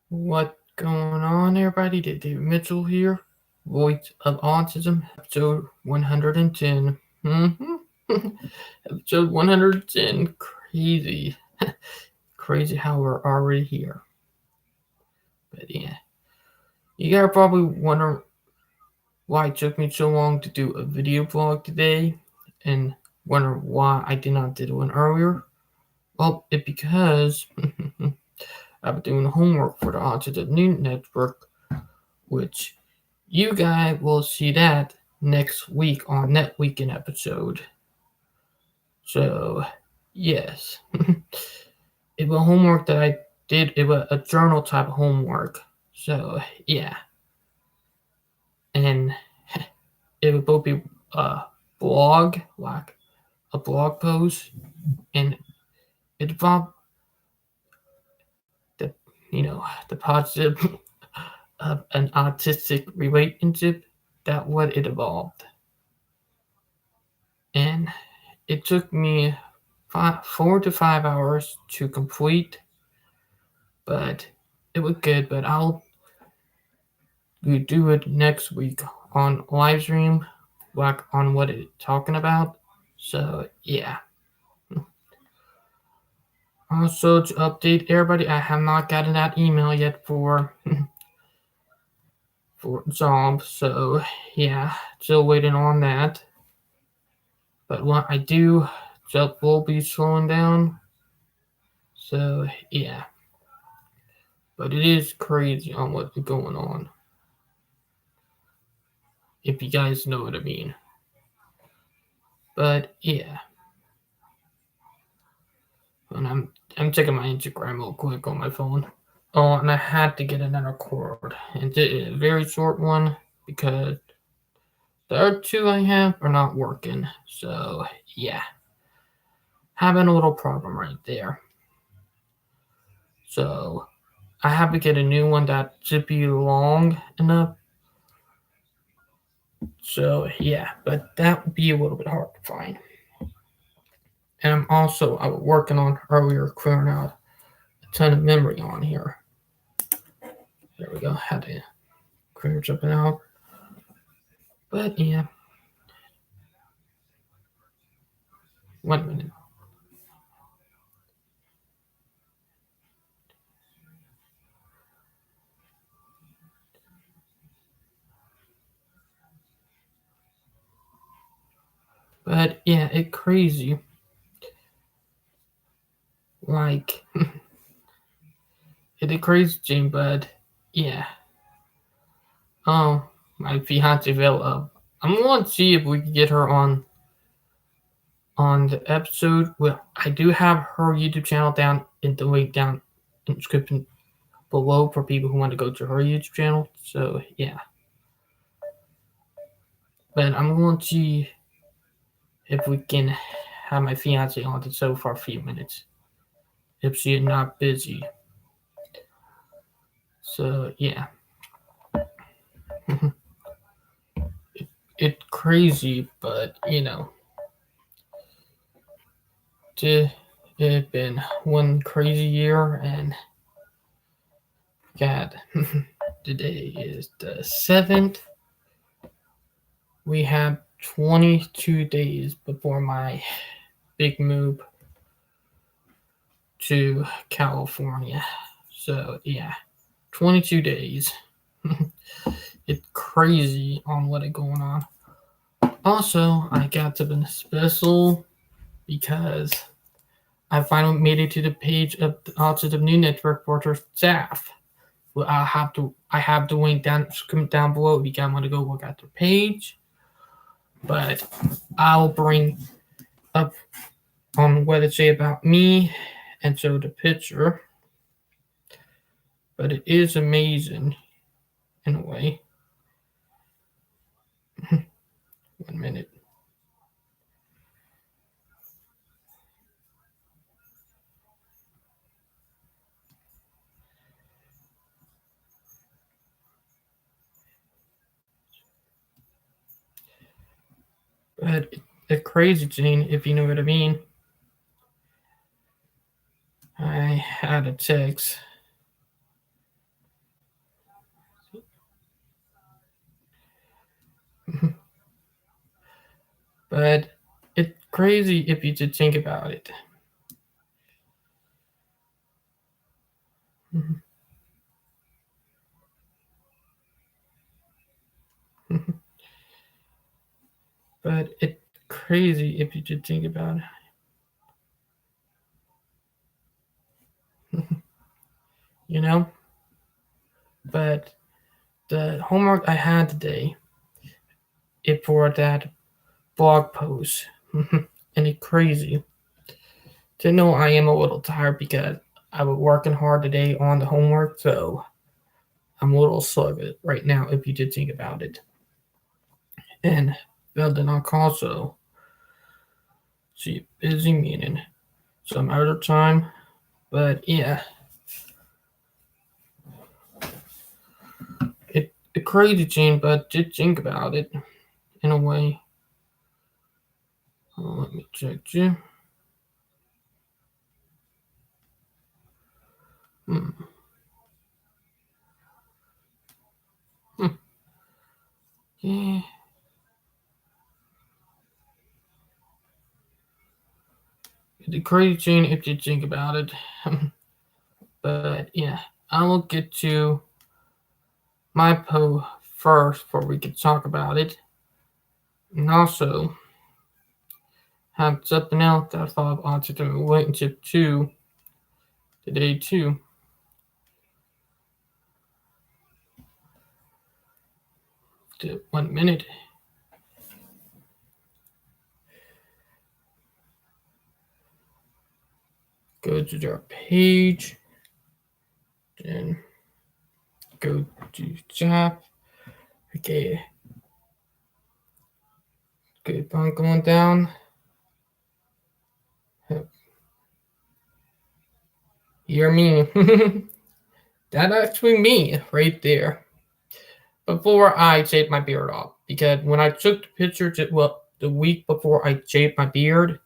What going on, everybody? David Mitchell here, voice of Autism, episode 110. Episode 110. Crazy. Crazy how we're already here. But yeah. You gotta probably wonder why it took me so long to do a video vlog today and wonder why I did not do one earlier. Well, it's because I've been doing homework for the Autism News Network, which you guys will see that next week on that weekend episode. So, yes. It was homework that I did. It was a journal type of homework. So, yeah. And it would both be a blog, like a blog post, and it involved the, the positive of an autistic relationship. That what it evolved. And it took me 4 to 5 hours to complete, but it was good. But I'll do it next week on live stream, like on what it's talking about. So yeah. Also to update everybody, I have not gotten that email yet for for Zombs. So yeah, still waiting on that. But what I do, Zelp will be slowing down. So yeah. But it is crazy on what's going on. If you guys know what I mean. But yeah. And I'm checking my Instagram real quick on my phone. Oh, and I had to get another cord. And it's a very short one because the other two I have are not working. So yeah. Having a little problem right there. So I have to get a new one that should be long enough. So yeah, but that would be a little bit hard to find. And I was working on earlier clearing out a ton of memory on here. There we go. Had to clear something out. But yeah. 1 minute. But yeah, it crazy. Like it crazy, Jane. But yeah. Oh, my fiance fell up. I'm going to see if we can get her on the episode. Well, I do have her YouTube channel down in the link down in the description below for people who want to go to her YouTube channel. So yeah. But I'm going to see if we can have my fiance on the show for a few minutes. If she is not busy. So yeah. It's crazy, but it's been one crazy year, and God, today is the 7th. We have 22 days before my big move to California. So yeah, 22 days. It's crazy on what is going on. Also, I got something special because I finally made it to the page of the Autism New Network for their staff. Well, I have the link down below if you guys want to go look at their page. But I'll bring up on what it say about me and show the picture. But it is amazing in a way. 1 minute. But it's crazy, Jane, if you know what I mean. I had a text But it's crazy if you just think about it. But it's crazy if you just think about it. You know? But the homework I had today, it for that blog post. And it's crazy to know I am a little tired because I was working hard today on the homework, so I'm a little sluggish right now if you did think about it. And well, then I'll also see busy meaning some other time. But yeah, it a crazy thing, but did think about it in a way. Let me check you. Hmm. Hmm. Yeah, the crazy thing if you think about it. But yeah, I will get to my post first before we can talk about it. And also have something else that I thought of autism relationship to today too. To 1 minute. Go to their page. Then go to chat. Okay. Good on going down. You're me. That's actually me right there. Before I shaved my beard off. Because when I took the picture, well, the week before I shaved my beard,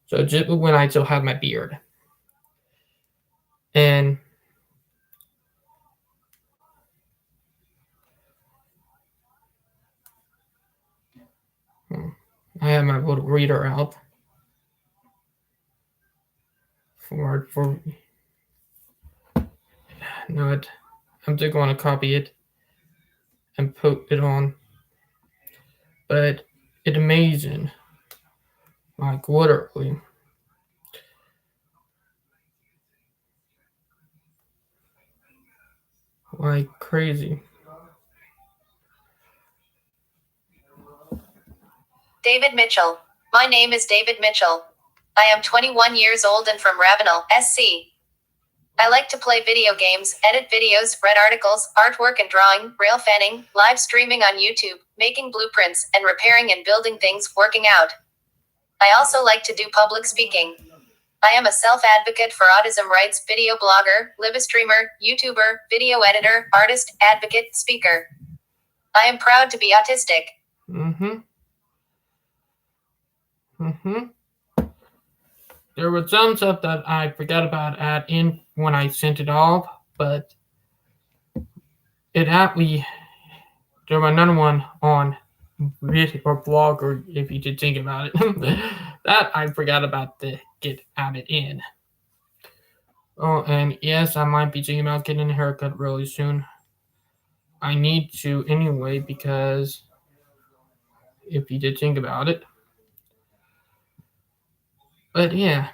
so just when I still had my beard. And I have my little reader out for no it. I'm just going to copy it and put it on. But it's amazing. Like literally. Like crazy. David Mitchell. My name is David Mitchell. I am 21 years old and from Ravenel, SC. I like to play video games, edit videos, read articles, artwork and drawing, rail fanning, live streaming on YouTube, making blueprints, and repairing and building things, working out. I also like to do public speaking. I am a self-advocate for autism rights, video blogger, live streamer, YouTuber, video editor, artist, advocate, speaker. I am proud to be autistic. Mm-hmm. Mm-hmm. There was some stuff that I forgot about add in when I sent it off, but it actually there was another one on video or blog or if you did think about it. That I forgot about to get added in. Oh, and yes, I might be thinking about getting a haircut really soon. I need to anyway because if you did think about it. But yeah,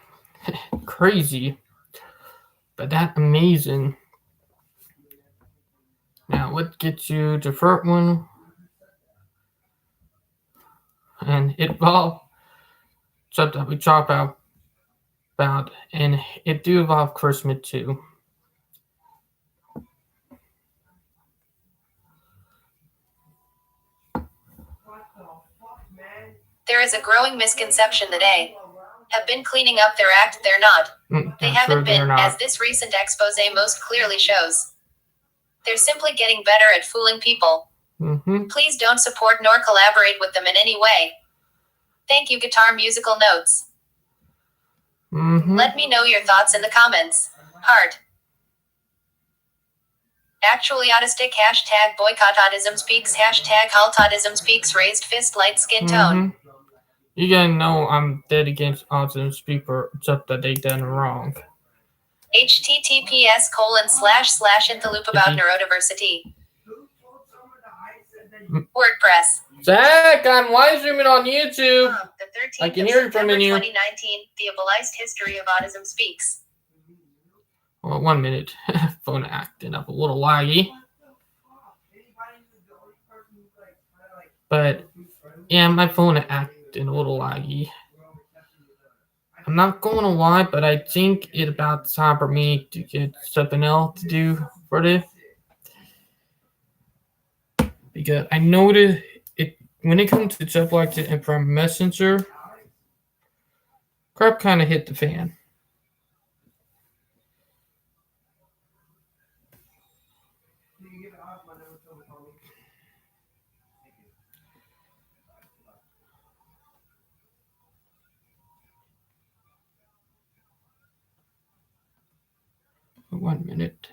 crazy. But that amazing. Now let's get to the first one. And it involved something we talk about and it do involve Christmas too. There is a growing misconception that they have been cleaning up their act. They're not. They haven't been, as this recent expose most clearly shows. They're simply getting better at fooling people. Mm-hmm. Please don't support nor collaborate with them in any way. Thank you, Guitar Musical Notes. Mm-hmm. Let me know your thoughts in the comments. Heart. Actually autistic, hashtag boycott autism speaks, hashtag halt autism speaks, raised fist, light skin tone. You gotta know I'm dead against autism speaker stuff that they done wrong. https://in the loop about neurodiversity. WordPress. Zach, I'm live streaming on YouTube. The 13th I can of hear you from September in here. 2019, the Abilized History of Autism speaks. Well, 1 minute. Phone acting up a little laggy. But yeah, my phone acting a little laggy. I'm not going to lie, but I think it's about time for me to get something else to do for this. Because I noticed it when it comes to stuff like this and from Messenger, crap kind of hit the fan. One minute.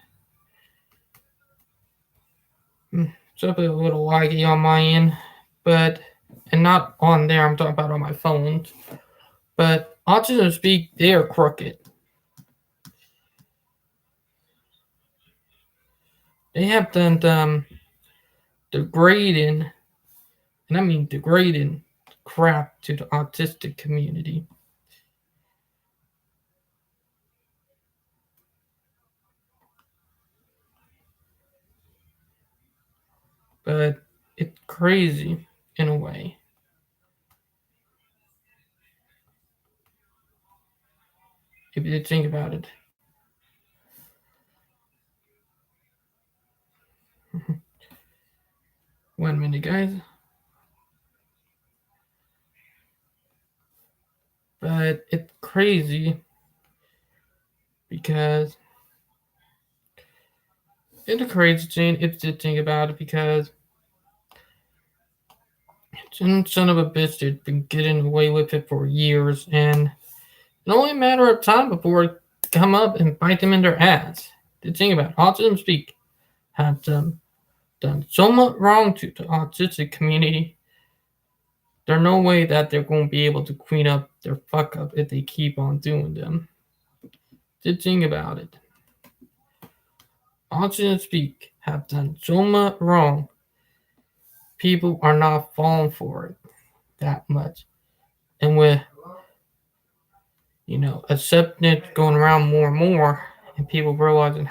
It's a little laggy on my end, but and not on there. I'm talking about on my phone. But Autism Speak, they are crooked. They have done degrading, and I mean degrading crap to the autistic community. But it's crazy in a way. If you think about it. 1 minute, guys. But it's crazy because it's a crazy thing if you think about it because some son of a bitch has been getting away with it for years and it's only a matter of time before it come up and bite them in their ass. The thing about Autism Speak has done so much wrong to the autistic community. There's no way that they're going to be able to clean up their fuck up if they keep on doing them. The thing about it, Autism Speak have done so much wrong. People are not falling for it that much, and with accepting it going around more and more, and people realizing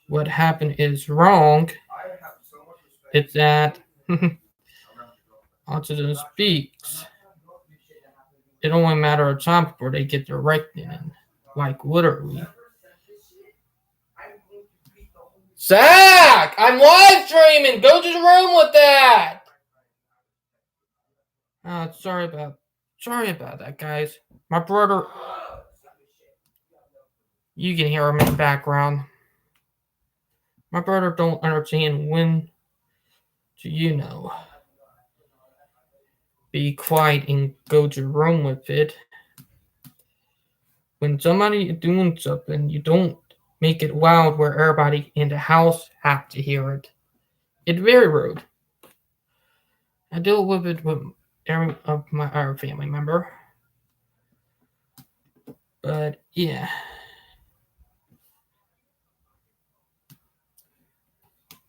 what happened is wrong, it's that Autism Speaks. It only a matter of time before they get their reckoning in. Like literally. Zach! I'm live streaming! Go to the room with that! Sorry about that, guys. My brother, you can hear him in the background. My brother don't understand when to, be quiet and go to the room with it. When somebody is doing something, you don't make it loud where everybody in the house have to hear it. It's very rude. I deal with it with every of my other family member. But yeah.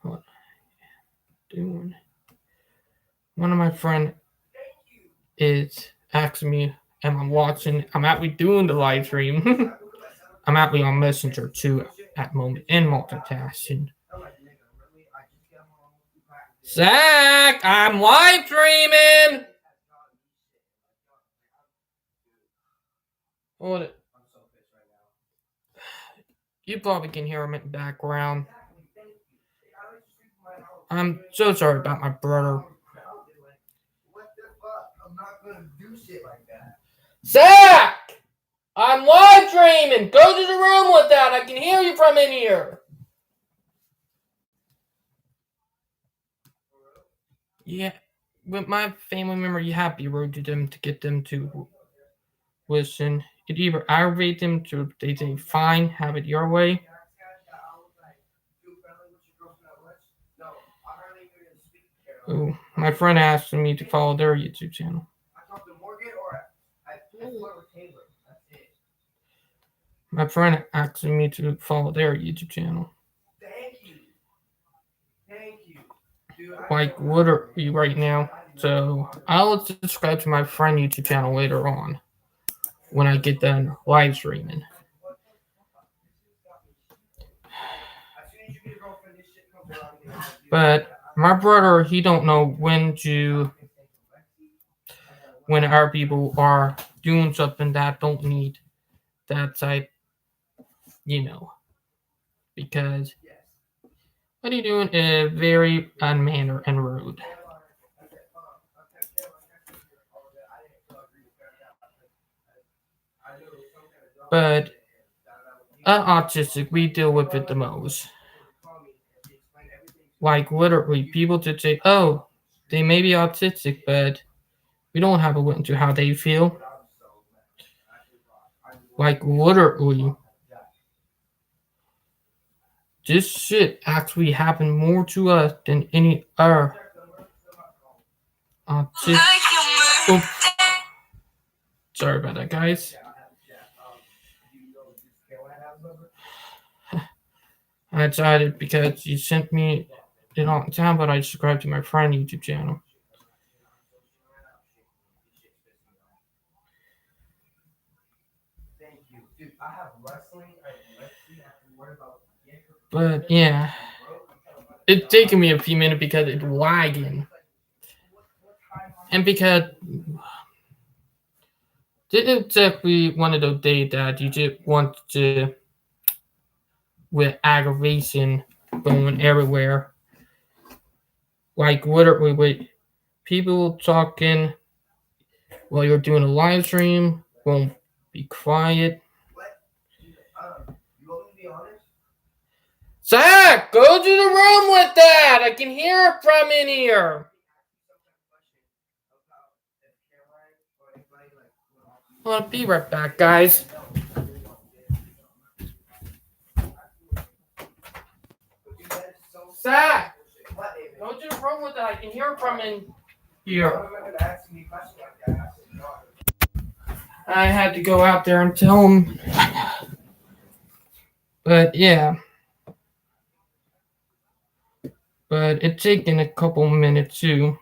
What doing? One of my friend is asking me, am I watching? I'm actually doing the live stream. I'm actually on Messenger too at the moment and multitasking. Zach, I'm live streaming. What? You probably can hear him in the background. I'm so sorry about my brother. Zach! I'm live streaming! Go to the room with that! I can hear you from in here! Yeah, with my family member, you have to be rude to them to get them to listen. It either aggravate them to they say, fine, have it your way. Ooh, my friend asked me to follow their YouTube channel. My friend asking me to follow their YouTube channel. Like literally right now. So I'll subscribe to my friend YouTube channel later on when I get done live streaming. But my brother, he don't know when our people are doing something that don't need that type, you know, because what he doing is very unmannered and rude. But autistic, we deal with it the most. Like literally, people just say, "Oh, they may be autistic, but we don't have a look into how they feel." Like literally, this shit actually happened more to us than any other autistic. Oops, sorry about that, guys. I decided because you sent me it on time, but I subscribed to my friend YouTube channel. But yeah, it's taking me a few minutes because it's lagging, and because it's exactly one of those days that you just want to with aggravation going everywhere. Like literally with people talking while you're doing a live stream, won't be quiet. Zach, go to the room with that. I can hear it from in here. I'll be right back, guys. Zach, go to the room with that. I can hear it from in here. I had to go out there and tell him. But yeah. But it's taken a couple minutes too.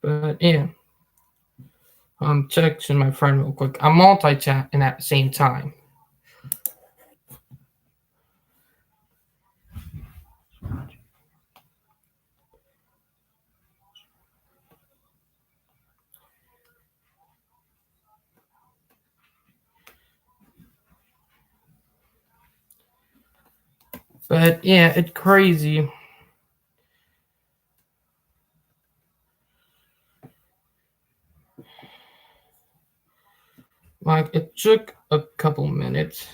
But yeah. I'm texting my friend real quick. I'm multi-chatting at the same time. But yeah, it's crazy. Like it took a couple minutes,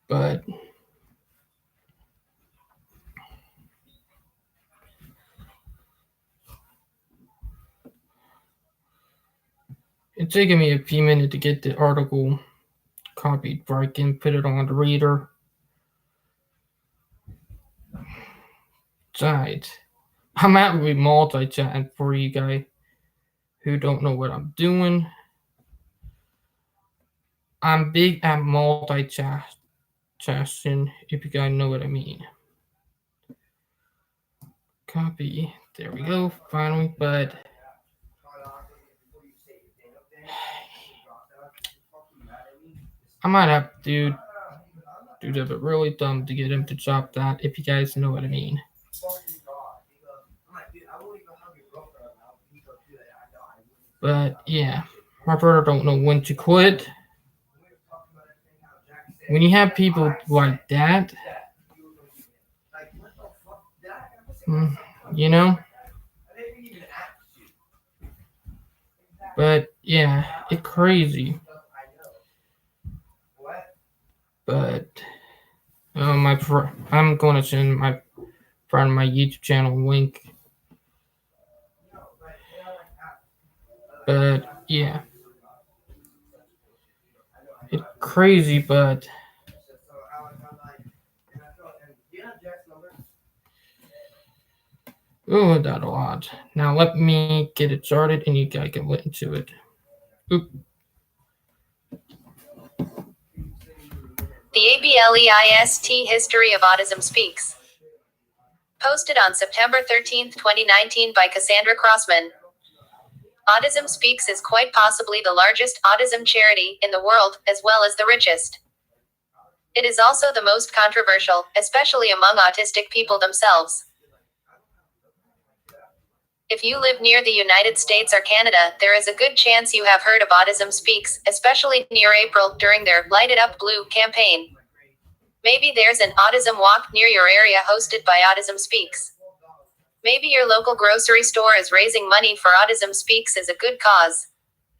but it's taken me a few minutes to get the article copied where I can put it on the reader side. I'm actually multi-chatting for you guys who don't know what I'm doing. I'm big at multi-chatting, if you guys know what I mean. Copy. There we go. Finally, but I might have to do that really dumb to get him to drop that, if you guys know what I mean. But yeah, my brother don't know when to quit. When you have people like that, mm, you know. But yeah, it's crazy. But I'm going to send my friend my YouTube channel link. But yeah, crazy, but oh, that a lot. Now let me get it started, and you guys can get into it. Oop. The ABLEIST History of Autism Speaks. Posted on September 13, 2019 by Cassandra Crossman. Autism Speaks is quite possibly the largest autism charity in the world, as well as the richest. It is also the most controversial, especially among autistic people themselves. If you live near the United States or Canada, there is a good chance you have heard of Autism Speaks, especially near April, during their Light It Up Blue campaign. Maybe there's an autism walk near your area hosted by Autism Speaks. Maybe your local grocery store is raising money for Autism Speaks as a good cause.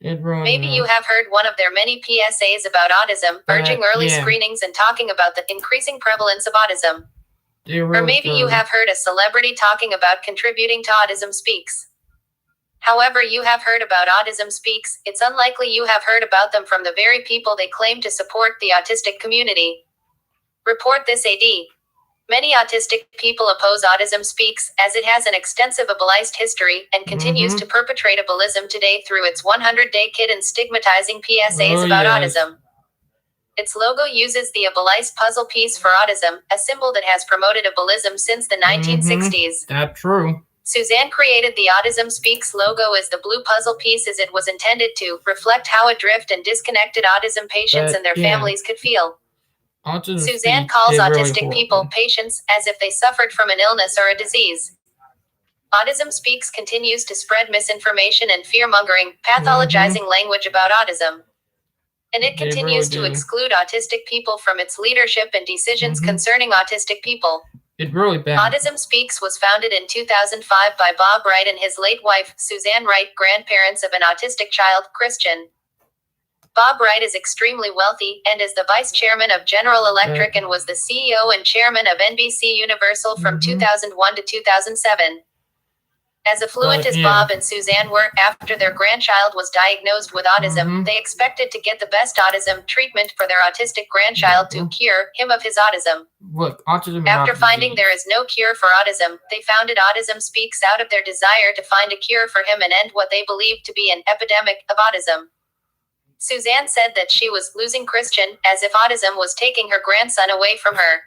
Maybe you have heard one of their many PSAs about autism, urging early screenings and talking about the increasing prevalence of autism. Or maybe you have heard a celebrity talking about contributing to Autism Speaks. However you have heard about Autism Speaks, it's unlikely you have heard about them from the very people they claim to support, the autistic community. Report this AD. Many autistic people oppose Autism Speaks, as it has an extensive ableist history, and continues to perpetrate ableism today through its 100-day kit and stigmatizing PSAs about autism. Its logo uses the ableist puzzle piece for autism, a symbol that has promoted ableism since the 1960s. That's true. Suzanne created the Autism Speaks logo as the blue puzzle piece, as it was intended to reflect how adrift and disconnected autism patients and their families could feel. Suzanne calls autistic people patients, as if they suffered from an illness or a disease. Autism Speaks continues to spread misinformation and fear-mongering, pathologizing language about autism. And it continues to exclude autistic people from its leadership and decisions concerning autistic people. It's really bad. Autism Speaks was founded in 2005 by Bob Wright and his late wife, Suzanne Wright, grandparents of an autistic child, Christian. Bob Wright is extremely wealthy, and is the vice chairman of General Electric and was the CEO and chairman of NBC Universal from 2001 to 2007. As affluent as Bob and Suzanne were, after their grandchild was diagnosed with autism, they expected to get the best autism treatment for their autistic grandchild to cure him of his autism. Look, autism. After finding there is no cure for autism, they founded Autism Speaks out of their desire to find a cure for him and end what they believed to be an epidemic of autism. Suzanne said that she was losing Christian, as if autism was taking her grandson away from her.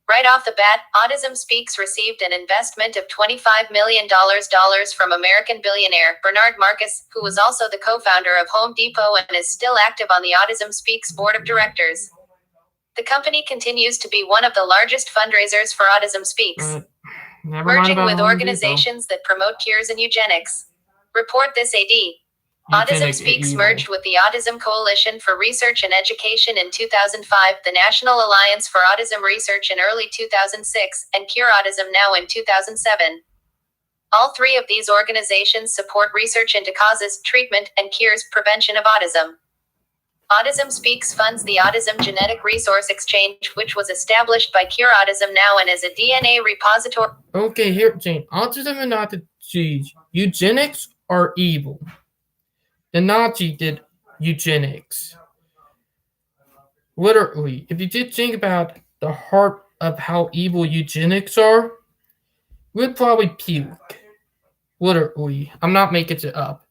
Right off the bat, Autism Speaks received an investment of $25 million from American billionaire Bernard Marcus, who was also the co-founder of Home Depot and is still active on the Autism Speaks board of directors. The company continues to be one of the largest fundraisers for Autism Speaks, merging with organizations that promote cures and eugenics. Report this AD. Autism Speaks merged with the Autism Coalition for Research and Education in 2005, the National Alliance for Autism Research in early 2006, and Cure Autism now in 2007. All three of these organizations support research into causes, treatment, and cures, prevention of autism. Autism Speaks funds the Autism Genetic Resource Exchange, which was established by Cure Autism now and is a DNA repository. Okay, here, Jane. Autism and not disease. Eugenics are evil. The Nazi did eugenics. Literally, if you did think about the heart of how evil eugenics are, we'd probably puke. Literally, I'm not making it up.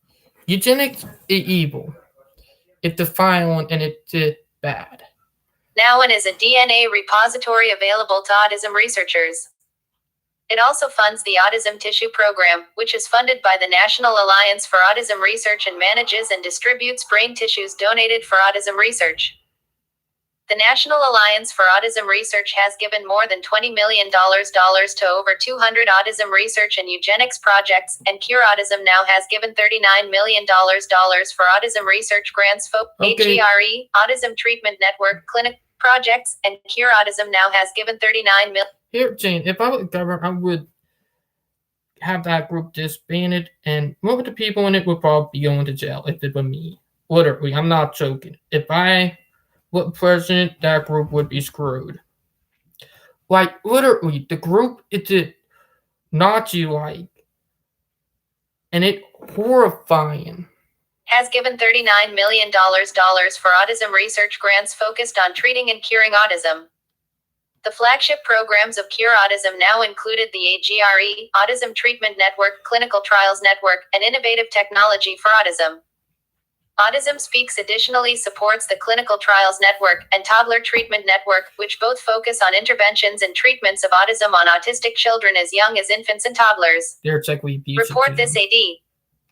Eugenics is evil. It's violent and it's bad. Now and is a DNA repository available to autism researchers. It also funds the Autism Tissue Program, which is funded by the National Alliance for Autism Research and manages and distributes brain tissues donated for autism research. The National Alliance for Autism Research has given more than $20 million to over 200 autism research and eugenics projects, and Cure Autism now has given $39 million for autism research grants for HERE, Autism Treatment Network, clinic projects, and Cure Autism now has given $39 million. Here, Jane, if I were the government, I would have that group disbanded, and most of the people in it would probably be going to jail if it were me. Literally, I'm not joking. If I were president, that group would be screwed. Like, literally, the group is Nazi-like, and it's horrifying. has given $39 million for autism research grants focused on treating and curing autism. The flagship programs of Cure Autism now included the AGRE, Autism Treatment Network, Clinical Trials Network, and Innovative Technology for Autism. Autism Speaks additionally supports the Clinical Trials Network and Toddler Treatment Network, which both focus on interventions and treatments of autism on autistic children as young as infants and toddlers. Report this AD.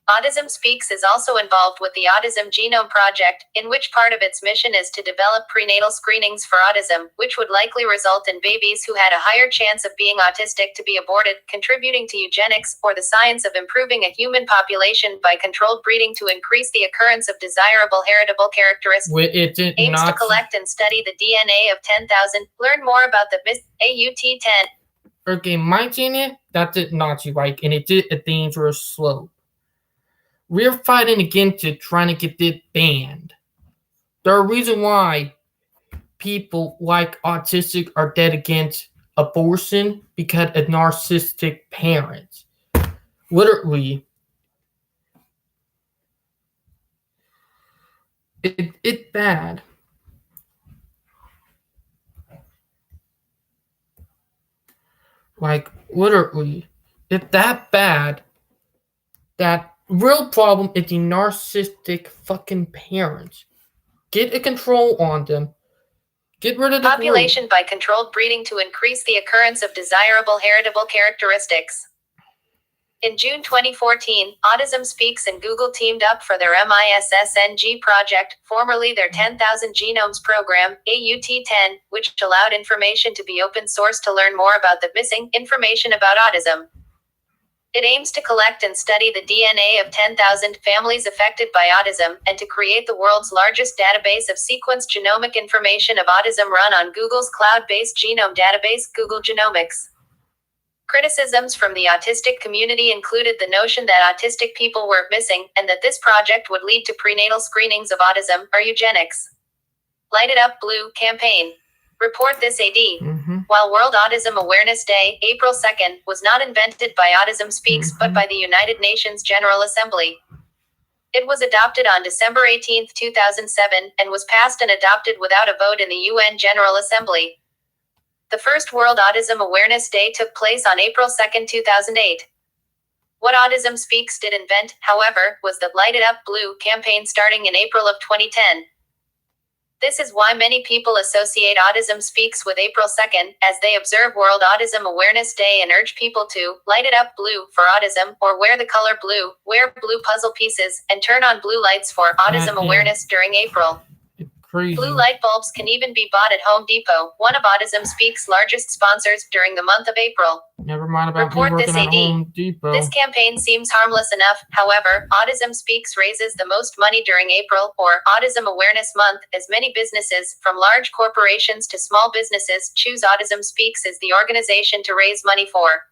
Autism Speaks is also involved with the Autism Genome Project, in which part of its mission is to develop prenatal screenings for autism, which would likely result in babies who had a higher chance of being autistic to be aborted, contributing to eugenics, or the science of improving a human population by controlled breeding to increase the occurrence of desirable heritable characteristics. Aims to collect and study the DNA of 10,000. Learn more about the AUT-10. Okay, my opinion, that did Nazi right, and it did a dangerous slope. We're fighting against it, trying to get it banned. There are reasons why people like autistic are dead against abortion because of narcissistic parents. Literally, it's bad. Like, literally, it's that bad that real problem is the narcissistic fucking parents. Get a control on them. Get rid of the population by controlled breeding to increase the occurrence of desirable heritable characteristics. In June 2014, Autism Speaks and Google teamed up for their MISSNG project, formerly their 10,000 Genomes program, AUT-10, which allowed information to be open source to learn more about the missing information about autism. It aims to collect and study the DNA of 10,000 families affected by autism, and to create the world's largest database of sequenced genomic information of autism run on Google's cloud-based genome database, Google Genomics. Criticisms from the autistic community included the notion that autistic people were missing, and that this project would lead to prenatal screenings of autism, or eugenics. Light It Up Blue campaign. Report this AD. While World Autism Awareness Day, April 2nd, was not invented by Autism Speaks but by the United Nations General Assembly. It was adopted on December 18, 2007, and was passed and adopted without a vote in the UN General Assembly. The first World Autism Awareness Day took place on April 2, 2008. What Autism Speaks did invent, however, was the Light It Up Blue campaign starting in April of 2010. This is why many people associate Autism Speaks with April 2nd, as they observe World Autism Awareness Day and urge people to light it up blue for autism, or wear the color blue, wear blue puzzle pieces, and turn on blue lights for autism awareness during April. Crazy. Blue light bulbs can even be bought at Home Depot, one of Autism Speaks' largest sponsors, during the month of April. Never mind about me working at Home Depot. This campaign seems harmless enough. However, Autism Speaks raises the most money during April, or Autism Awareness Month, as many businesses, from large corporations to small businesses, choose Autism Speaks as the organization to raise money for.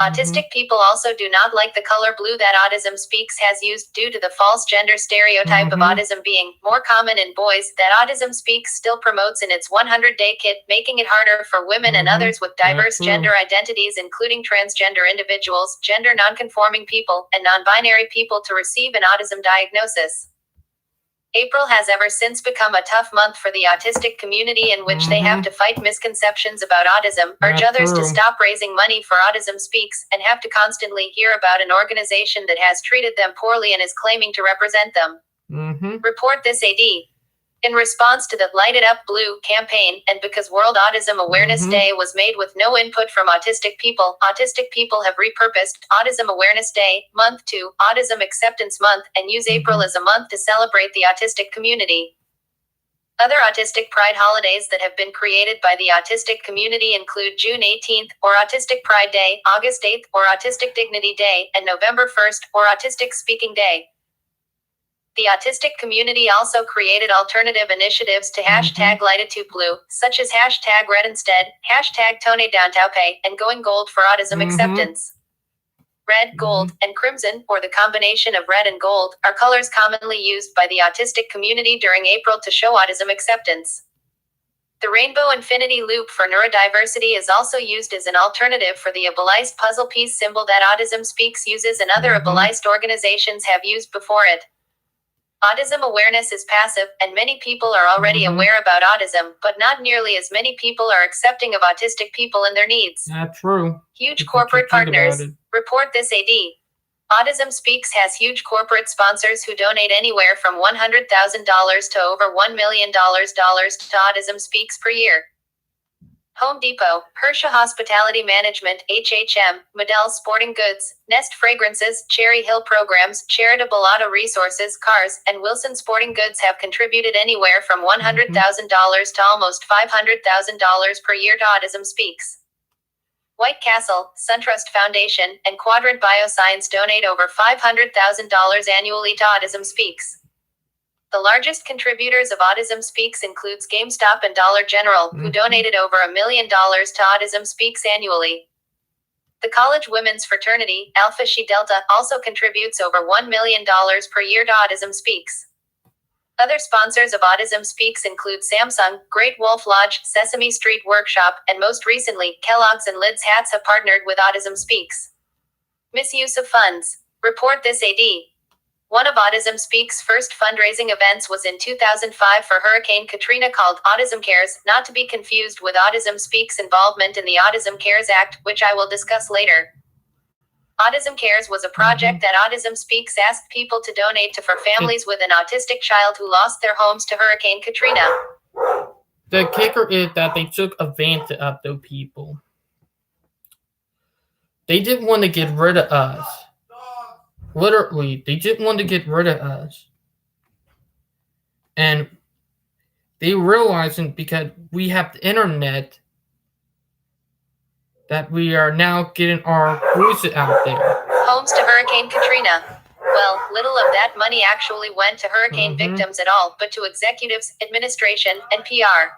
Autistic people also do not like the color blue that Autism Speaks has used due to the false gender stereotype of autism being more common in boys that Autism Speaks still promotes in its 100-day kit, making it harder for women and others with diverse gender identities, including transgender individuals, gender nonconforming people, and non-binary people, to receive an autism diagnosis. April has ever since become a tough month for the autistic community, in which they have to fight misconceptions about autism, urge others to stop raising money for Autism Speaks, and have to constantly hear about an organization that has treated them poorly and is claiming to represent them. Report this AD. In response to the Light It Up Blue campaign, and because World Autism Awareness Day was made with no input from autistic people have repurposed Autism Awareness Day month to Autism Acceptance Month, and use April as a month to celebrate the autistic community. Other autistic pride holidays that have been created by the autistic community include June 18th, or Autistic Pride Day, August 8th, or Autistic Dignity Day, and November 1st, or Autistic Speaking Day. The autistic community also created alternative initiatives to hashtag #LightItUpBlue, such as hashtag Red Instead, hashtag ToneDownTaupe, and Going Gold for Autism Acceptance. Red, gold, and crimson, or the combination of red and gold, are colors commonly used by the autistic community during April to show autism acceptance. The rainbow infinity loop for neurodiversity is also used as an alternative for the ableist puzzle piece symbol that Autism Speaks uses and other ableist organizations have used before it. Autism awareness is passive, and many people are already aware about autism, but not nearly as many people are accepting of autistic people and their needs. Not true. Huge corporate partners. Report this AD. Autism Speaks has huge corporate sponsors who donate anywhere from $100,000 to over $1 million to Autism Speaks per year. Home Depot, Hersha Hospitality Management, HHM, Model Sporting Goods, Nest Fragrances, Cherry Hill Programs, Charitable Auto Resources, Cars, and Wilson Sporting Goods have contributed anywhere from $100,000 to almost $500,000 per year to Autism Speaks. White Castle, SunTrust Foundation, and Quadrant Bioscience donate over $500,000 annually to Autism Speaks. The largest contributors of Autism Speaks includes GameStop and Dollar General, who donated over $1 million to Autism Speaks annually. The college women's fraternity, Alpha Chi Delta, also contributes over $1 million per year to Autism Speaks. Other sponsors of Autism Speaks include Samsung, Great Wolf Lodge, Sesame Street Workshop, and most recently, Kellogg's and Lids Hats have partnered with Autism Speaks. Misuse of funds. Report this AD. One of Autism Speaks' first fundraising events was in 2005 for Hurricane Katrina called Autism Cares, not to be confused with Autism Speaks' involvement in the Autism Cares Act, which I will discuss later. Autism Cares was a project that Autism Speaks asked people to donate to for families with an autistic child who lost their homes to Hurricane Katrina. The kicker is that they took advantage of those people. They didn't want to get rid of us. Literally, they didn't want to get rid of us. And they realized because we have the internet that we are now getting our voices out there. Homes to Hurricane Katrina. Well, little of that money actually went to hurricane victims at all, but to executives, administration, and PR.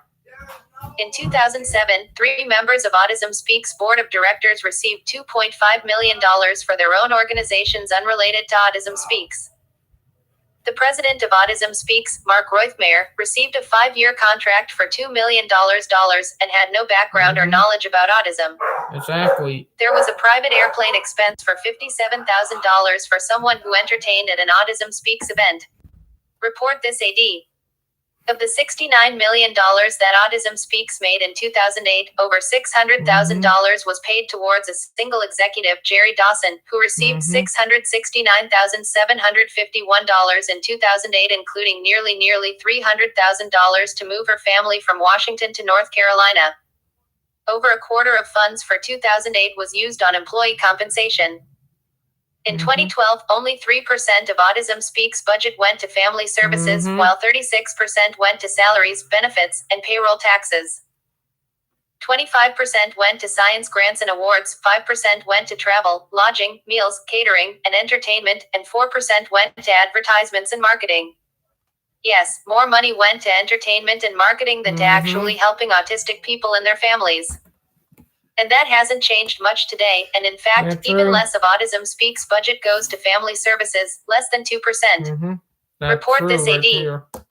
In 2007, 3 members of Autism Speaks' board of directors received $2.5 million for their own organizations unrelated to Autism Speaks. The president of Autism Speaks, Mark Roithmeyer, received a 5-year contract for $2 million and had no background or knowledge about autism. Exactly. There was a private airplane expense for $57,000 for someone who entertained at an Autism Speaks event. Report this AD. Of the $69 million that Autism Speaks made in 2008, over $600,000 was paid towards a single executive, Jerry Dawson, who received $669,751 in 2008, including nearly $300,000 to move her family from Washington to North Carolina. Over a quarter of funds for 2008 was used on employee compensation. In 2012, only 3% of Autism Speaks' budget went to family services, while 36% went to salaries, benefits, and payroll taxes. 25% went to science grants and awards, 5% went to travel, lodging, meals, catering, and entertainment, and 4% went to advertisements and marketing. Yes, more money went to entertainment and marketing than to actually helping autistic people and their families. And that hasn't changed much today, and in fact, even less of Autism Speaks' budget goes to family services, less than 2%. Report this AD.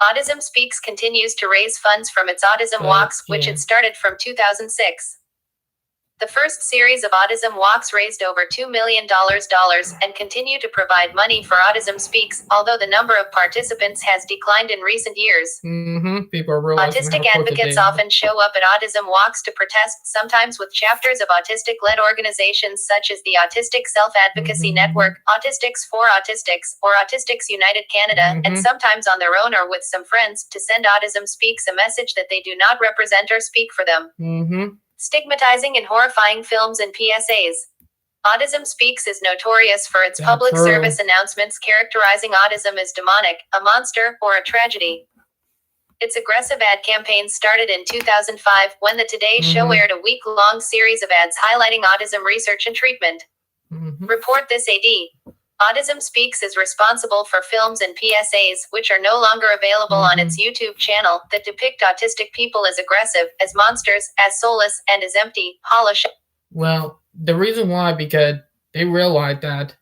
Autism Speaks continues to raise funds from its Autism Walks, which it started from 2006. The first series of Autism Walks raised over $2 million and continue to provide money for Autism Speaks, although the number of participants has declined in recent years. People are realizing autistic advocates often show up at Autism Walks to protest, sometimes with chapters of autistic-led organizations such as the Autistic Self-Advocacy Network, Autistics for Autistics, or Autistics United Canada, and sometimes on their own or with some friends, to send Autism Speaks a message that they do not represent or speak for them. Stigmatizing and horrifying films and PSAs. Autism Speaks is notorious for its public service announcements characterizing autism as demonic, a monster, or a tragedy. Its aggressive ad campaigns started in 2005 when the Today Show aired a week-long series of ads highlighting autism research and treatment. Report this AD. Autism Speaks is responsible for films and PSAs, which are no longer available on its YouTube channel, that depict autistic people as aggressive, as monsters, as soulless, and as empty, hollow. Well, the reason why, because they realize that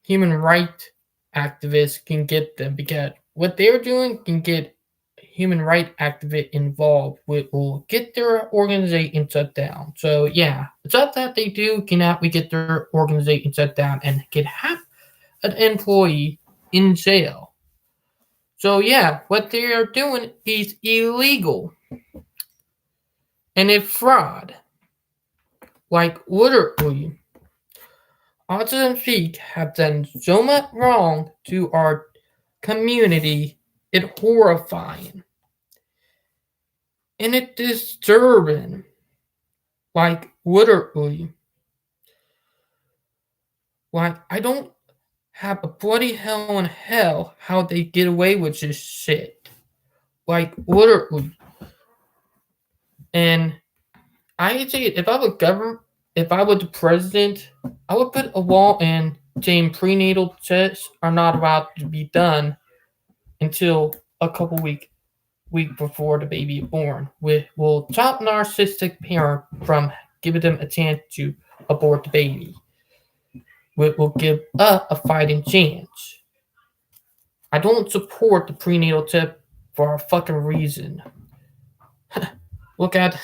human rights activists can get them, because what they're doing can get human rights activists involved, which will get their organization shut down. So yeah, it's up that they do cannot we get their organization shut down and get half an employee in jail. So yeah, what they are doing is illegal and it's fraud. Like literally, Autism Speak have done so much wrong to our community. It's horrifying and it's disturbing. Like literally, like I don't have a bloody hell in hell how they get away with this shit. Like literally, and I say if I was government, if I was the president, I would put a law in saying prenatal tests are not allowed to be done until a couple week before the baby is born. We will stop narcissistic parent from giving them a chance to abort the baby. We will give a fighting chance. I don't support the prenatal test for a fucking reason. Look at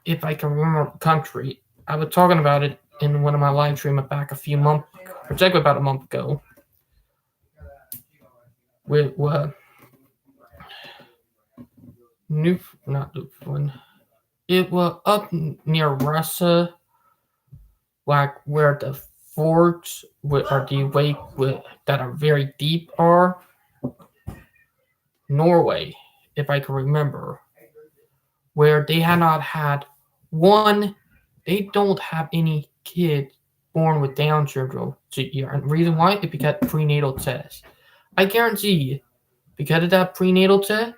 if I can remember the country. I was talking about it in one of my live streams back a few months, exactly about a month ago. With New, not Newfoundland. It was up near Russia, like where the forks or the lake that are very deep are. Norway, if I can remember, where they had not had one, they don't have any kids born with Down syndrome to year. And the reason why is because prenatal tests. I guarantee you, because of that prenatal test,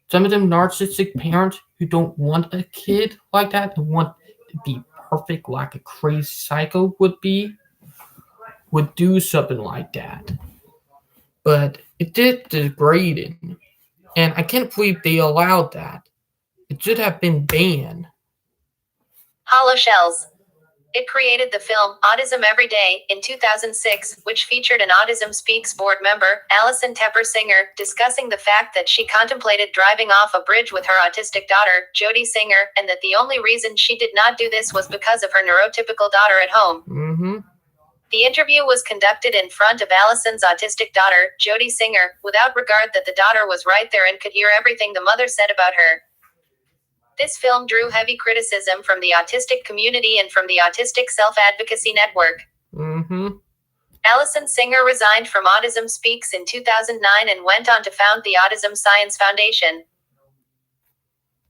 some of them narcissistic parents who don't want a kid like that and want to be perfect like a crazy psycho would do something like that. But it did degrading. And I can't believe they allowed that. It should have been banned. Hollow Shells. It created the film Autism Every Day in 2006, which featured an Autism Speaks board member, Allison Tepper Singer, discussing the fact that she contemplated driving off a bridge with her autistic daughter, Jody Singer, and that the only reason she did not do this was because of her neurotypical daughter at home. Mm-hmm. The interview was conducted in front of Allison's autistic daughter, Jody Singer, without regard that the daughter was right there and could hear everything the mother said about her. This film drew heavy criticism from the autistic community and from the Autistic Self-Advocacy Network. Mm-hmm. Allison Singer resigned from Autism Speaks in 2009 and went on to found the Autism Science Foundation.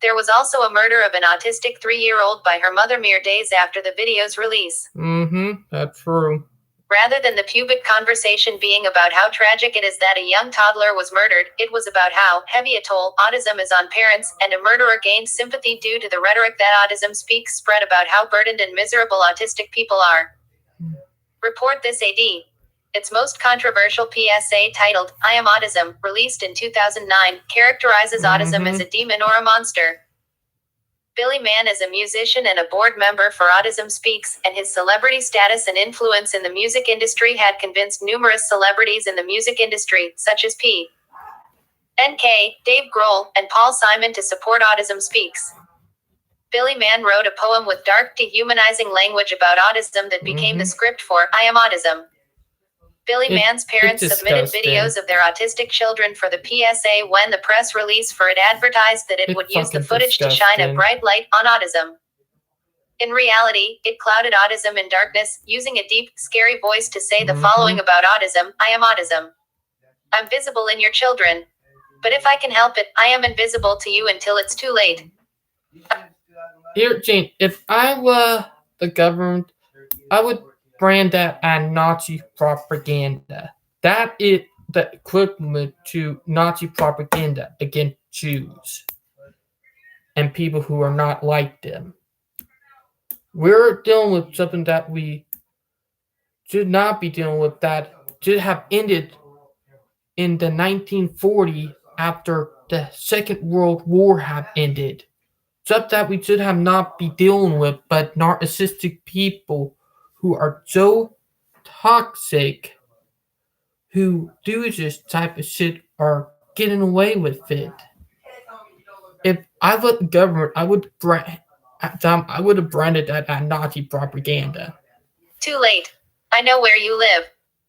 There was also a murder of an autistic 3-year-old by her mother mere days after the video's release. Mm-hmm. That's true. Rather than the pubic conversation being about how tragic it is that a young toddler was murdered, it was about how heavy a toll autism is on parents, and a murderer gained sympathy due to the rhetoric that Autism Speaks spread about how burdened and miserable autistic people are. Report This AD. Its most controversial PSA, titled, I Am Autism, released in 2009, characterizes autism as a demon or a monster. Billy Mann is a musician and a board member for Autism Speaks, and his celebrity status and influence in the music industry had convinced numerous celebrities in the music industry, such as P. N.K., Dave Grohl, and Paul Simon to support Autism Speaks. Billy Mann wrote a poem with dark, dehumanizing language about autism that became the script for I Am Autism. Billy Mann's parents submitted videos of their autistic children for the PSA when the press release for it advertised that it would use the footage to shine a bright light on autism. In reality, it clouded autism in darkness, using a deep, scary voice to say the following about autism: I am autism. I'm visible in your children. But if I can help it, I am invisible to you until it's too late. Here, Jane, if I were the government, I would brand that as Nazi propaganda. That is the equivalent to Nazi propaganda against Jews and people who are not like them. We're dealing with something that we should not be dealing with, that should have ended in the 1940s after the Second World War had ended. Stuff that we should have not be dealing with, but narcissistic people who are so toxic, who do this type of shit, are getting away with it. If I was the government, I would have branded that as Nazi propaganda. Too late. I know where you live.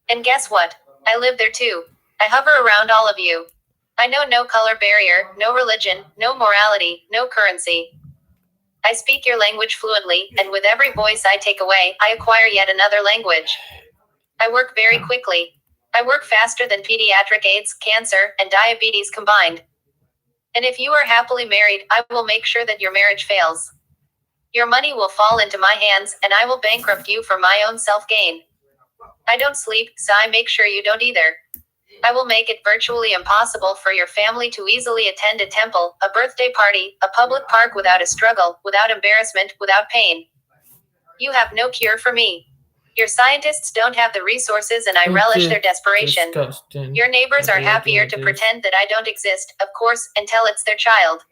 And guess what? I live there too. I hover around all of you. I know no color barrier, no religion, no morality, no currency. I speak your language fluently, and with every voice I take away, I acquire yet another language. I work very quickly. I work faster than pediatric AIDS, cancer, and diabetes combined. And if you are happily married, I will make sure that your marriage fails. Your money will fall into my hands, and I will bankrupt you for my own self-gain. I don't sleep, so I make sure you don't either. I will make it virtually impossible for your family to easily attend a temple, a birthday party, a public park without a struggle, without embarrassment, without pain. You have no cure for me. Your scientists don't have the resources, and I relish their desperation. Disgusting. Your neighbors are happier to pretend that I don't exist, of course, until it's their child.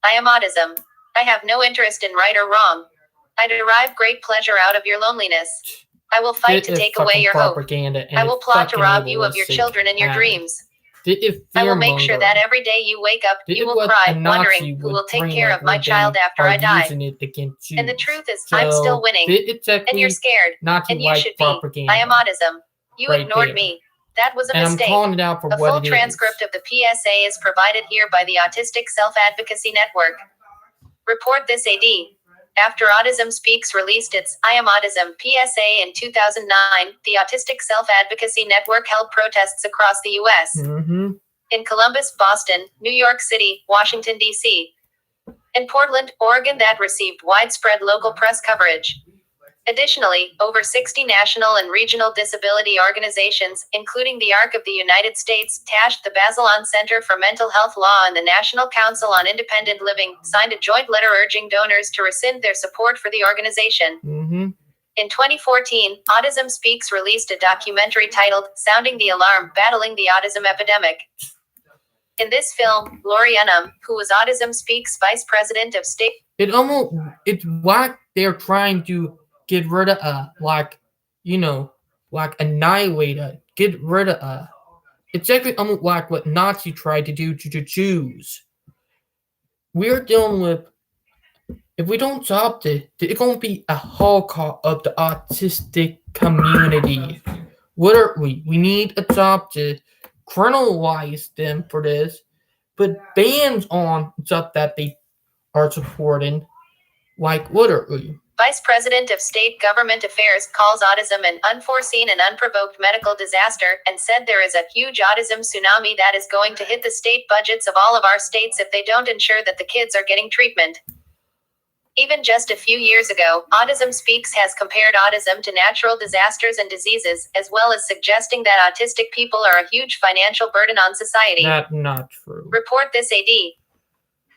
I am autism. I have no interest in right or wrong. I derive great pleasure out of your loneliness. I will fight to take away your hope. I will plot to rob you of your children and your dreams. I will make sure that every day you wake up, you will cry, wondering who will take care of my child after I die. And the truth is, I'm still winning. And you're scared. And you should be. I am autism. You ignored me. That was a mistake. A full transcript of the PSA is provided here by the Autistic Self-Advocacy Network. Report this AD. After Autism Speaks released its I Am Autism PSA in 2009, the Autistic Self-Advocacy Network held protests across the U.S. In Columbus, Boston, New York City, Washington, D.C., and Portland, Oregon that received widespread local press coverage. Additionally, over 60 national and regional disability organizations, including the ARC of the United States, TASH, the Bazelon Center for Mental Health Law, and the National Council on Independent Living, signed a joint letter urging donors to rescind their support for the organization. In 2014, Autism Speaks released a documentary titled Sounding the Alarm, Battling the Autism Epidemic. In this film, Lori Unum, who was Autism Speaks vice president of state... It's like they're trying to get rid of annihilate get rid of It's exactly almost like what Nazi tried to do to Jews. We're dealing with, if we don't stop this, it's going to be a holocaust of the autistic community. What are we? We need a job to criminalize them for this, put bans on stuff that they are supporting. Like, what are we? Vice President of State Government Affairs calls autism an unforeseen and unprovoked medical disaster, and said there is a huge autism tsunami that is going to hit the state budgets of all of our states if they don't ensure that the kids are getting treatment. Even just a few years ago, Autism Speaks has compared autism to natural disasters and diseases, as well as suggesting that autistic people are a huge financial burden on society. That's not true. Report this AD.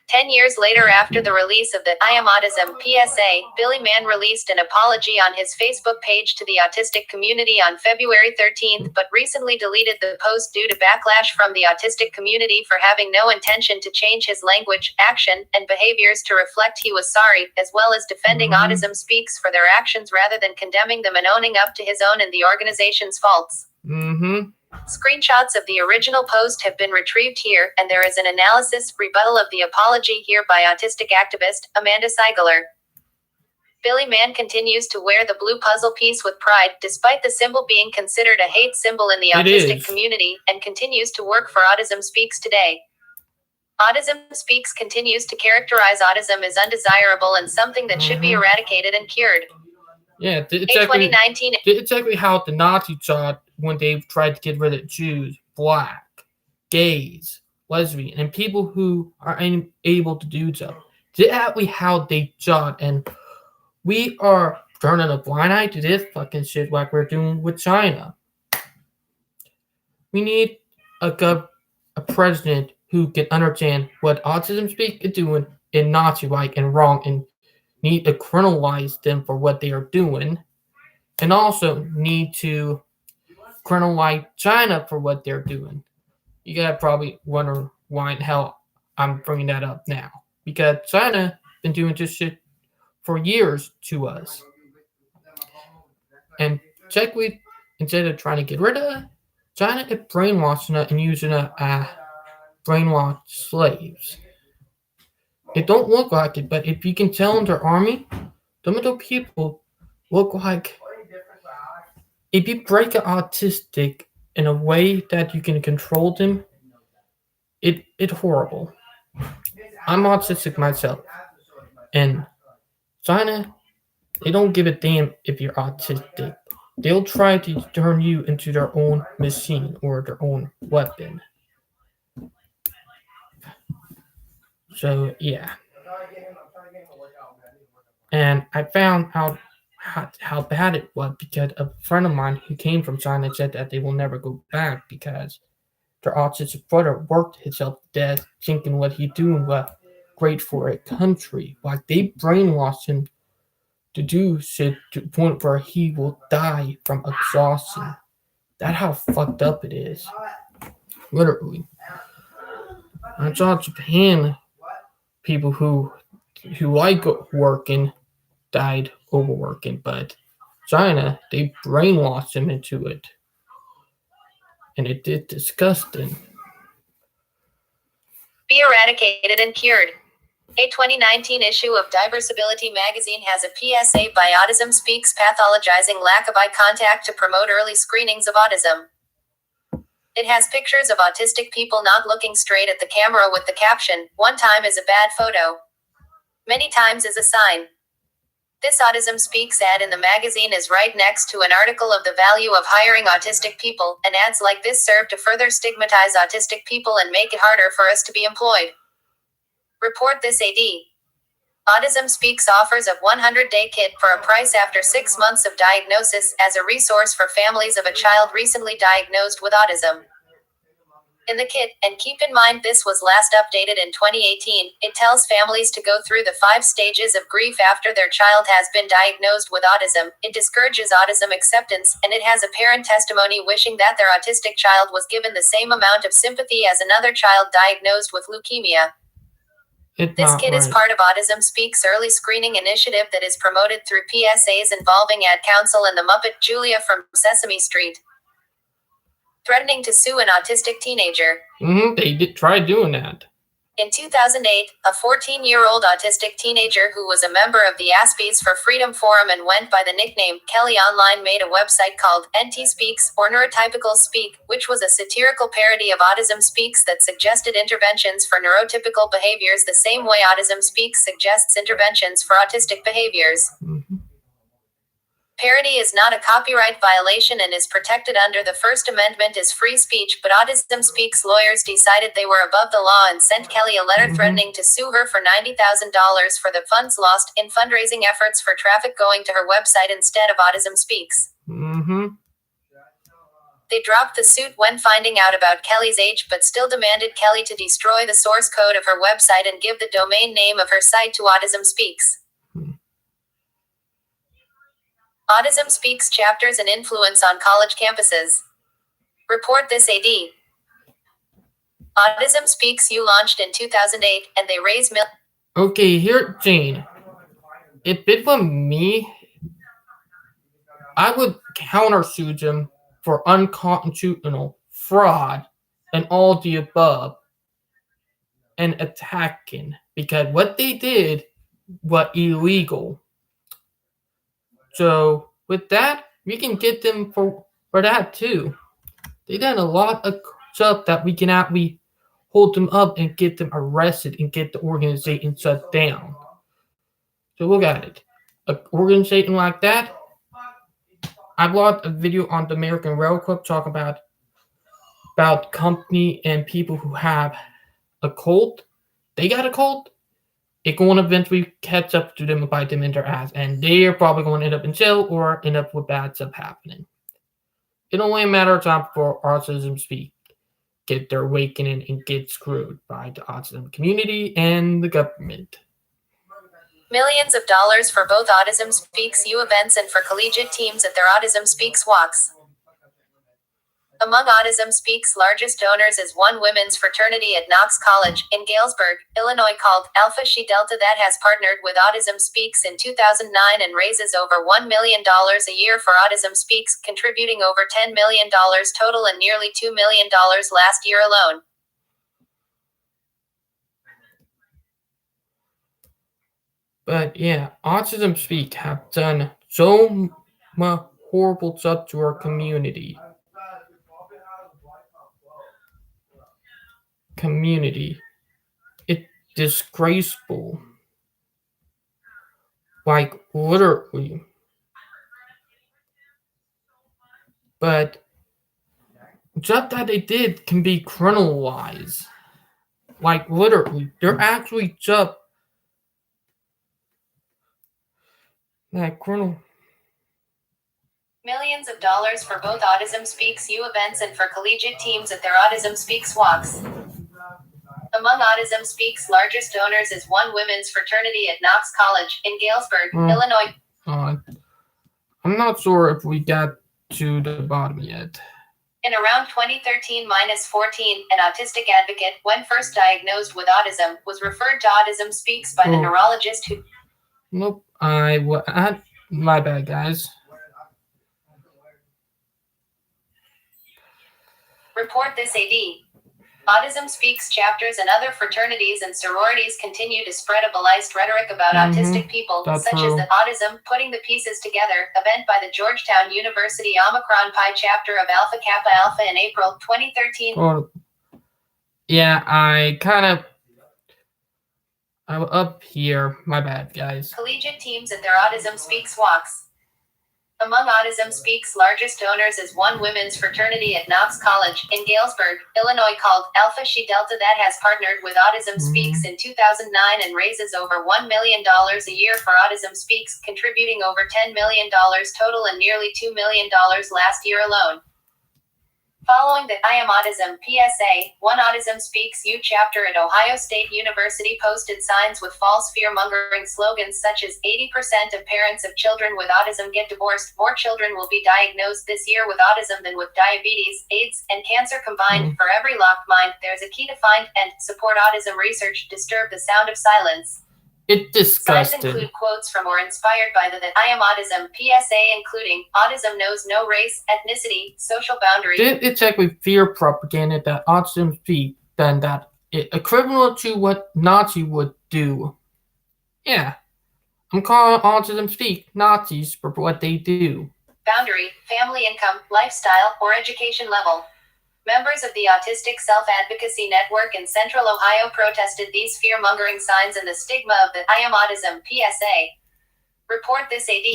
10 years later, after the release of the I Am Autism PSA, Billy Mann released an apology on his Facebook page to the autistic community on February 13th, but recently deleted the post due to backlash from the autistic community for having no intention to change his language, action, and behaviors to reflect he was sorry, as well as defending Autism Speaks for their actions rather than condemning them and owning up to his own and the organization's faults. Screenshots of the original post have been retrieved here, and there is an analysis rebuttal of the apology here by autistic activist Amanda Seigler. Billy Mann continues to wear the blue puzzle piece with pride, despite the symbol being considered a hate symbol in the autistic community, and continues to work for Autism Speaks today. Autism Speaks continues to characterize autism as undesirable and something that should be eradicated and cured. Yeah, it's exactly how the Nazis thought when they tried to get rid of Jews, black, gays, lesbian, and people who are unable to do so. It's exactly how they thought, and we are turning a blind eye to this fucking shit like we're doing with China. We need a president who can understand what Autism Speak is doing and Nazi-like and wrong, and need to criminalize them for what they are doing, and also need to criminalize China for what they're doing. You gotta probably wonder why in hell I'm bringing that up now, because China been doing this shit for years to us, and technically, instead of trying to get rid of China, is brainwashing us and using brainwash slaves. It don't look like it, but if you can tell in their army, some of those people look like, if you break an autistic in a way that you can control them, it horrible. I'm autistic myself, and China, they don't give a damn if you're autistic. They'll try to turn you into their own machine or their own weapon. So yeah, and I found out how bad it was because a friend of mine who came from China said that they will never go back because their autistic brother worked himself to death thinking what he doing was great for a country. Like they brainwashed him to do shit to the point where he will die from exhaustion. That's how fucked up it is. Literally. I saw Japan people who like working died overworking, but China, they brainwashed him into it. And it did disgusting. Be eradicated and cured. A 2019 issue of Diversibility magazine has a PSA by Autism Speaks pathologizing lack of eye contact to promote early screenings of autism. It has pictures of autistic people not looking straight at the camera with the caption, "One time is a bad photo. Many times is a sign." This Autism Speaks ad in the magazine is right next to an article of the value of hiring autistic people, and ads like this serve to further stigmatize autistic people and make it harder for us to be employed. Report this AD. Autism Speaks offers a 100-day kit for a price after 6 months of diagnosis as a resource for families of a child recently diagnosed with autism. In the kit, and keep in mind this was last updated in 2018, it tells families to go through the 5 stages of grief after their child has been diagnosed with autism. It discourages autism acceptance, and it has a parent testimony wishing that their autistic child was given the same amount of sympathy as another child diagnosed with leukemia. It's This not kit is right. part of Autism Speaks early screening initiative that is promoted through PSAs involving Ad Council and the Muppet Julia from Sesame Street. Threatening to sue an autistic teenager. They did try doing that. In 2008, a 14-year-old autistic teenager who was a member of the Aspies for Freedom Forum and went by the nickname Kelly Online made a website called NT Speaks, or Neurotypical Speak, which was a satirical parody of Autism Speaks that suggested interventions for neurotypical behaviors the same way Autism Speaks suggests interventions for autistic behaviors. Mm-hmm. Parody is not a copyright violation and is protected under the First Amendment as free speech, but Autism Speaks lawyers decided they were above the law and sent Kelly a letter threatening to sue her for $90,000 for the funds lost in fundraising efforts for traffic going to her website instead of Autism Speaks. They dropped the suit when finding out about Kelly's age, but still demanded Kelly to destroy the source code of her website and give the domain name of her site to Autism Speaks. Autism Speaks chapters and influence on college campuses. Report this AD. Autism Speaks U launched in 2008, and they raised Okay, here, Jane. If it were me, I would countersue them for unconstitutional fraud and all the above and attacking because what they did was illegal. So with that, we can get them for that too. They done a lot of stuff that we can actually hold them up and get them arrested and get the organization shut down. So look at it. An organization like that, I watched a video on the American Rail Club talking about company and people who have a cult. They got a cult. It's going to eventually catch up to them and bite them in their ass, and they're probably going to end up in jail or end up with bad stuff happening. It's only a matter of time before Autism Speak get their awakening and get screwed by the autism community and the government. millions of dollars for both Autism Speaks U events and for collegiate teams at their Autism Speaks walks. Among Autism Speaks' largest donors is one women's fraternity at Knox College, in Galesburg, Illinois called Alpha Chi Delta that has partnered with Autism Speaks in 2009 and raises over $1 million a year for Autism Speaks, contributing over $10 million total and nearly $2 million last year alone. But yeah, Autism Speak have done so much horrible stuff to our community. community. It's disgraceful. Like, literally. But just that they did can be criminalized. Like, literally. They're actually just that criminal. Millions of dollars for both Autism Speaks U events and for collegiate teams at their Autism Speaks walks. Among Autism Speaks' largest donors is one women's fraternity at Knox College in Galesburg, Illinois. I'm not sure if we got to the bottom yet. In around 2013-14, an autistic advocate, when first diagnosed with autism, was referred to Autism Speaks by the neurologist who... Nope, my bad, guys. Report this AD. Autism Speaks chapters and other fraternities and sororities continue to spread a biased rhetoric about autistic people, such as the Autism Putting the Pieces Together event by the Georgetown University Omicron Pi chapter of Alpha Kappa Alpha in April 2013. Yeah, I'm up here. My bad, guys. Collegiate teams at their Autism Speaks walks. Among Autism Speaks' largest donors is one women's fraternity at Knox College in Galesburg, Illinois called Alpha Chi Delta that has partnered with Autism Speaks in 2009 and raises over $1 million a year for Autism Speaks, contributing over $10 million total and nearly $2 million last year alone. Following the I Am Autism PSA, one Autism Speaks U chapter at Ohio State University posted signs with false fear-mongering slogans such as 80% of parents of children with autism get divorced, more children will be diagnosed this year with autism than with diabetes, AIDS, and cancer combined. For every locked mind, there's a key to find and support autism research. Disturb the sound of silence. It's disgusting. Signs include quotes from or inspired by the I Am Autism PSA, including autism knows no race, ethnicity, social boundary. It's actually fear propaganda that autism speak than that equivalent to what Nazi would do. Yeah, I'm calling autism speak Nazis for what they do. Boundary, family income, lifestyle, or education level. Members of the Autistic Self-Advocacy Network in Central Ohio protested these fear-mongering signs and the stigma of the I Am Autism PSA. Report this AD.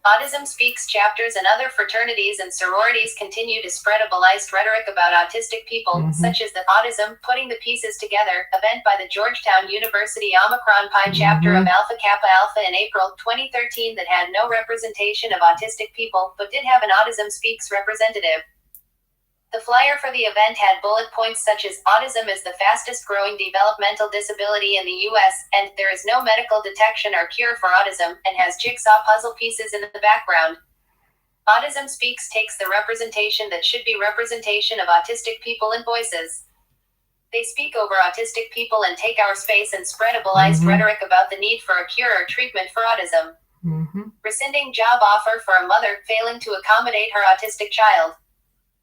Autism Speaks chapters and other fraternities and sororities continue to spread a biased rhetoric about autistic people, such as the Autism Putting the Pieces Together event by the Georgetown University Omicron Pi chapter of Alpha Kappa Alpha in April 2013 that had no representation of autistic people, but did have an Autism Speaks representative. The flyer for the event had bullet points such as, autism is the fastest growing developmental disability in the U.S., and there is no medical detection or cure for autism, and has jigsaw puzzle pieces in the background. Autism Speaks takes the representation that should be representation of autistic people and voices. They speak over autistic people and take our space and spread a biased rhetoric about the need for a cure or treatment for autism. Rescinding job offer for a mother failing to accommodate her autistic child.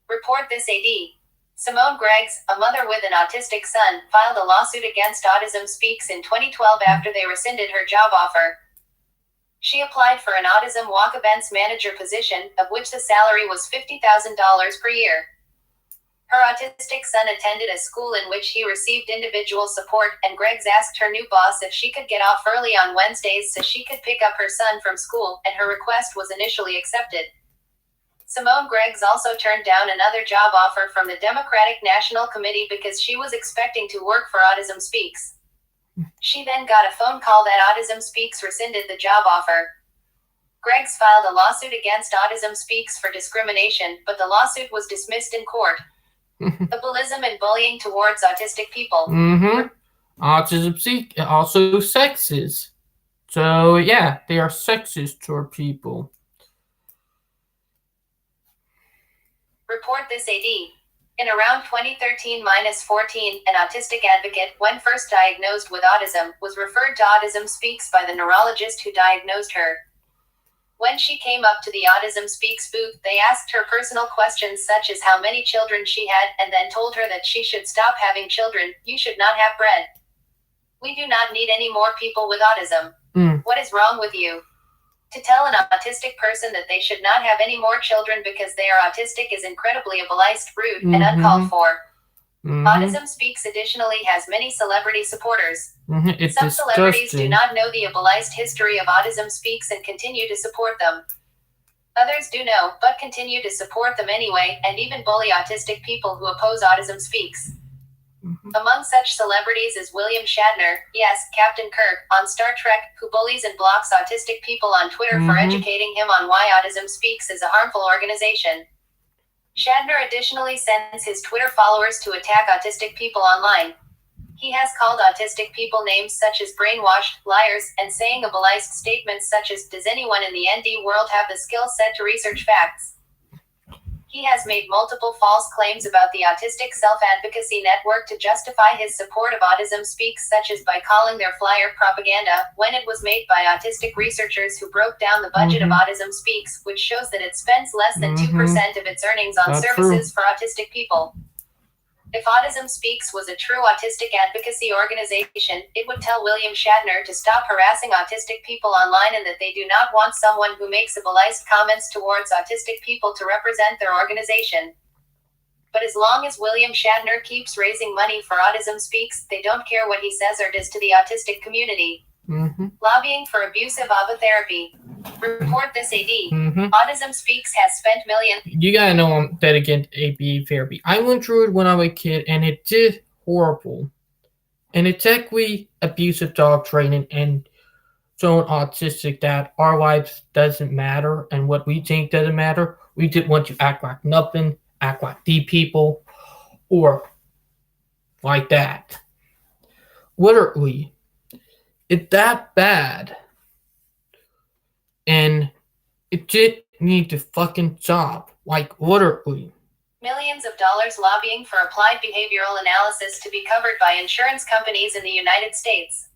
Report this AD. Simone Greggs, a mother with an autistic son, filed a lawsuit against Autism Speaks in 2012 after they rescinded her job offer. She applied for an Autism Walk Events Manager position, of which the salary was $50,000 per year. Her autistic son attended a school in which he received individual support, and Greggs asked her new boss if she could get off early on Wednesdays so she could pick up her son from school, and her request was initially accepted. Simone Greggs also turned down another job offer from the Democratic National Committee because she was expecting to work for Autism Speaks. She then got a phone call that Autism Speaks rescinded the job offer. Greggs filed a lawsuit against Autism Speaks for discrimination, but the lawsuit was dismissed in court. Ableism and bullying towards autistic people. Autism Speaks also sexist. So yeah, they are sexist toward people. Report this AD. In around 2013-14, an autistic advocate, when first diagnosed with autism, was referred to Autism Speaks by the neurologist who diagnosed her. When she came up to the Autism Speaks booth, they asked her personal questions such as how many children she had, and then told her that she should stop having children. You should not have bread. We do not need any more people with autism. What is wrong with you? To tell an autistic person that they should not have any more children because they are autistic is incredibly biased, rude, and uncalled for. Mm-hmm. Autism Speaks additionally has many celebrity supporters. Mm-hmm. It's Some celebrities do disgusting. not know the ableist history of Autism Speaks and continue to support them. Others do know, but continue to support them anyway, and even bully autistic people who oppose Autism Speaks. Mm-hmm. Among such celebrities is William Shatner, yes, Captain Kirk, on Star Trek, who bullies and blocks autistic people on Twitter for Mm-hmm. educating him on why Autism Speaks is a harmful organization. Shatner additionally sends his Twitter followers to attack autistic people online. He has called autistic people names such as brainwashed, liars, and saying ableist statements such as, "Does anyone in the ND world have the skill set to research facts?" He has made multiple false claims about the Autistic Self-Advocacy Network to justify his support of Autism Speaks, such as by calling their flyer propaganda, when it was made by autistic researchers who broke down the budget of Autism Speaks, which shows that it spends less than 2% of its earnings on Not services true. for autistic people. If Autism Speaks was a true autistic advocacy organization, it would tell William Shatner to stop harassing autistic people online and that they do not want someone who makes ableist comments towards autistic people to represent their organization. But as long as William Shatner keeps raising money for Autism Speaks, they don't care what he says or does to the autistic community. Mm-hmm. Lobbying for abusive ABA therapy. Report this AD. Mm-hmm. Autism Speaks has spent millions. You gotta know I'm dead against ABA therapy. I went through it when I was a kid, and it did horrible. And it's technically abusive dog training and showing autistic that our lives doesn't matter and what we think doesn't matter. We just want to act like nothing, act like the people, or like that. Literally, it's that bad, and it just needs to fucking stop. Like literally. Millions of dollars lobbying for applied behavioral analysis to be covered by insurance companies in the United States.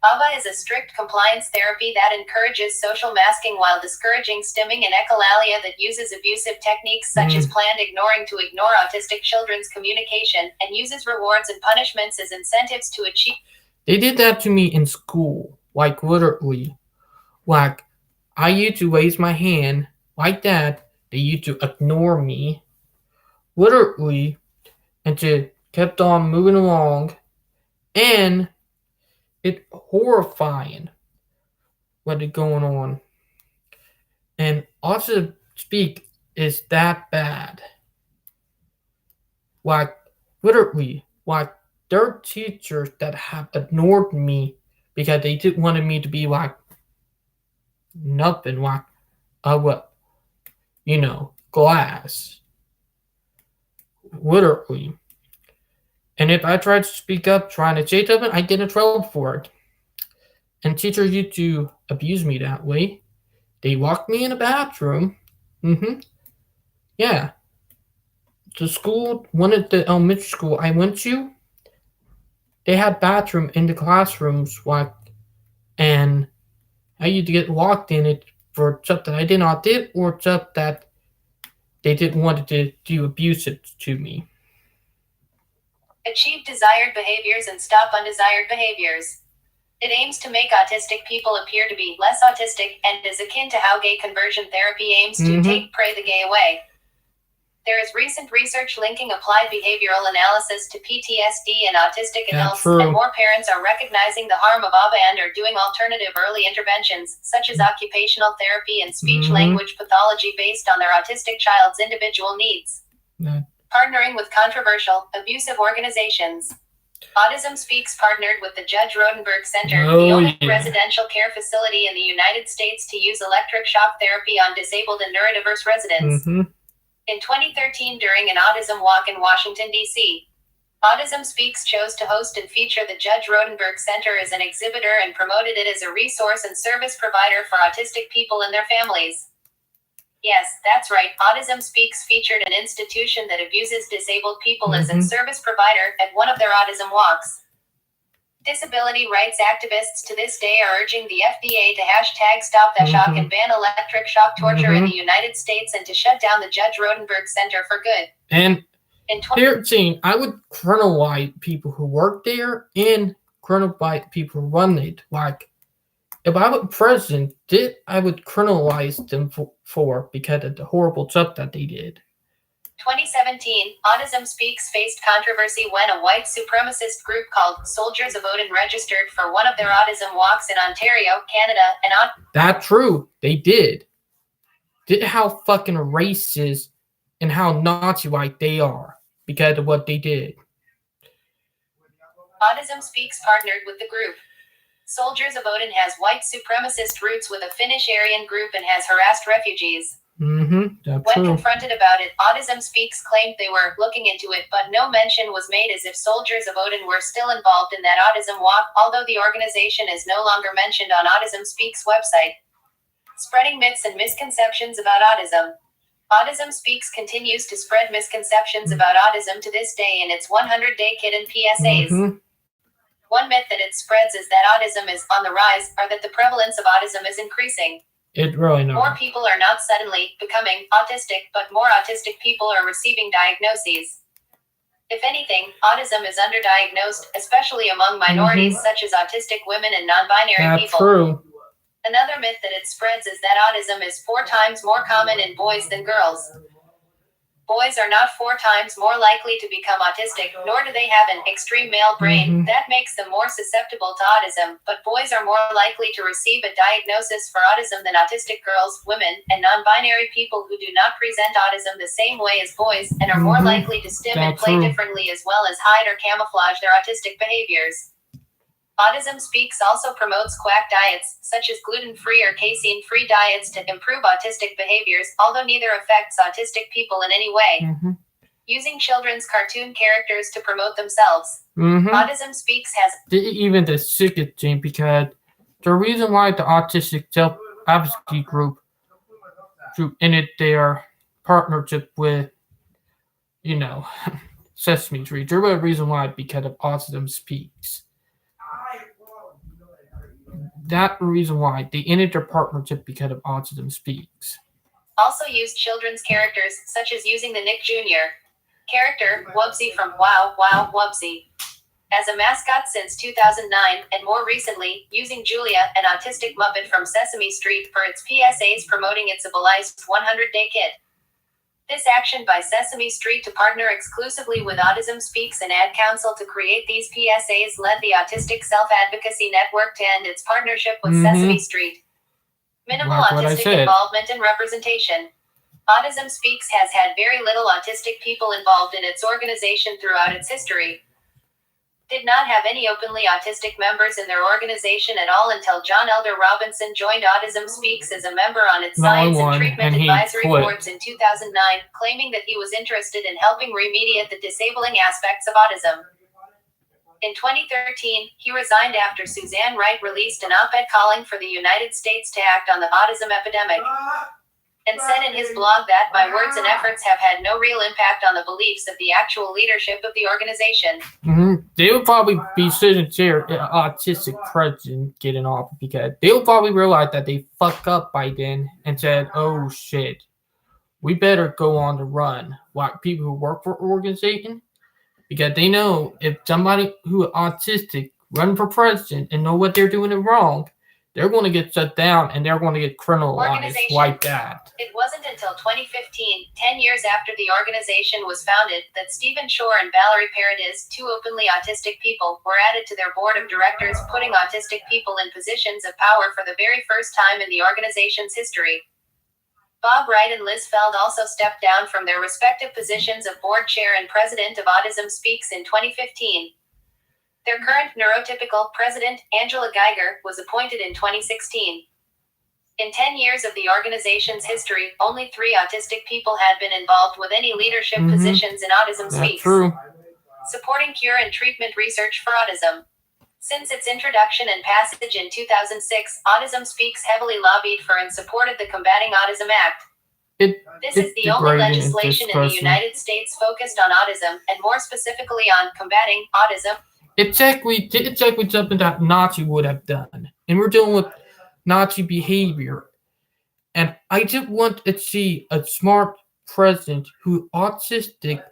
ABA is a strict compliance therapy that encourages social masking while discouraging stimming and echolalia that uses abusive techniques such as planned ignoring to ignore autistic children's communication, and uses rewards and punishments as incentives to achieve. They did that to me in school, like literally. Like, I used to raise my hand like that, they used to ignore me, literally, and just kept on moving along, and it's horrifying what is going on. And also speak is that bad. Like literally, like there are teachers that have ignored me because they didn't wanted me to be like nothing, like what glass. Literally. And if I tried to speak up trying to say something, I get in trouble for it. And teachers used to abuse me that way. They locked me in a bathroom. Mm-hmm. Yeah. The school, one of the elementary school I went to, they had bathroom in the classrooms, like, and I used to get locked in it for stuff that I did not did or stuff that they didn't want to do abusive to me. Achieve desired behaviors and stop undesired behaviors. It aims to make autistic people appear to be less autistic and is akin to how gay conversion therapy aims to take pray the gay away. There is recent research linking applied behavioral analysis to PTSD in autistic adults, and more parents are recognizing the harm of ABA and are doing alternative early interventions, such as occupational therapy and speech-language pathology based on their autistic child's individual needs. Partnering with controversial, abusive organizations. Autism Speaks partnered with the Judge Rodenberg Center, the only residential care facility in the United States to use electric shock therapy on disabled and neurodiverse residents. In 2013, during an autism walk in Washington, D.C., Autism Speaks chose to host and feature the Judge Rodenberg Center as an exhibitor and promoted it as a resource and service provider for autistic people and their families. Yes, that's right, Autism Speaks featured an institution that abuses disabled people as a service provider at one of their autism walks. Disability rights activists to this day are urging the FDA to #StopThatShock and ban electric shock torture in the United States and to shut down the Judge Rodenberg Center for good. And they're saying I would criminalize people who work there and criminalize people who run it. Like, if I was president, I would criminalize them for because of the horrible stuff that they did. 2017, Autism Speaks faced controversy when a white supremacist group called Soldiers of Odin registered for one of their autism walks in Ontario, Canada, and That's true. They did. Did how fucking racist and how Nazi-like they are because of what they did. Autism Speaks partnered with the group. Soldiers of Odin has white supremacist roots with a Finnish Aryan group and has harassed refugees. That's When true. confronted about it, Autism Speaks claimed they were looking into it, but no mention was made as if Soldiers of Odin were still involved in that autism walk, although the organization is no longer mentioned on Autism Speaks' website. Spreading myths and misconceptions about autism. Autism Speaks continues to spread misconceptions about autism to this day in its 100-day kitten PSAs. One myth that it spreads is that autism is on the rise, or that the prevalence of autism is increasing. It really not. More people are not suddenly becoming autistic, but more autistic people are receiving diagnoses. If anything, autism is underdiagnosed, especially among minorities such as autistic women and non-binary people. True. Another myth that it spreads is that autism is 4 times more common in boys than girls. Boys are not 4 times more likely to become autistic, nor do they have an extreme male brain that makes them more susceptible to autism, but boys are more likely to receive a diagnosis for autism than autistic girls, women, and non-binary people who do not present autism the same way as boys, and are more likely to stim and play differently as well as hide or camouflage their autistic behaviors. Autism Speaks also promotes quack diets, such as gluten-free or casein-free diets to improve autistic behaviors, although neither affects autistic people in any way. Using children's cartoon characters to promote themselves. Autism Speaks has even the sickest thing, because the reason why the Autistic Self-Advocacy Group ended their partnership with, Sesame Street, there was a reason why, because of Autism Speaks. That reason why they ended their partnership because of Autism Speaks. Also used children's characters, such as using the Nick Jr. character, Wubsy from Wow Wow Wubsy, as a mascot since 2009, and more recently, using Julia, an autistic Muppet from Sesame Street, for its PSAs promoting its Abilized 100-Day Kit. This action by Sesame Street to partner exclusively with Autism Speaks and Ad Council to create these PSAs led the Autistic Self-Advocacy Network to end its partnership with Sesame Street. Minimal autistic involvement and representation. Autism Speaks has had very little autistic people involved in its organization throughout its history. Did not have any openly autistic members in their organization at all until John Elder Robinson joined Autism Speaks as a member on its Science and Treatment Advisory Boards in 2009, claiming that he was interested in helping remediate the disabling aspects of autism. In 2013, he resigned after Suzanne Wright released an op-ed calling for the United States to act on the autism epidemic, and said in his blog that my words and efforts have had no real impact on the beliefs of the actual leadership of the organization. They would probably be sitting there, autistic president getting off, because they'll probably realize that they fucked up by then and said, oh shit, we better go on the run. Like people who work for organization, because they know if somebody who is autistic run for president and know what they're doing wrong, they're going to get shut down and they're going to get criminalized like that. It wasn't until 2015, 10 years after the organization was founded, that Stephen Shore and Valerie Paradis, 2 openly autistic people, were added to their board of directors, putting autistic people in positions of power for the very first time in the organization's history. Bob Wright and Liz Feld also stepped down from their respective positions of board chair and president of Autism Speaks in 2015. Their current neurotypical president, Angela Geiger, was appointed in 2016. In 10 years of the organization's history, only 3 autistic people had been involved with any leadership positions in Autism Speaks. True. Supporting cure and treatment research for autism. Since its introduction and passage in 2006, Autism Speaks heavily lobbied for and supported the Combating Autism Act. This is the only legislation in the United States focused on autism, and more specifically on combating autism. It's exactly something that Nazi would have done. And we're dealing with Nazi behavior. And I just want to see a smart president who autistic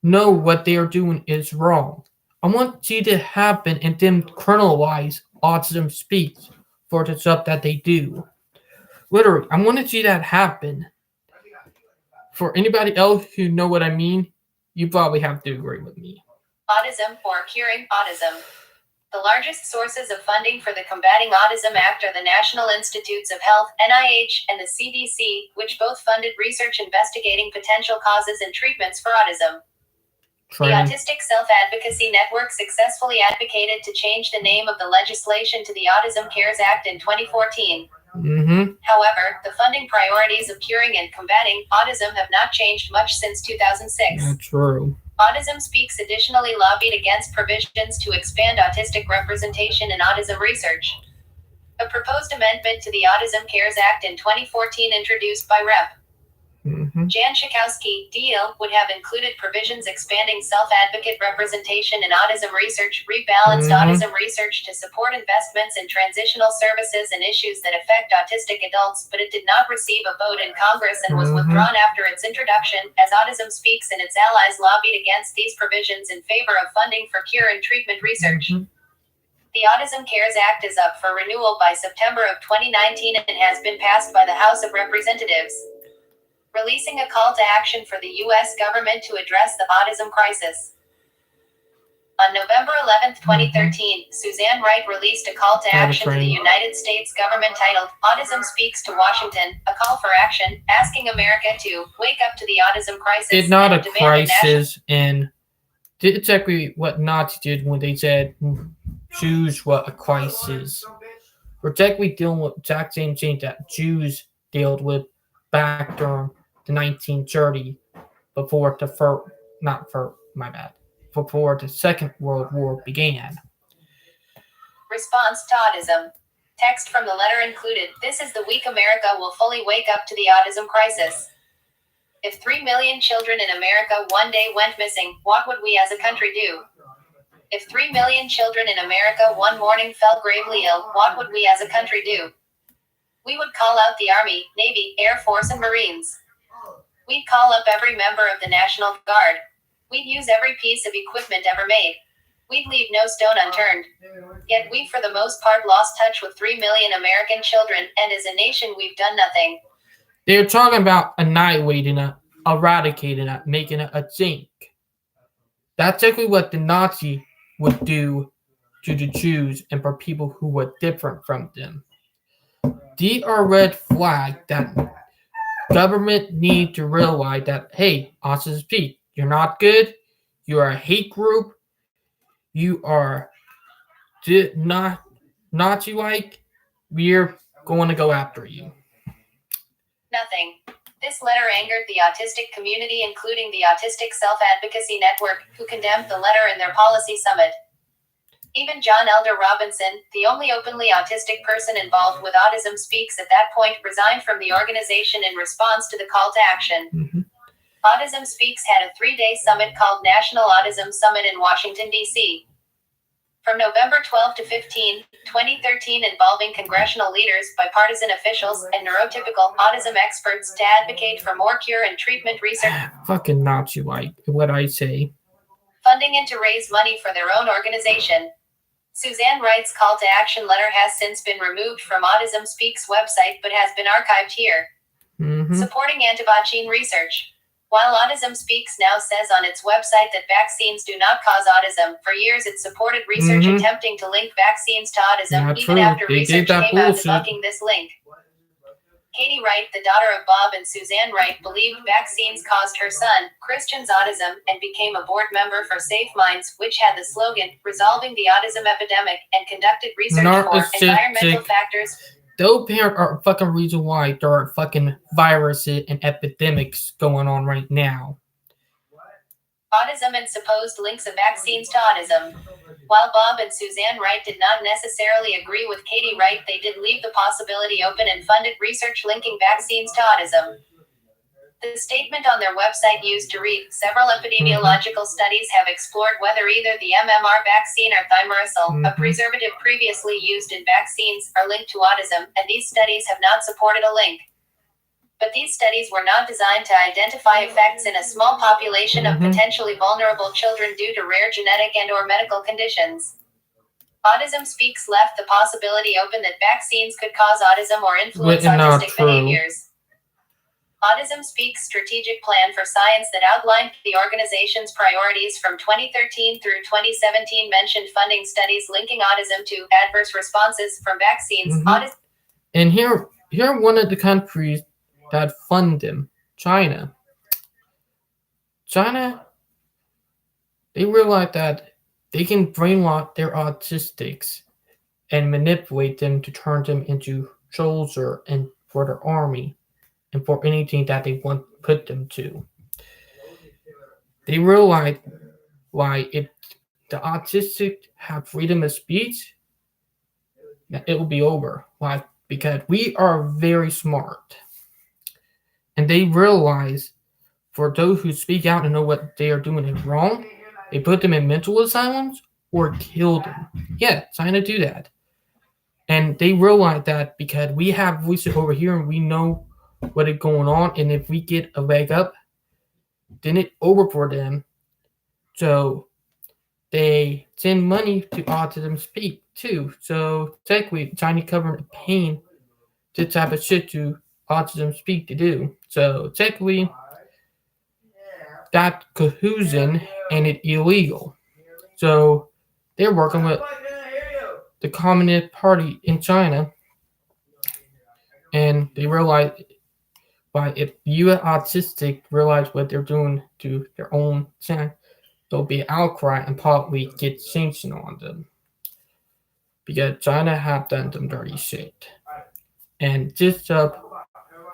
know what they are doing is wrong. I want to see that happen and then criminalize Autism Speaks for the stuff that they do. Literally, I want to see that happen. For anybody else who know what I mean, you probably have to agree with me. Autism or Curing Autism. The largest sources of funding for the Combating Autism Act are the National Institutes of Health, NIH, and the CDC, which both funded research investigating potential causes and treatments for autism. The Autistic Self-Advocacy Network successfully advocated to change the name of the legislation to the Autism Cares Act in 2014. However, the funding priorities of curing and combating autism have not changed much since 2006. That's true. Autism Speaks additionally lobbied against provisions to expand autistic representation in autism research. A proposed amendment to the Autism Cares Act in 2014 introduced by Rep. Jan Schakowsky, DL, would have included provisions expanding self-advocate representation in autism research, rebalanced autism research to support investments in transitional services and issues that affect autistic adults, but it did not receive a vote in Congress and was withdrawn after its introduction, as Autism Speaks and its allies lobbied against these provisions in favor of funding for cure and treatment research. The Autism Cares Act is up for renewal by September of 2019 and has been passed by the House of Representatives, releasing a call to action for the U.S. government to address the autism crisis. On November 11, 2013, Suzanne Wright released a call to action to the United States government titled Autism Speaks to Washington, a call for action, asking America to wake up to the autism crisis. It's not a crisis, and it's exactly what Nazis did when they said Jews were a crisis. We're exactly dealing with the exact same thing that Jews dealt with back during the 1930s before before the Second World War began. Response to autism. Text from the letter included, "This is the week America will fully wake up to the autism crisis. If 3 million children in America one day went missing, what would we as a country do? If 3 million children in America one morning fell gravely ill, what would we as a country do? We would call out the Army, Navy, Air Force, and Marines. We'd call up every member of the National Guard. We'd use every piece of equipment ever made. We'd leave no stone unturned. Yet we for the most part lost touch with 3 million American children, and as a nation we've done nothing." They're talking about annihilating it, eradicating it, making it a zinc. That's exactly what the Nazi would do to the Jews and for people who were different from them. These are red flags that government need to realize that, hey, Autism Speak, you're not good, you are a hate group, you are not Nazi-like, we're going to go after you. Nothing. This letter angered the autistic community, including the Autistic Self-Advocacy Network, who condemned the letter in their policy summit. Even John Elder Robinson, the only openly autistic person involved with Autism Speaks at that point, resigned from the organization in response to the call to action. Autism Speaks had a 3-day summit called National Autism Summit in Washington, D.C. From November 12 to 15, 2013, involving congressional leaders, bipartisan officials, and neurotypical autism experts to advocate for more cure and treatment research. Fucking Nazi-like, what I say. Funding and to raise money for their own organization. Suzanne Wright's call to action letter has since been removed from Autism Speaks website but has been archived here. Supporting anti-vaccine research. While Autism Speaks now says on its website that vaccines do not cause autism, for years it supported research attempting to link vaccines to autism, even after research came out debunking this link. Katie Wright, the daughter of Bob and Suzanne Wright, believed vaccines caused her son, Christian's autism, and became a board member for Safe Minds, which had the slogan, "Resolving the Autism Epidemic," and conducted research for environmental factors. Those parents are fucking reason why there are fucking viruses and epidemics going on right now. Autism and supposed links of vaccines to autism. While Bob and Suzanne Wright did not necessarily agree with Katie Wright, they did leave the possibility open and funded research linking vaccines to autism. The statement on their website used to read, "Several epidemiological studies have explored whether either the MMR vaccine or thimerosal, a preservative previously used in vaccines, are linked to autism, and these studies have not supported a link. But these studies were not designed to identify effects in a small population of potentially vulnerable children due to rare genetic and/or medical conditions." Autism Speaks left the possibility open that vaccines could cause autism or influence autistic behaviors. Autism Speaks strategic plan for science that outlined the organization's priorities from 2013 through 2017 mentioned funding studies linking autism to adverse responses from vaccines. And here one of the countries that fund them, China. China, they realize that they can brainwash their autistics and manipulate them to turn them into soldiers and for their army and for anything that they want to put them to. They realize why if the autistic have freedom of speech, it will be over. Why? Because we are very smart. And they realize for those who speak out and know what they are doing is wrong, they put them in mental asylums or kill them. Yeah, China do that. And they realize that because we have voices over here and we know what is going on, and if we get a leg up, then it's over for them. So they send money to Autism Speak too. So technically, China government paying this type of shit to Autism Speak to do. So technically, that collusion and it's illegal. So they're working with the Communist Party in China, and they realize by if you autistic realize what they're doing to their own son, there'll be an outcry and probably get sanctioned on them because China have done some dirty shit. And this job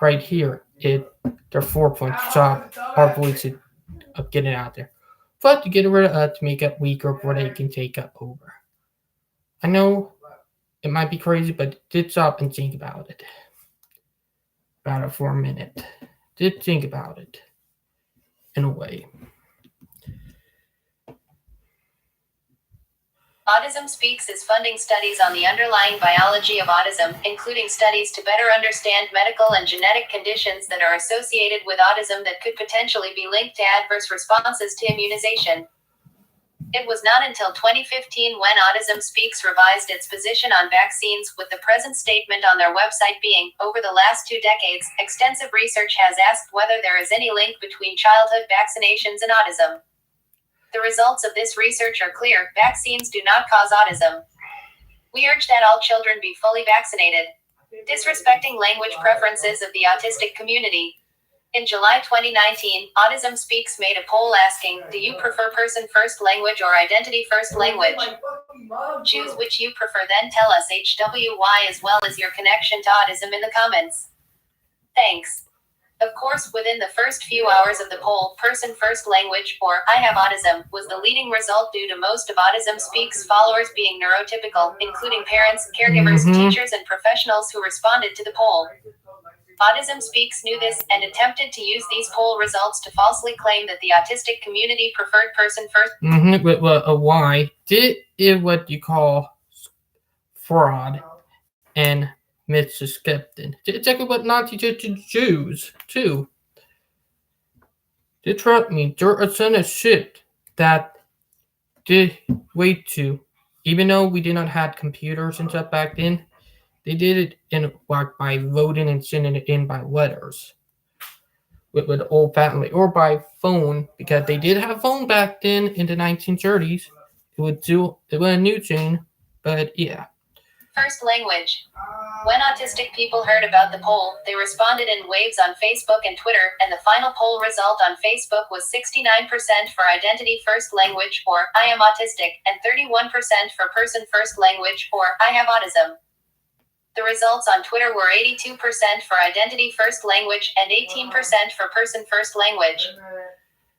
right here is their 4 point job our voice of getting out there. But to get rid of us to make it weaker where they can take up over. I know it might be crazy, but did stop and think about it. About it for a minute. Did think about it in a way. Autism Speaks is funding studies on the underlying biology of autism, including studies to better understand medical and genetic conditions that are associated with autism that could potentially be linked to adverse responses to immunization. It was not until 2015 when Autism Speaks revised its position on vaccines, with the present statement on their website being, over the last 2 decades, extensive research has asked whether there is any link between childhood vaccinations and autism. The results of this research are clear: vaccines do not cause autism. We urge that all children be fully vaccinated. Disrespecting language preferences of the autistic community. In July 2019, Autism Speaks made a poll asking, do you prefer person-first language or identity-first language? Choose which you prefer, then tell us HWY as well as your connection to autism in the comments. Thanks. Of course, within the first few hours of the poll, person-first language, or I have autism, was the leading result due to most of Autism Speaks followers being neurotypical, including parents, caregivers, teachers, and professionals who responded to the poll. Autism Speaks knew this and attempted to use these poll results to falsely claim that the autistic community preferred person-first. Why did it what you call fraud and misconception? Check what Nazi did to Jews too. They trust me, there are a ton of shit that did wait to, even though we did not have computers and stuff back then. They did it in by voting and sending it in by letters with old family or by phone, because they did have phone back then in the 1930s. It was a new chain, but yeah. First language. When autistic people heard about the poll, they responded in waves on Facebook and Twitter, and the final poll result on Facebook was 69% for identity first language, or I am autistic, and 31% for person first language, or I have autism. The results on Twitter were 82% for identity first language and 18% for person first language.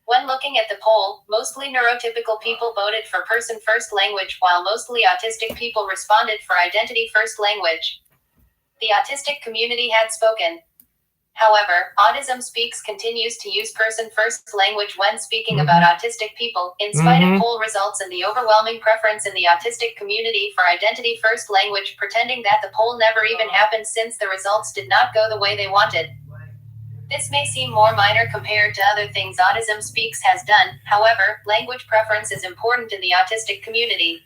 When looking at the poll, mostly neurotypical people voted for person first language, while mostly autistic people responded for identity first language. The autistic community had spoken. However, Autism Speaks continues to use person-first language when speaking about autistic people, in spite of poll results and the overwhelming preference in the autistic community for identity-first language, pretending that the poll never even happened since the results did not go the way they wanted. This may seem more minor compared to other things Autism Speaks has done. However, language preference is important in the autistic community.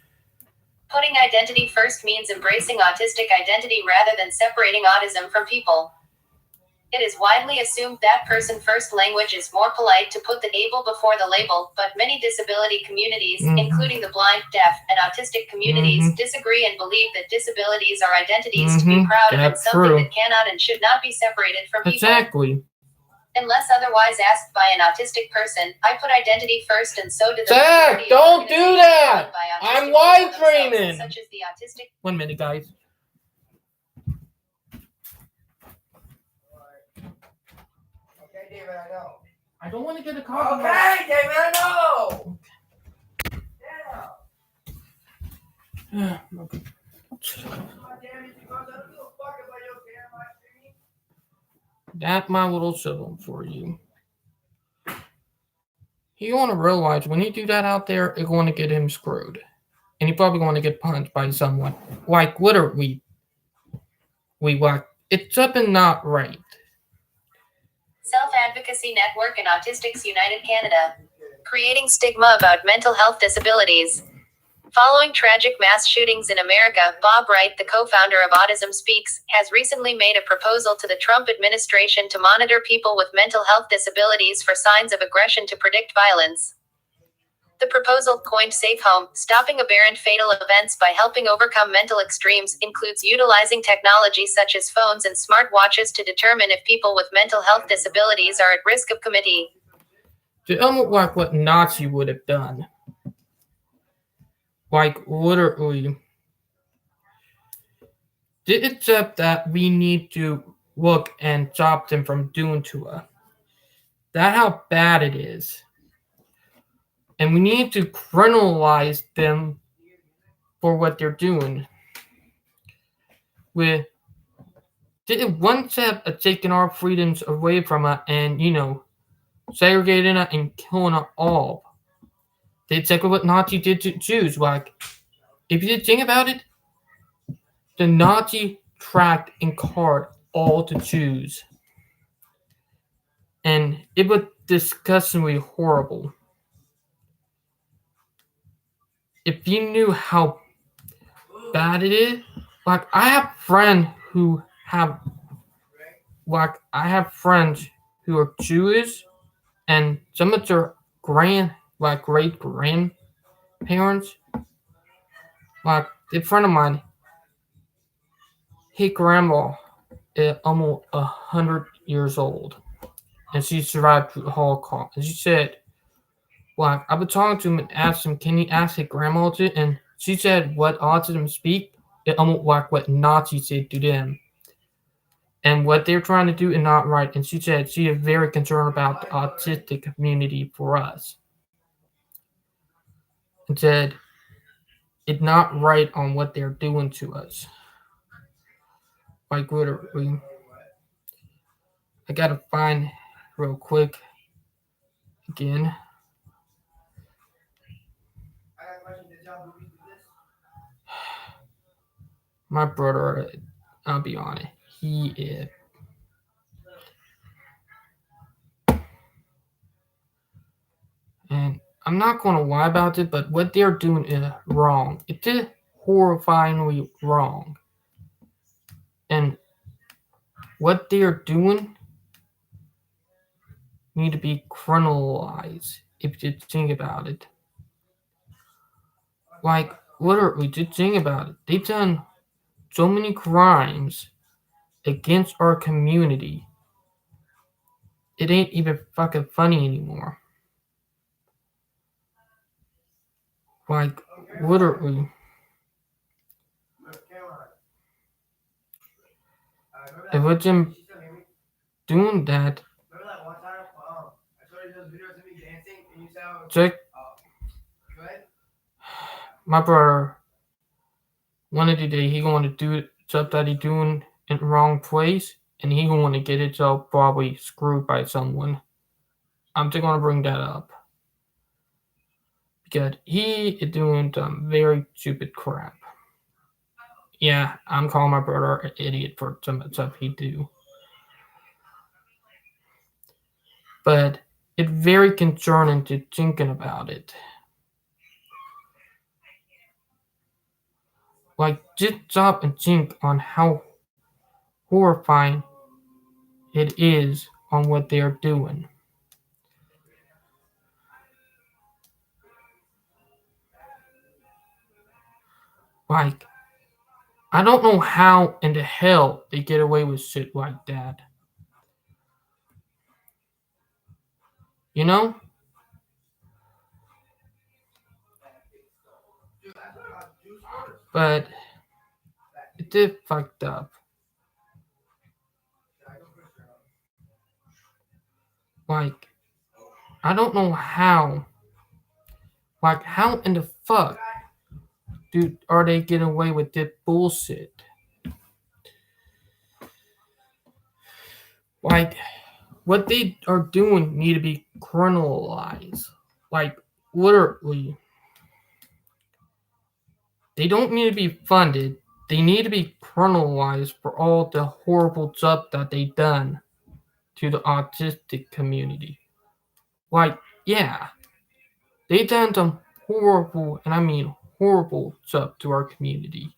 Putting identity first means embracing autistic identity rather than separating autism from people. It is widely assumed that person first language is more polite to put the able before the label, but many disability communities, including the blind, deaf, and autistic communities, disagree and believe that disabilities are identities to be proud of and That's something true. that cannot and should not be separated from people. Exactly. Unless otherwise asked by an autistic person, I put identity first, and so do the Zach, majority of don't do organizations that! run by I'm autistic live people themselves, streaming. such as the autistic. 1 minute, guys. Okay, David, I know. I don't want to get a copy. Okay, David, I know. Yeah. Okay. That's my little sibling for you. You want to realize when you do that out there, you're going to get him screwed. And you're probably going to get punched by someone. Like, literally, it's something not right. Self-Advocacy Network and Autistics United Canada. Creating stigma about mental health disabilities. Following tragic mass shootings in America, Bob Wright, the co-founder of Autism Speaks, has recently made a proposal to the Trump administration to monitor people with mental health disabilities for signs of aggression to predict violence. The proposal, coined Safe Home, Stopping Aberrant Fatal Events by Helping Overcome Mental Extremes, includes utilizing technology such as phones and smartwatches to determine if people with mental health disabilities are at risk of committing. It's almost like what Nazi would have done. Like, literally. Except that we need to look and stop them from doing to us. That's how bad it is. And we need to criminalize them for what they're doing. With one step of taking our freedoms away from us and, segregating us and killing us all. That's exactly what Nazi did to Jews. Like, if you think about it, the Nazi tracked and carded all the Jews. And it was disgustingly horrible. If you knew how bad it is, like I have friends who are Jewish, and some of their great grandparents, like a friend of mine, his grandma is almost 100 years old, and she survived the Holocaust. And she said, like I've been talking to him and asked him, can you ask his grandma to? And she said, what autism speak? It almost like what Nazis did to them. And what they're trying to do is not right. And she said she is very concerned about the autistic community for us. And said it's not right on what they're doing to us. Like literally. I gotta find real quick again. My brother, I'll be honest, he is. And I'm not going to lie about it, but what they're doing is wrong. It is horrifyingly wrong. And what they're doing need to be criminalized if you think about it. Like, literally, just think about it. They've done so many crimes against our community. It ain't even fucking funny anymore. Like, literally. If it's them doing that, check my brother. One of the day he going to do stuff that he doing in the wrong place, and he going to get himself probably screwed by someone. I'm just going to bring that up because he is doing some very stupid crap. Yeah, I'm calling my brother an idiot for some of the stuff he do. But it's very concerning to thinking about it. Like, just stop and think on how horrifying it is on what they are doing. Like, I don't know how in the hell they get away with shit like that. You know? But it did fucked up. Like, I don't know how. Like, how in the fuck are they getting away with this bullshit? Like, what they are doing need to be criminalized. Like, literally. They don't need to be funded. They need to be criminalized for all the horrible stuff that they done to the autistic community. Like, yeah, they done some horrible, and I mean horrible stuff to our community.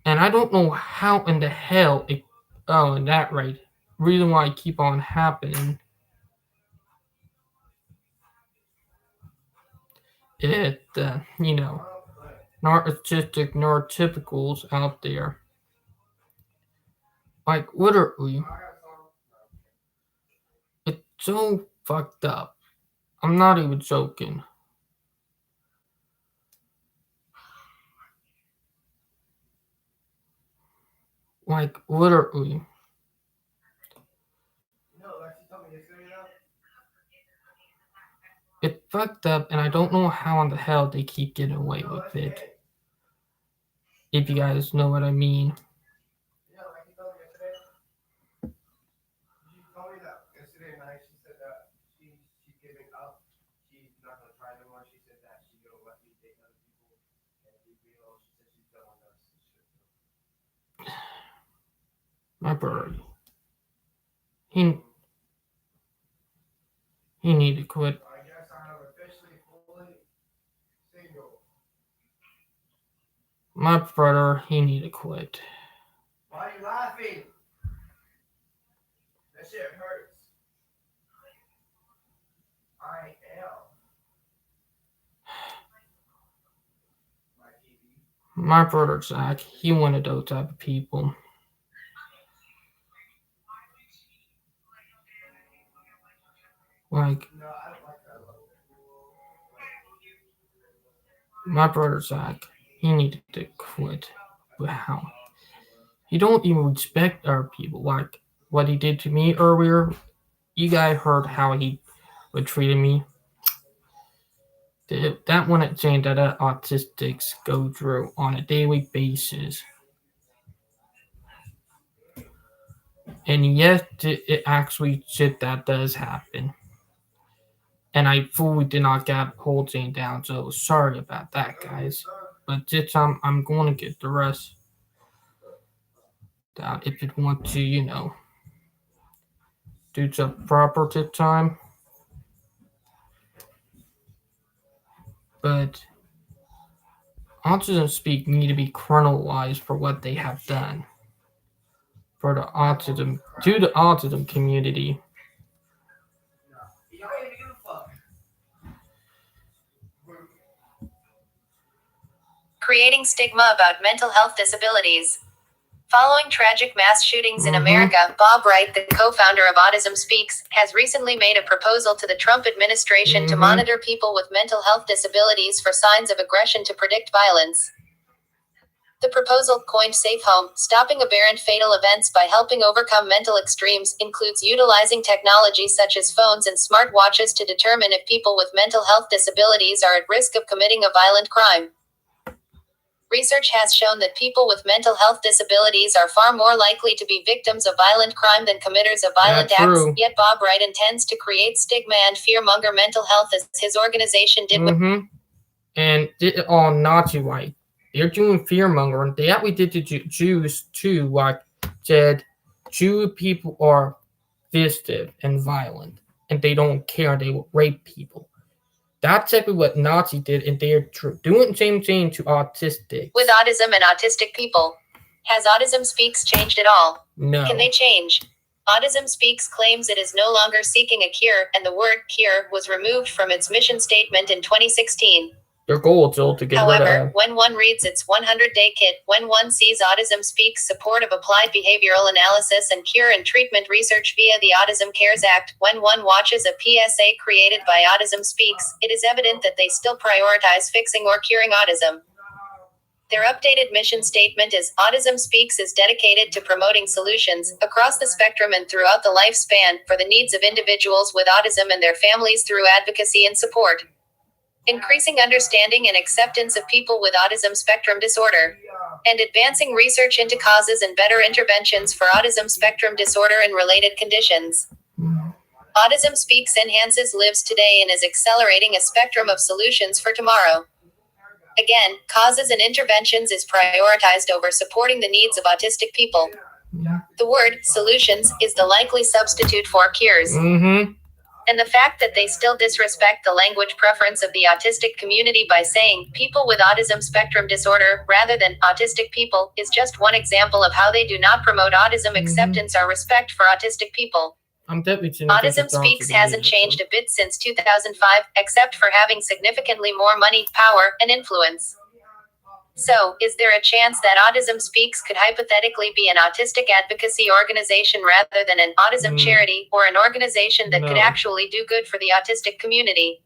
And I don't know how in the hell it, oh, and that right, reason why it keep on happening, it, narcissistic neurotypicals out there. Like, literally, it's so fucked up. I'm not even joking. Like, literally. It's fucked up, and I don't know how in the hell they keep getting away with it. If you guys know what I mean. My bird. He need to quit. I guess I am officially fully single. My brother, he need to quit. Why are you laughing? That shit hurts. I am. My brother Zach, he one of those type of people. Like, No, I don't like that. my brother Zach, he needed to quit. Wow. He don't even respect our people. Like what he did to me earlier. You guys heard how he would treat me. That one at saying that autistics go through on a daily basis. And yes, it actually shit that does happen. And I fully did not get whole thing down, so sorry about that, guys. But this time I'm going to get the rest down if you want to, do some proper this time. But autism speak need to be criminalized for what they have done for the autism to the autism community. Creating stigma about mental health disabilities. Following tragic mass shootings in America, Bob Wright, the co-founder of Autism Speaks, has recently made a proposal to the Trump administration to monitor people with mental health disabilities for signs of aggression to predict violence. The proposal, coined Safe Home, Stopping Aberrant Fatal Events by Helping Overcome Mental Extremes, includes utilizing technology such as phones and smartwatches to determine if people with mental health disabilities are at risk of committing a violent crime. Research has shown that people with mental health disabilities are far more likely to be victims of violent crime than committers of violent acts, yet Bob Wright intends to create stigma and fearmonger mental health as his organization did with... And did it all Nazi white. They're doing fearmongering. They actually did to Jews too, like said Jew people are vindictive and violent, and they don't care, they will rape people. That's exactly what Nazi did, and they're doing the same thing to autistic. With autism and autistic people. Has Autism Speaks changed at all? No. Can they change? Autism Speaks claims it is no longer seeking a cure, and the word cure was removed from its mission statement in 2016. Their goal is still to get rid However, of. when one reads its 100-day kit, when one sees Autism Speaks support of applied behavioral analysis and cure and treatment research via the Autism Cares Act, when one watches a PSA created by Autism Speaks, it is evident that they still prioritize fixing or curing autism. Their updated mission statement is, Autism Speaks is dedicated to promoting solutions, across the spectrum and throughout the lifespan, for the needs of individuals with autism and their families through advocacy and support. Increasing understanding and acceptance of people with autism spectrum disorder. And advancing research into causes and better interventions for autism spectrum disorder and related conditions. Autism Speaks enhances lives today and is accelerating a spectrum of solutions for tomorrow. Again, causes and interventions is prioritized over supporting the needs of autistic people. The word solutions is the likely substitute for cures. Mm-hmm. And the fact that they still disrespect the language preference of the autistic community by saying people with autism spectrum disorder rather than autistic people is just one example of how they do not promote autism acceptance or respect for autistic people. I'm definitely Autism Speaks hasn't changed a bit since 2005, except for having significantly more money, power, and influence. So, is there a chance that Autism Speaks could hypothetically be an autistic advocacy organization rather than an autism charity, or an organization that could actually do good for the autistic community?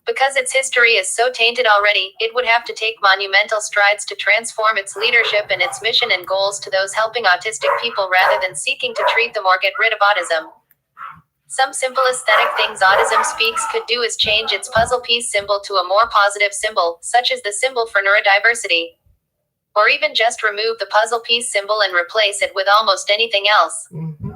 Because its history is so tainted already, it would have to take monumental strides to transform its leadership and its mission and goals to those helping autistic people rather than seeking to treat them or get rid of autism. Some simple aesthetic things Autism Speaks could do is change its puzzle piece symbol to a more positive symbol, such as the symbol for neurodiversity. Or even just remove the puzzle piece symbol and replace it with almost anything else. Mm-hmm.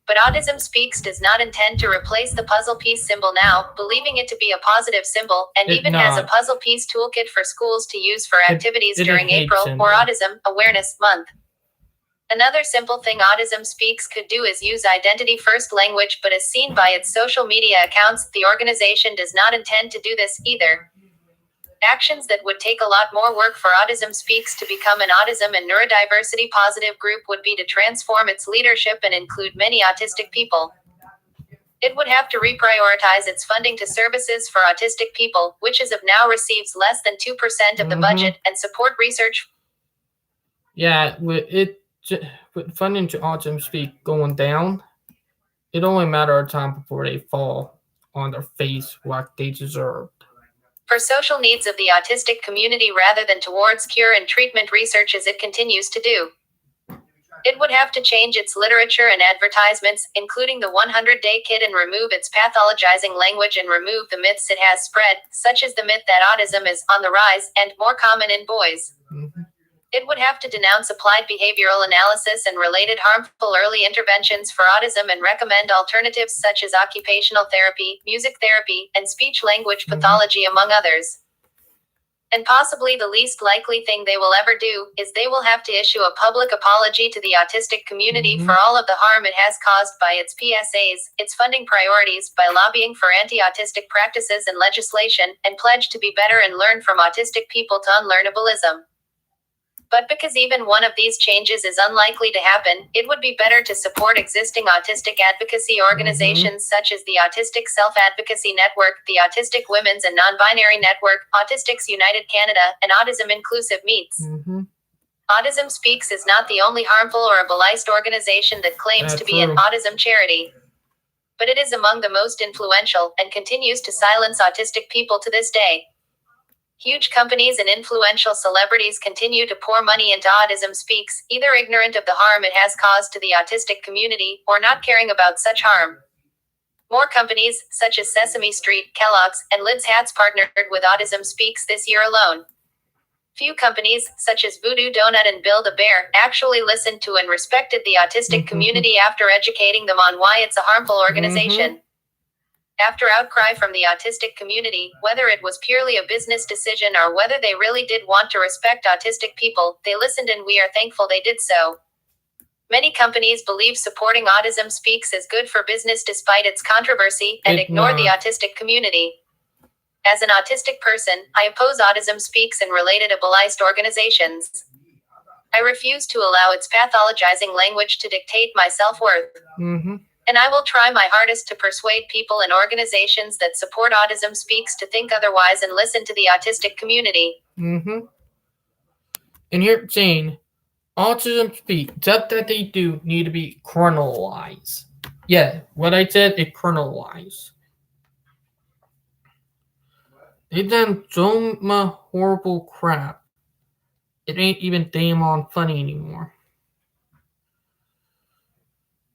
But Autism Speaks does not intend to replace the puzzle piece symbol now, believing it to be a positive symbol, and even has a puzzle piece toolkit for schools to use for activities during April, or Autism Awareness Month. Another simple thing Autism Speaks could do is use identity-first language, but as seen by its social media accounts, the organization does not intend to do this either. Actions that would take a lot more work for Autism Speaks to become an autism and neurodiversity positive group would be to transform its leadership and include many autistic people. It would have to reprioritize its funding to services for autistic people, which as of now receives less than 2% of the budget, and support research. Yeah, with funding to Autism Speak going down, it only matter of time before they fall on their face like they deserve. For social needs of the autistic community rather than towards cure and treatment research as it continues to do. It would have to change its literature and advertisements, including the 100-day kit, and remove its pathologizing language and remove the myths it has spread, such as the myth that autism is on the rise and more common in boys. Mm-hmm. It would have to denounce applied behavioral analysis and related harmful early interventions for autism and recommend alternatives such as occupational therapy, music therapy, and speech-language pathology, among others. And possibly the least likely thing they will ever do is they will have to issue a public apology to the autistic community for all of the harm it has caused by its PSAs, its funding priorities, by lobbying for anti-autistic practices and legislation, and pledge to be better and learn from autistic people to unlearn ableism. But because even one of these changes is unlikely to happen, it would be better to support existing autistic advocacy organizations such as the Autistic Self-Advocacy Network, the Autistic Women's and Non-Binary Network, Autistics United Canada, and Autism Inclusive Meets. Autism Speaks is not the only harmful or ableist organization that claims to be an autism charity. But it is among the most influential, and continues to silence autistic people to this day. Huge companies and influential celebrities continue to pour money into Autism Speaks, either ignorant of the harm it has caused to the autistic community, or not caring about such harm. More companies, such as Sesame Street, Kellogg's, and Lids Hats partnered with Autism Speaks this year alone. Few companies, such as Voodoo Donut and Build-A-Bear, actually listened to and respected the autistic community after educating them on why it's a harmful organization. After outcry from the autistic community, whether it was purely a business decision or whether they really did want to respect autistic people, they listened, and we are thankful they did so. Many companies believe supporting Autism Speaks is good for business despite its controversy, and ignore the autistic community. As an autistic person, I oppose Autism Speaks and related ableist organizations. I refuse to allow its pathologizing language to dictate my self-worth. Mm-hmm. And I will try my hardest to persuade people and organizations that support Autism Speaks to think otherwise and listen to the autistic community. Mm-hmm. And you're saying Autism Speak, stuff that they do need to be chronologized. Yeah, what I said, it chronologized. They've done so much horrible crap. It ain't even damn on funny anymore.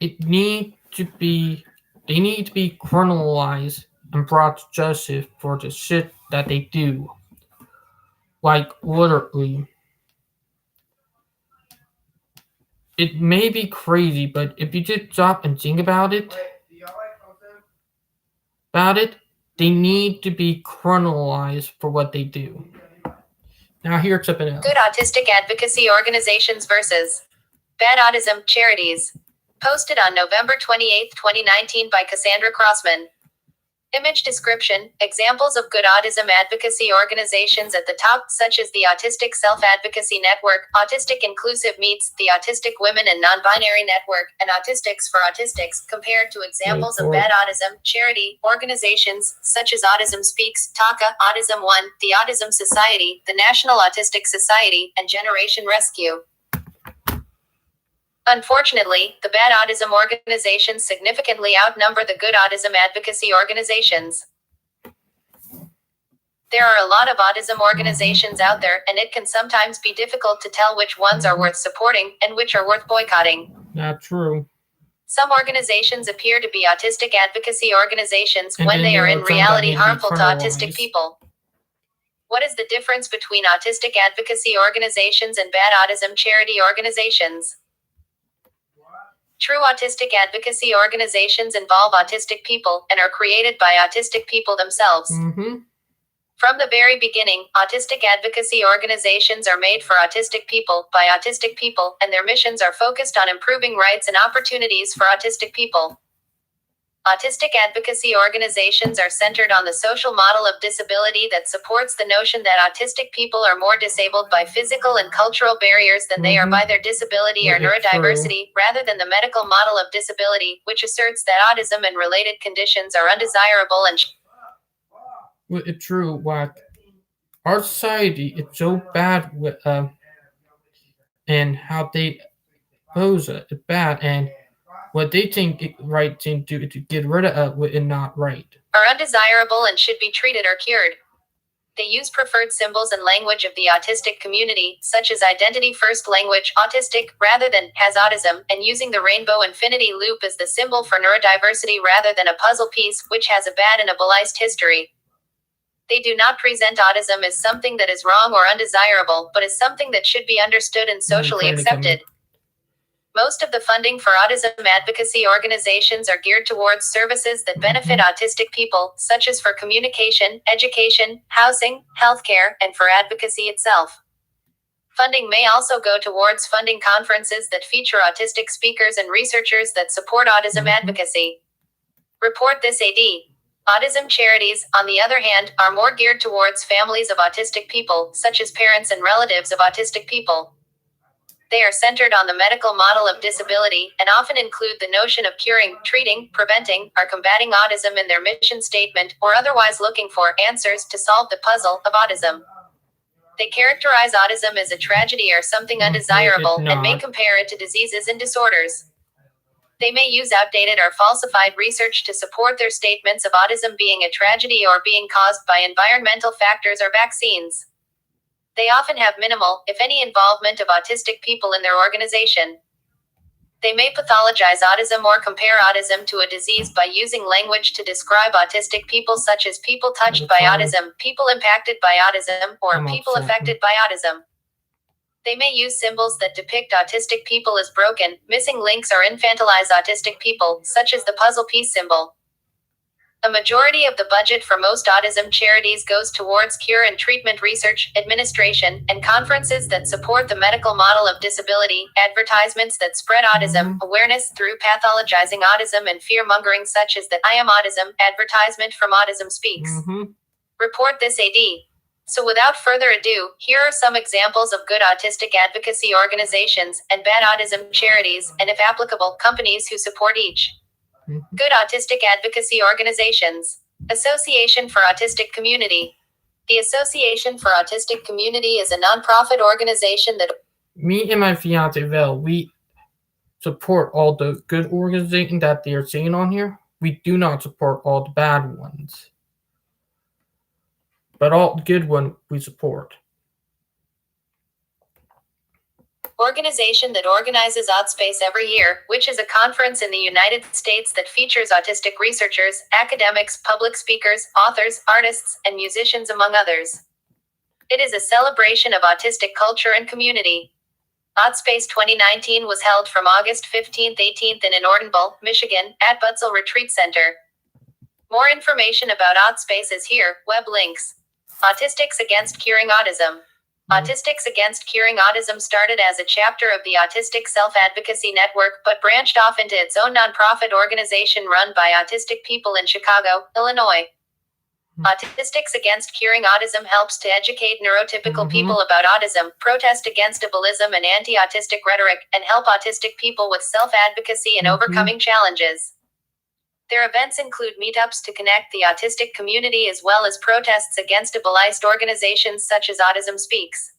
It need to be, they need to be chronologized and brought to justice for the shit that they do. Like, literally. It may be crazy, but if you just stop and think about it, they need to be chronologized for what they do. Now here's something else. Good autistic advocacy organizations versus bad autism charities. Posted on November 28, 2019 by Cassandra Crossman. Image description: examples of good autism advocacy organizations at the top, such as the Autistic Self-Advocacy Network, Autistic Inclusive Meets, the Autistic Women and Non-Binary Network, and Autistics for Autistics, compared to examples of bad autism charity organizations, such as Autism Speaks, TACA, Autism One, the Autism Society, the National Autistic Society, and Generation Rescue. Unfortunately, the bad autism organizations significantly outnumber the good autism advocacy organizations. There are a lot of autism organizations out there, and it can sometimes be difficult to tell which ones are worth supporting and which are worth boycotting. Not true. Some organizations appear to be autistic advocacy organizations when they are in reality harmful to autistic people. What is the difference between autistic advocacy organizations and bad autism charity organizations? True autistic advocacy organizations involve autistic people and are created by autistic people themselves. Mm-hmm. From the very beginning, autistic advocacy organizations are made for autistic people, by autistic people, and their missions are focused on improving rights and opportunities for autistic people. Autistic advocacy organizations are centered on the social model of disability that supports the notion that autistic people are more disabled by physical and cultural barriers than they are by their disability or neurodiversity, rather than the medical model of disability, which asserts that autism and related conditions are undesirable and Well, it's true. Like, our society is so bad with and how they pose it. It's bad, and what they think the right thing to do is to get rid of it and not right. are undesirable and should be treated or cured. They use preferred symbols and language of the autistic community, such as identity first language, autistic, rather than has autism, and using the rainbow infinity loop as the symbol for neurodiversity rather than a puzzle piece, which has a bad and a biased history. They do not present autism as something that is wrong or undesirable, but as something that should be understood and socially accepted. Most of the funding for autism advocacy organizations are geared towards services that benefit autistic people, such as for communication, education, housing, healthcare, and for advocacy itself. Funding may also go towards funding conferences that feature autistic speakers and researchers that support autism advocacy. Report this AD. Autism charities, on the other hand, are more geared towards families of autistic people, such as parents and relatives of autistic people. They are centered on the medical model of disability, and often include the notion of curing, treating, preventing, or combating autism in their mission statement, or otherwise looking for answers to solve the puzzle of autism. They characterize autism as a tragedy or something undesirable, and may compare it to diseases and disorders. They may use outdated or falsified research to support their statements of autism being a tragedy or being caused by environmental factors or vaccines. They often have minimal, if any, involvement of autistic people in their organization. They may pathologize autism or compare autism to a disease by using language to describe autistic people, such as people touched by autism, people impacted by autism, or people affected by autism. They may use symbols that depict autistic people as broken, missing links, or infantilize autistic people, such as the puzzle piece symbol. A majority of the budget for most autism charities goes towards cure and treatment research, administration, and conferences that support the medical model of disability, advertisements that spread autism awareness through pathologizing autism and fear-mongering, such as the I Am Autism advertisement from Autism Speaks. Report this AD. So without further ado, here are some examples of good autistic advocacy organizations and bad autism charities, and if applicable, companies who support each. Mhm. Good autistic advocacy organizations. Association for Autistic Community. The Association for Autistic Community is a nonprofit organization that Me and my fiance Vel, we support all the good organizations that they are saying on here. We do not support all the bad ones. But all the good ones we support. organization that organizes Autspace every year, which is a conference in the United States that features autistic researchers, academics, public speakers, authors, artists, and musicians, among others. It is a celebration of autistic culture and community. Autspace 2019 was held from August 15th 18th in Ortonville, Michigan, at Butzel Retreat Center. More information about Autspace is here, web links. Autistics Against Curing Autism. Autistics Against Curing Autism started as a chapter of the Autistic Self-Advocacy Network, but branched off into its own nonprofit organization run by autistic people in Chicago, Illinois. Autistics Against Curing Autism helps to educate neurotypical people about autism, protest against ableism and anti-autistic rhetoric, and help autistic people with self-advocacy and overcoming challenges. Their events include meetups to connect the autistic community as well as protests against ableist organizations such as Autism Speaks.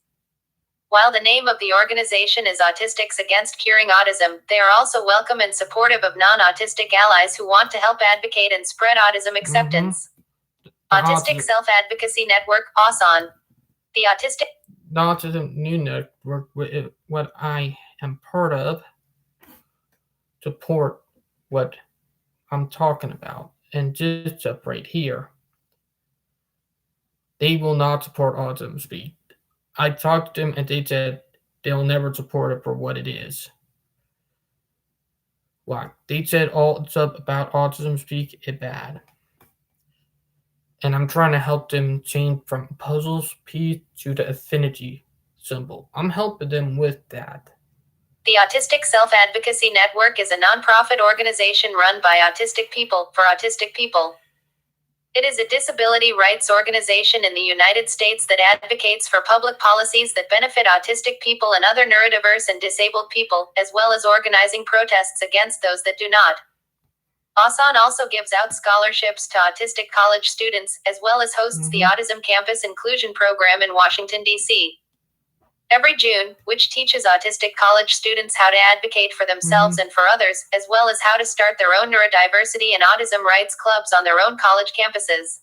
While the name of the organization is Autistics Against Curing Autism, they are also welcome and supportive of non-autistic allies who want to help advocate and spread autism acceptance. Autistic Self-Advocacy Network, AUSON. The Autism New Network, what I am part of, support what I'm talking about. And just up right here, they will not support Autism Speak. I talked to them and they said they'll never support it for what it is. Why? They said all stuff about Autism Speak is bad. And I'm trying to help them change from puzzles piece to the affinity symbol. I'm helping them with that. The Autistic Self-Advocacy Network is a nonprofit organization run by autistic people, for autistic people. It is a disability rights organization in the United States that advocates for public policies that benefit autistic people and other neurodiverse and disabled people, as well as organizing protests against those that do not. AUSON also gives out scholarships to autistic college students, as well as hosts the Autism Campus Inclusion Program in Washington, D.C. every June, which teaches autistic college students how to advocate for themselves and for others, as well as how to start their own neurodiversity and autism rights clubs on their own college campuses.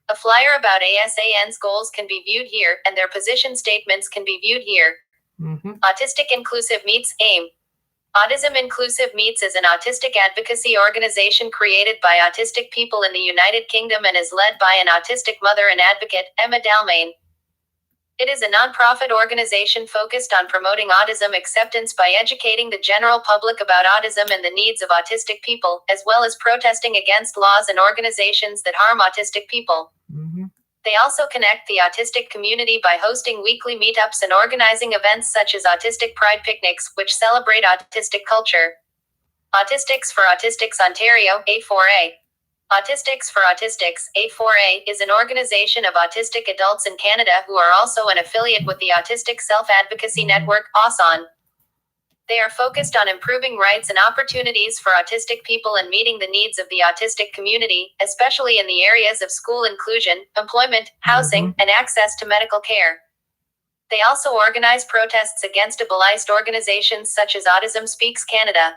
A flyer about ASAN's goals can be viewed here, and their position statements can be viewed here. Autistic Inclusive Meets, AIM. Autism Inclusive Meets is an autistic advocacy organization created by autistic people in the United Kingdom and is led by an autistic mother and advocate, Emma Dalmain. It is a nonprofit organization focused on promoting autism acceptance by educating the general public about autism and the needs of autistic people, as well as protesting against laws and organizations that harm autistic people. They also connect the autistic community by hosting weekly meetups and organizing events such as Autistic Pride Picnics, which celebrate autistic culture. Autistics for Autistics Ontario, A4A. Autistics for Autistics, A4A, is an organization of autistic adults in Canada who are also an affiliate with the Autistic Self-Advocacy Network, AUSON. They are focused on improving rights and opportunities for autistic people and meeting the needs of the autistic community, especially in the areas of school inclusion, employment, housing, and access to medical care. They also organize protests against ableist organizations such as Autism Speaks Canada.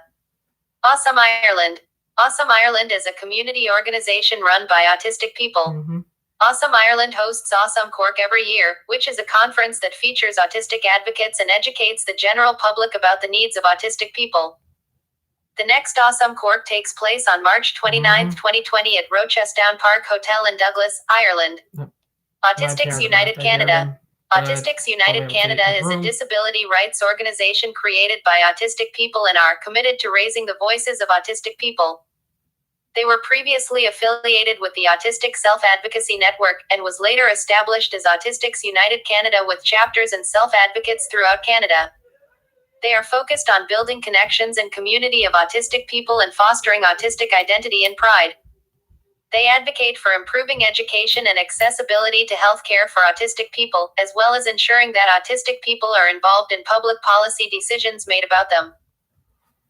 Awesome Ireland. Awesome Ireland is a community organization run by autistic people. Awesome Ireland hosts Awesome Cork every year, which is a conference that features autistic advocates and educates the general public about the needs of autistic people. The next Awesome Cork takes place on March 29, 2020 at Rochestown Park Hotel in Douglas, Ireland. Autistics United Canada. Autistics United Canada is a disability rights organization created by autistic people and are committed to raising the voices of autistic people. They were previously affiliated with the Autistic Self-Advocacy Network, and was later established as Autistics United Canada with chapters and self-advocates throughout Canada. They are focused on building connections and community of autistic people and fostering autistic identity and pride. They advocate for improving education and accessibility to healthcare for autistic people, as well as ensuring that autistic people are involved in public policy decisions made about them.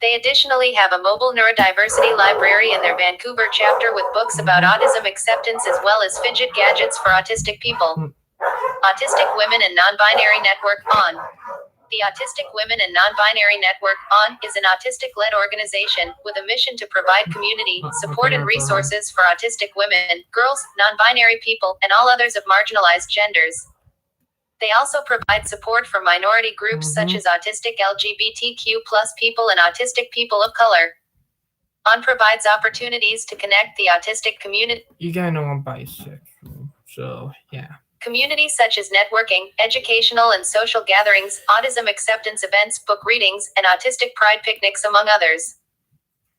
They additionally have a mobile neurodiversity library in their Vancouver chapter with books about autism acceptance as well as fidget gadgets for autistic people. Autistic Women and Non-Binary Network, ON. The Autistic Women and Non-Binary Network, ON, is an autistic-led organization with a mission to provide community, support and resources for autistic women, girls, non-binary people, and all others of marginalized genders. They also provide support for minority groups such as autistic LGBTQ+ people and autistic people of color. ON provides opportunities to connect the autistic community. You gotta know I'm bisexual, so yeah. Communities such as networking, educational and social gatherings, autism acceptance events, book readings, and autistic pride picnics, among others.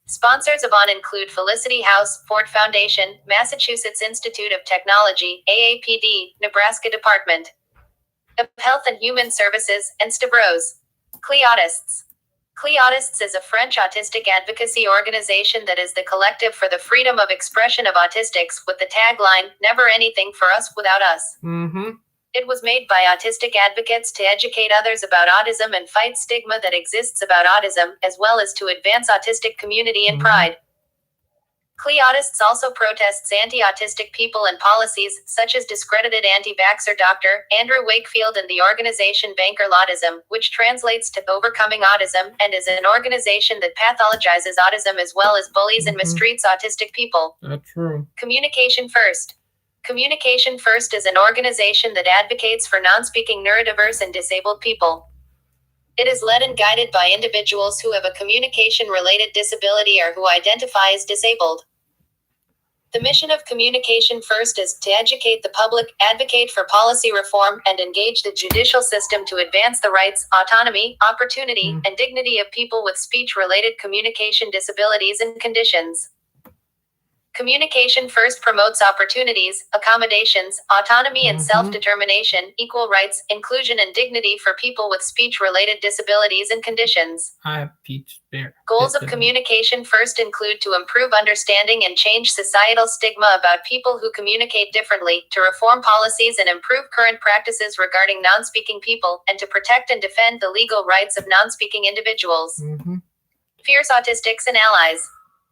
Sponsors of ON include Felicity House, Ford Foundation, Massachusetts Institute of Technology, AAPD, Nebraska Department of Health and Human Services, and Stavros. Cleautists. Cleautists is a French autistic advocacy organization that is the collective for the freedom of expression of autistics, with the tagline, "Never anything for us without us." It was made by autistic advocates to educate others about autism and fight stigma that exists about autism, as well as to advance autistic community and pride. Cleautists also protests anti-autistic people and policies, such as discredited anti-vaxxer Dr. Andrew Wakefield and the organization Banker Autism, which translates to Overcoming Autism, and is an organization that pathologizes autism as well as bullies and mistreats autistic people. That's true. Communication First. Communication First is an organization that advocates for non-speaking neurodiverse and disabled people. It is led and guided by individuals who have a communication-related disability or who identify as disabled. The mission of Communication First is to educate the public, advocate for policy reform, and engage the judicial system to advance the rights, autonomy, opportunity, and dignity of people with speech-related communication disabilities and conditions. Communication First promotes opportunities, accommodations, autonomy and self-determination, equal rights, inclusion and dignity for people with speech-related disabilities and conditions. I have Pete's bear. Goals of Communication First include to improve understanding and change societal stigma about people who communicate differently, to reform policies and improve current practices regarding non-speaking people, and to protect and defend the legal rights of non-speaking individuals. Fierce Autistics and Allies.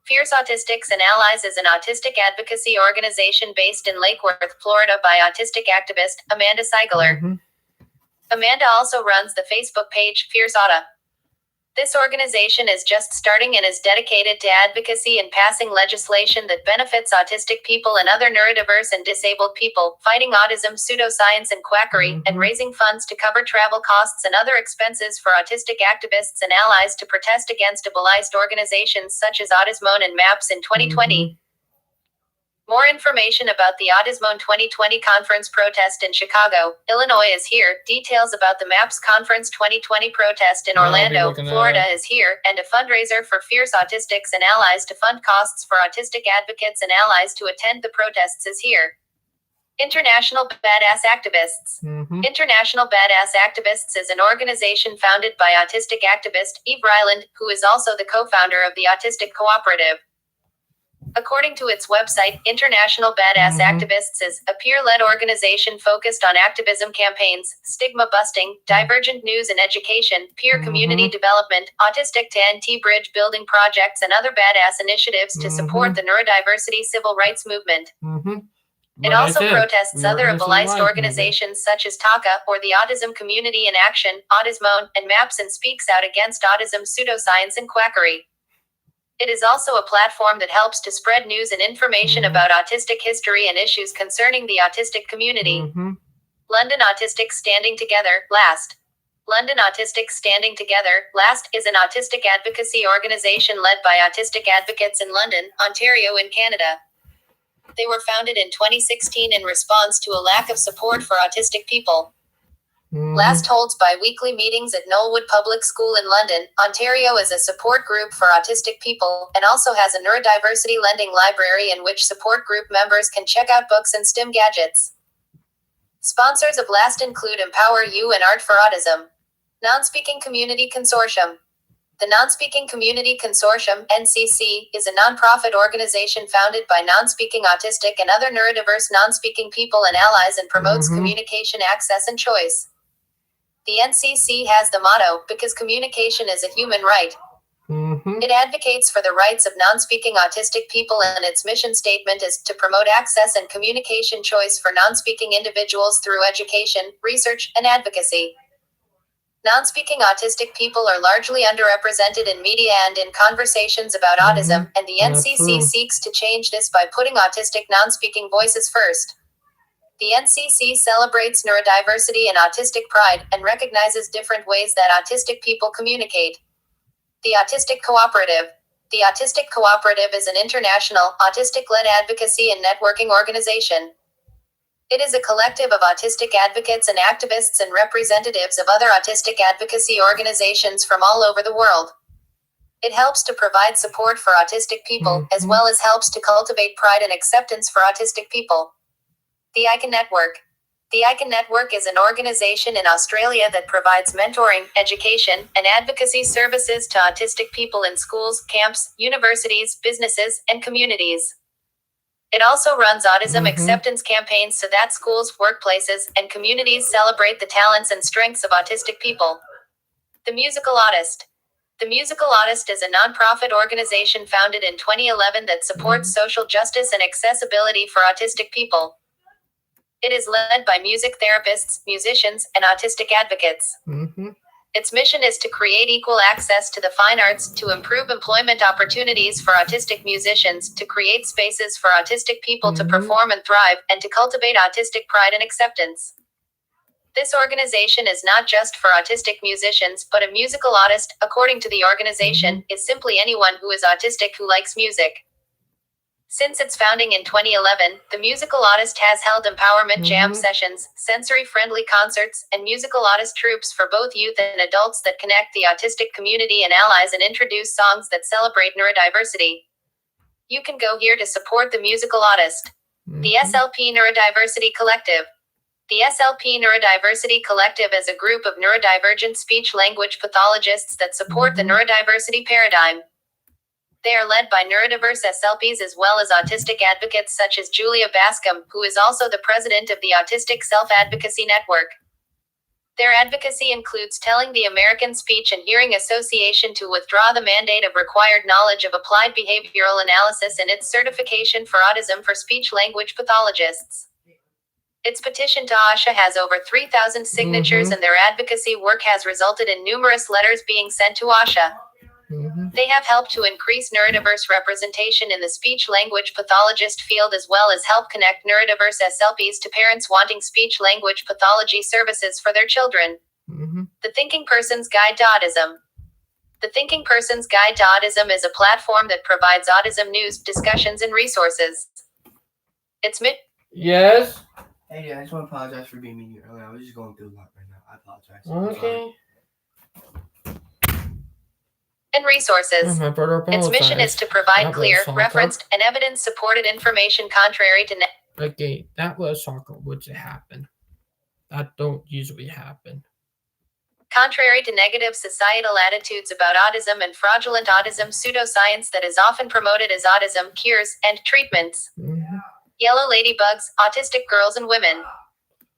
Fierce Autistics and Allies is an autistic advocacy organization based in Lake Worth, Florida by autistic activist Amanda Seigler. Amanda also runs the Facebook page Fierce Auta. This organization is just starting and is dedicated to advocacy and passing legislation that benefits autistic people and other neurodiverse and disabled people, fighting autism, pseudoscience, and quackery, and raising funds to cover travel costs and other expenses for autistic activists and allies to protest against ableist organizations such as Autism and MAPS in 2020. More information about the Autism 2020 conference protest in Chicago, Illinois is here, details about the MAPS Conference 2020 protest in Orlando, Florida is here, and a fundraiser for Fierce Autistics and Allies to fund costs for autistic advocates and allies to attend the protests is here. International Badass Activists. International Badass Activists is an organization founded by autistic activist Eve Ryland, who is also the co-founder of the Autistic Cooperative. According to its website, International Badass Activists is a peer-led organization focused on activism campaigns, stigma busting, divergent news and education, peer community development, autistic to NT bridge building projects, and other badass initiatives to support the neurodiversity civil rights movement. It also protests other ableist organizations such as TACA, or the Autism Community in Action, Autism, and MAPS, and speaks out against autism, pseudoscience, and quackery. It is also a platform that helps to spread news and information about autistic history and issues concerning the autistic community. London Autistics Standing Together, LAST. London Autistics Standing Together, LAST, is an autistic advocacy organization led by autistic advocates in London, Ontario in Canada. They were founded in 2016 in response to a lack of support for autistic people. LAST holds bi-weekly meetings at Knollwood Public School in London, Ontario as a support group for autistic people, and also has a neurodiversity lending library in which support group members can check out books and STEM gadgets. Sponsors of LAST include Empower You and Art for Autism. Non-Speaking Community Consortium. The Non-Speaking Community Consortium, NCC, is a nonprofit organization founded by non-speaking autistic and other neurodiverse non-speaking people and allies and promotes communication access and choice. The NCC has the motto, "Because communication is a human right." It advocates for the rights of non-speaking autistic people, and its mission statement is to promote access and communication choice for non-speaking individuals through education, research, and advocacy. Non-speaking autistic people are largely underrepresented in media and in conversations about autism, and the NCC seeks to change this by putting autistic non-speaking voices first. The NCC celebrates neurodiversity and autistic pride, and recognizes different ways that autistic people communicate. The Autistic Cooperative. The Autistic Cooperative is an international, autistic-led advocacy and networking organization. It is a collective of autistic advocates and activists and representatives of other autistic advocacy organizations from all over the world. It helps to provide support for autistic people, as well as helps to cultivate pride and acceptance for autistic people. The ICAN Network. The ICAN Network is an organization in Australia that provides mentoring, education, and advocacy services to autistic people in schools, camps, universities, businesses, and communities. It also runs autism acceptance campaigns so that schools, workplaces, and communities celebrate the talents and strengths of autistic people. The Musical Autist. The Musical Autist is a nonprofit organization founded in 2011 that supports social justice and accessibility for autistic people. It is led by music therapists, musicians, and autistic advocates. Its mission is to create equal access to the fine arts, to improve employment opportunities for autistic musicians, to create spaces for autistic people to perform and thrive, and to cultivate autistic pride and acceptance. This organization is not just for autistic musicians, but a musical autist, according to the organization, is simply anyone who is autistic who likes music. Since its founding in 2011, the Musical Autist has held empowerment jam sessions, sensory-friendly concerts, and musical autist troupes for both youth and adults that connect the autistic community and allies and introduce songs that celebrate neurodiversity. You can go here to support the Musical Autist. The SLP Neurodiversity Collective. The SLP Neurodiversity Collective is a group of neurodivergent speech-language pathologists that support the neurodiversity paradigm. They are led by neurodiverse SLPs as well as autistic advocates such as Julia Bascom, who is also the president of the Autistic Self-Advocacy Network. Their advocacy includes telling the American Speech and Hearing Association to withdraw the mandate of required knowledge of applied behavioral analysis and its certification for autism for speech-language pathologists. Its petition to ASHA has over 3,000 signatures, and their advocacy work has resulted in numerous letters being sent to ASHA. They have helped to increase neurodiverse representation in the speech-language pathologist field, as well as help connect neurodiverse SLPs to parents wanting speech-language pathology services for their children. The Thinking Person's Guide to Autism. The Thinking Person's Guide to Autism is a platform that provides autism news, discussions, and resources. Yes. Hey, I just want to apologize for being mean to you earlier. I was just going through a lot right now. I apologize. Okay. And resources. My brother Its mission is to provide That clear, was soccer. referenced, and evidence-supported information contrary to Okay, that was soccer. Which happen. That don't usually happen. Contrary to negative societal attitudes about autism and fraudulent autism pseudoscience that is often promoted as autism cures and treatments. Yellow Ladybugs, Autistic Girls and Women.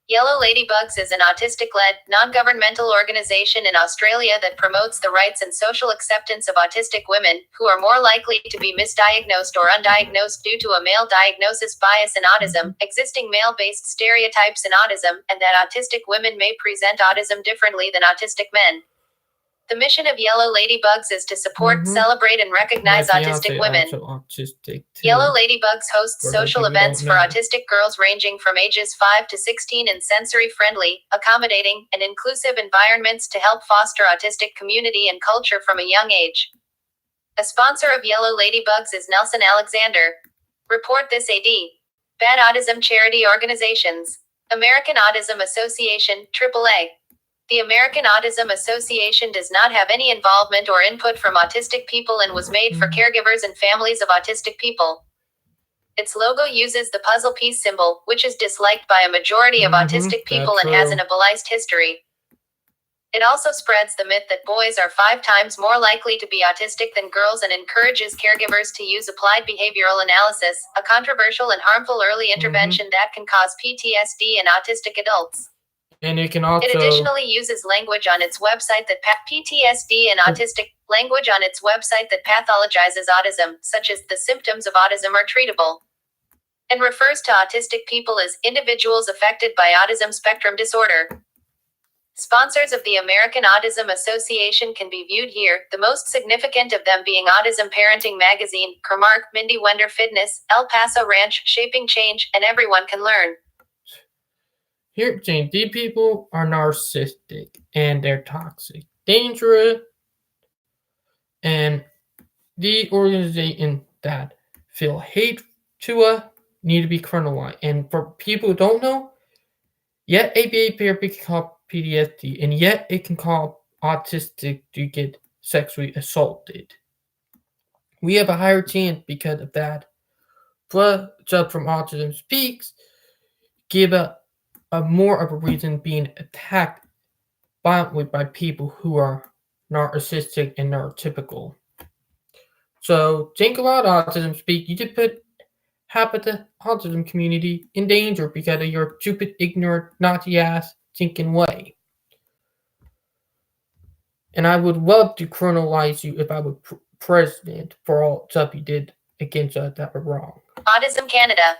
Yellow Ladybugs is an autistic-led, non-governmental organization in Australia that promotes the rights and social acceptance of autistic women, who are more likely to be misdiagnosed or undiagnosed due to a male diagnosis bias in autism, existing male-based stereotypes in autism, and that autistic women may present autism differently than autistic men. The mission of Yellow Ladybugs is to support, celebrate, and recognize autistic women. Autistic too. Yellow Ladybugs hosts For those social of you who events don't for know. autistic girls ranging from ages 5 to 16 in sensory-friendly, accommodating, and inclusive environments to help foster autistic community and culture from a young age. A sponsor of Yellow Ladybugs is Nelson Alexander. Report this AD. Bad Autism Charity Organizations. American Autism Association, AAA. The American Autism Association does not have any involvement or input from autistic people and was made for caregivers and families of autistic people. Its logo uses the puzzle piece symbol, which is disliked by a majority of autistic people that's and has true. an ableist history. It also spreads the myth that boys are 5 times more likely to be autistic than girls and encourages caregivers to use applied behavioral analysis, a controversial and harmful early intervention that can cause PTSD in autistic adults. And it can also. It additionally uses language on its website that PTSD and autistic language on its website that pathologizes autism, such as the symptoms of autism are treatable, and refers to autistic people as individuals affected by autism spectrum disorder. Sponsors of the American Autism Association can be viewed here, the most significant of them being Autism Parenting Magazine, Kermark, Mindy Wender Fitness, El Paso Ranch, Shaping Change, and Everyone Can Learn. Here, Jane, these people are narcissistic and they're toxic, dangerous, and the organizations that feel hate to us need to be criminalized. And for people who don't know, yet ABA therapy can cause PTSD, and yet it can cause autistic to get sexually assaulted. We have a higher chance because of that. Blood Jump from Autism Speaks give a more of a reason being attacked violently by people who are narcissistic and neurotypical. So think about Autism Speak. You just put half of the autism community in danger because of your stupid, ignorant, naughty ass thinking way. And I would love to criminalize you if I were president for all stuff you did against us that were wrong. Autism Canada.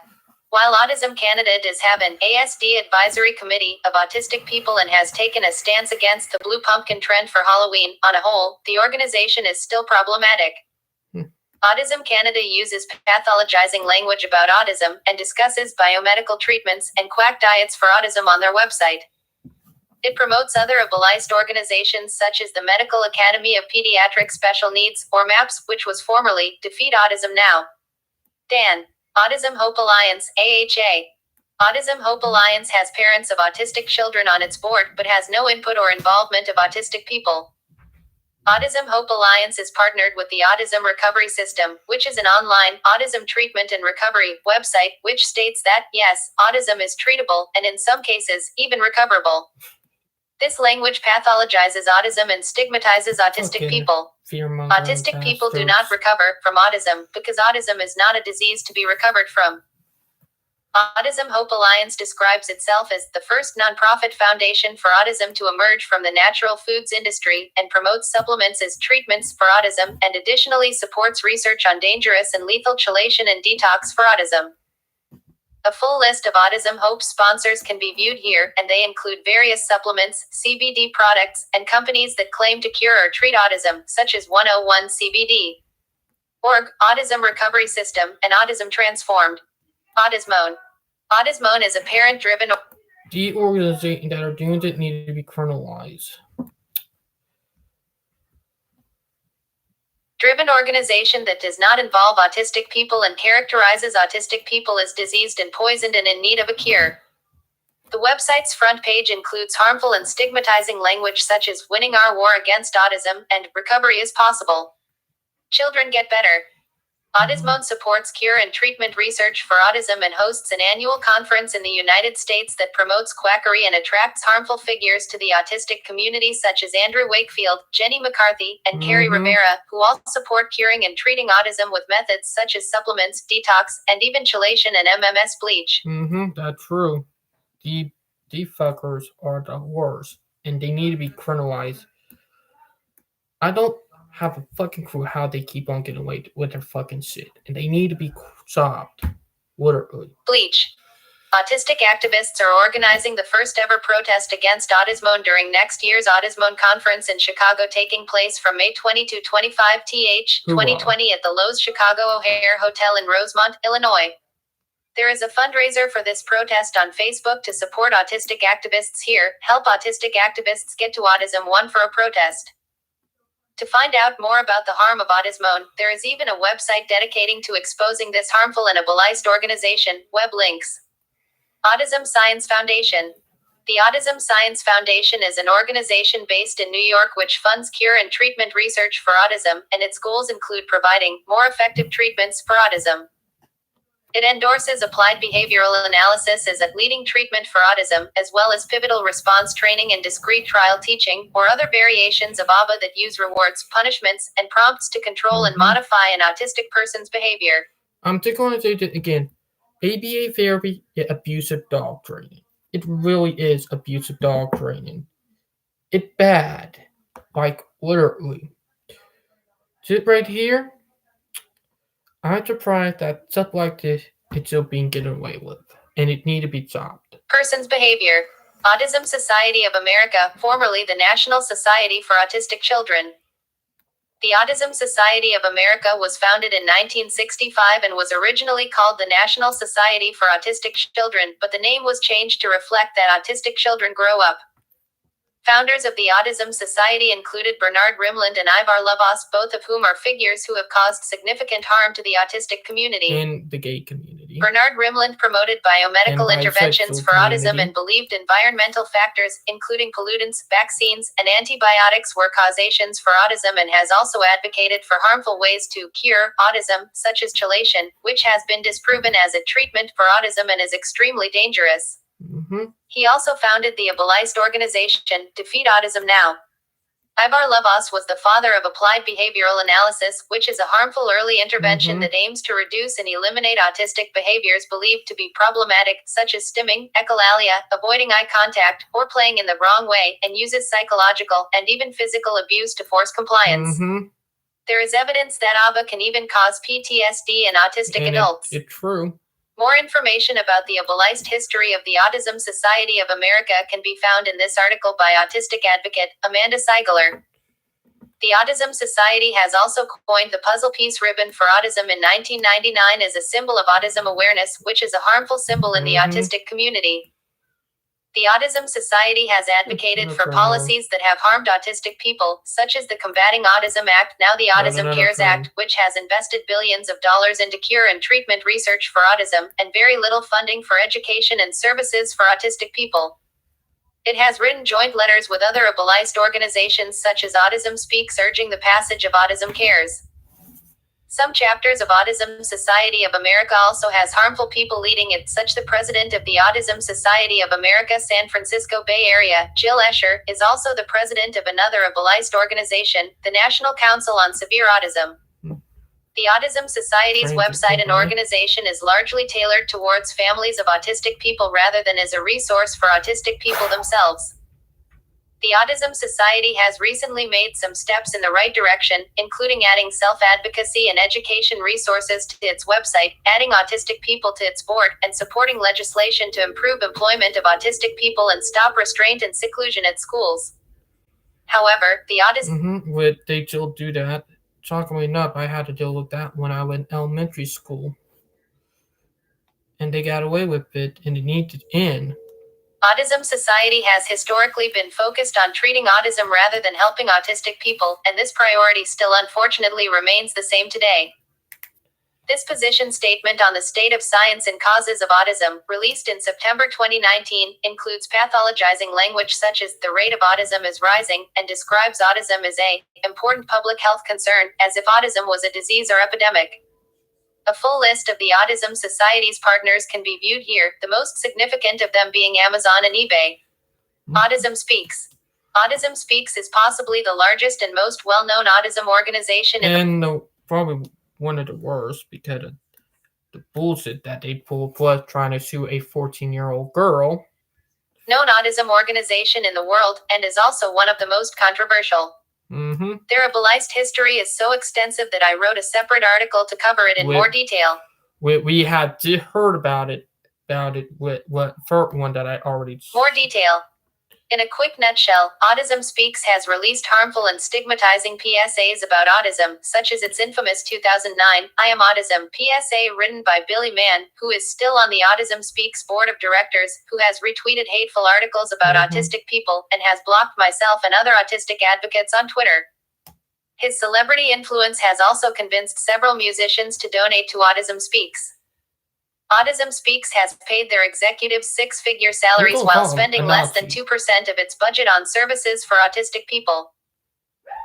While Autism Canada does have an ASD advisory committee of autistic people and has taken a stance against the blue pumpkin trend for Halloween, on a whole, the organization is still problematic. Autism Canada uses pathologizing language about autism and discusses biomedical treatments and quack diets for autism on their website. It promotes other ableist organizations such as the Medical Academy of Pediatric Special Needs, or MAPS, which was formerly Defeat Autism Now. Dan. Autism Hope Alliance, AHA. Autism Hope Alliance has parents of autistic children on its board but has no input or involvement of autistic people. Autism Hope Alliance is partnered with the Autism Recovery System, which is an online autism treatment and recovery website, which states that, yes, autism is treatable, and in some cases, even recoverable. This language pathologizes autism and stigmatizes autistic people. Autistic people do not recover from autism because autism is not a disease to be recovered from. Autism Hope Alliance describes itself as the first nonprofit foundation for autism to emerge from the natural foods industry and promotes supplements as treatments for autism and additionally supports research on dangerous and lethal chelation and detox for autism. A full list of Autism Hope sponsors can be viewed here, and they include various supplements, CBD products, and companies that claim to cure or treat autism, such as 101 CBD. Org, Autism Recovery System, and Autism Transformed. Autismone. Autismone is a parent-driven. The organizations that are doing it need to be criminalized. Driven organization that does not involve autistic people and characterizes autistic people as diseased and poisoned and in need of a cure. The website's front page includes harmful and stigmatizing language such as winning our war against autism and recovery is possible. Children get better. Autismone supports cure and treatment research for autism and hosts an annual conference in the United States that promotes quackery and attracts harmful figures to the autistic community such as Andrew Wakefield, Jenny McCarthy, and Carrie Rivera, who all support curing and treating autism with methods such as supplements, detox, and even chelation and MMS bleach. That's true. The fuckers are the worst, and they need to be criminalized. I don't have a fucking clue how they keep on getting away with their fucking shit, and they need to be stopped. Literally. Bleach. Autistic activists are organizing the first ever protest against Autismone during next year's Autismone conference in Chicago, taking place from May 20 to 25 th 2020 at the Lowe's Chicago O'Hare Hotel in Rosemont, Illinois. There is a fundraiser for this protest on Facebook to support autistic activists here. Help autistic activists get to Autism One for a protest. To find out more about the harm of Autismone, there is even a website dedicating to exposing this harmful and ableist organization. Web links. Autism Science Foundation. The Autism Science Foundation is an organization based in New York which funds cure and treatment research for autism, and its goals include providing more effective treatments for autism. It endorses applied behavioral analysis as a leading treatment for autism, as well as pivotal response training and discrete trial teaching, or other variations of ABA that use rewards, punishments, and prompts to control and modify an autistic person's behavior. I'm just going to say that again. ABA therapy is abusive dog training. It really is abusive dog training. It's bad. Like, literally. Sit right here. I'm surprised that stuff like this is still being getting away with. And it need to be stopped. Person's behavior. Autism Society of America, formerly the National Society for Autistic Children. The Autism Society of America was founded in 1965 and was originally called the National Society for Autistic Children, but the name was changed to reflect that autistic children grow up. Founders of the Autism Society included Bernard Rimland and Ivar Lovaas, both of whom are figures who have caused significant harm to the autistic community. And the gay community. Bernard Rimland promoted biomedical interventions for autism and believed environmental factors, including pollutants, vaccines, and antibiotics were causations for autism, and has also advocated for harmful ways to cure autism, such as chelation, which has been disproven as a treatment for autism and is extremely dangerous. He also founded the ableist organization, Defeat Autism Now. Ivar Lovaas was the father of applied behavioral analysis, which is a harmful early intervention that aims to reduce and eliminate autistic behaviors believed to be problematic, such as stimming, echolalia, avoiding eye contact, or playing in the wrong way, and uses psychological and even physical abuse to force compliance. There is evidence that ABA can even cause PTSD in autistic adults. It's true. More information about the ableist history of the Autism Society of America can be found in this article by autistic advocate Amanda Seigler. The Autism Society has also coined the puzzle piece ribbon for autism in 1999 as a symbol of autism awareness, which is a harmful symbol in the autistic community. The Autism Society has advocated for policies that have harmed autistic people, such as the Combating Autism Act, now the Autism Cares Act, which has invested billions of dollars into cure and treatment research for autism, and very little funding for education and services for autistic people. It has written joint letters with other ableist organizations such as Autism Speaks urging the passage of Autism Cares. Some chapters of Autism Society of America also has harmful people leading it, such the president of the Autism Society of America San Francisco Bay Area, Jill Escher, is also the president of another ableist organization, the National Council on Severe Autism. The Autism Society's website and organization is largely tailored towards families of autistic people rather than as a resource for autistic people themselves. The Autism Society has recently made some steps in the right direction, including adding self-advocacy and education resources to its website, adding autistic people to its board, and supporting legislation to improve employment of autistic people and stop restraint and seclusion at schools. However, the Autism... They still do that. Shockingly enough, I had to deal with that when I was in elementary school. And they got away with it, and it needs to end. Autism Society has historically been focused on treating autism rather than helping autistic people, and this priority still unfortunately remains the same today. This position statement on the state of science and causes of autism, released in September 2019, includes pathologizing language such as "the rate of autism is rising," and describes autism as a important public health concern, as if autism was a disease or epidemic. A full list of the Autism Society's partners can be viewed here, the most significant of them being Amazon and eBay. Autism Speaks. Autism Speaks is possibly the largest and most well-known autism organization and probably one of the worst, because of the bullshit that they pulled, plus trying to sue a 14-year-old girl. Known autism organization in the world, and is also one of the most controversial. Their ableist history is so extensive that I wrote a separate article to cover it in more detail. We had heard about it with what first one that I already... More detail. In a quick nutshell, Autism Speaks has released harmful and stigmatizing PSAs about autism, such as its infamous 2009, I Am Autism PSA written by Billy Mann, who is still on the Autism Speaks board of directors, who has retweeted hateful articles about autistic people, and has blocked myself and other autistic advocates on Twitter. His celebrity influence has also convinced several musicians to donate to Autism Speaks. Autism Speaks has paid their executives six-figure salaries while spending less than 2% of its budget on services for autistic people.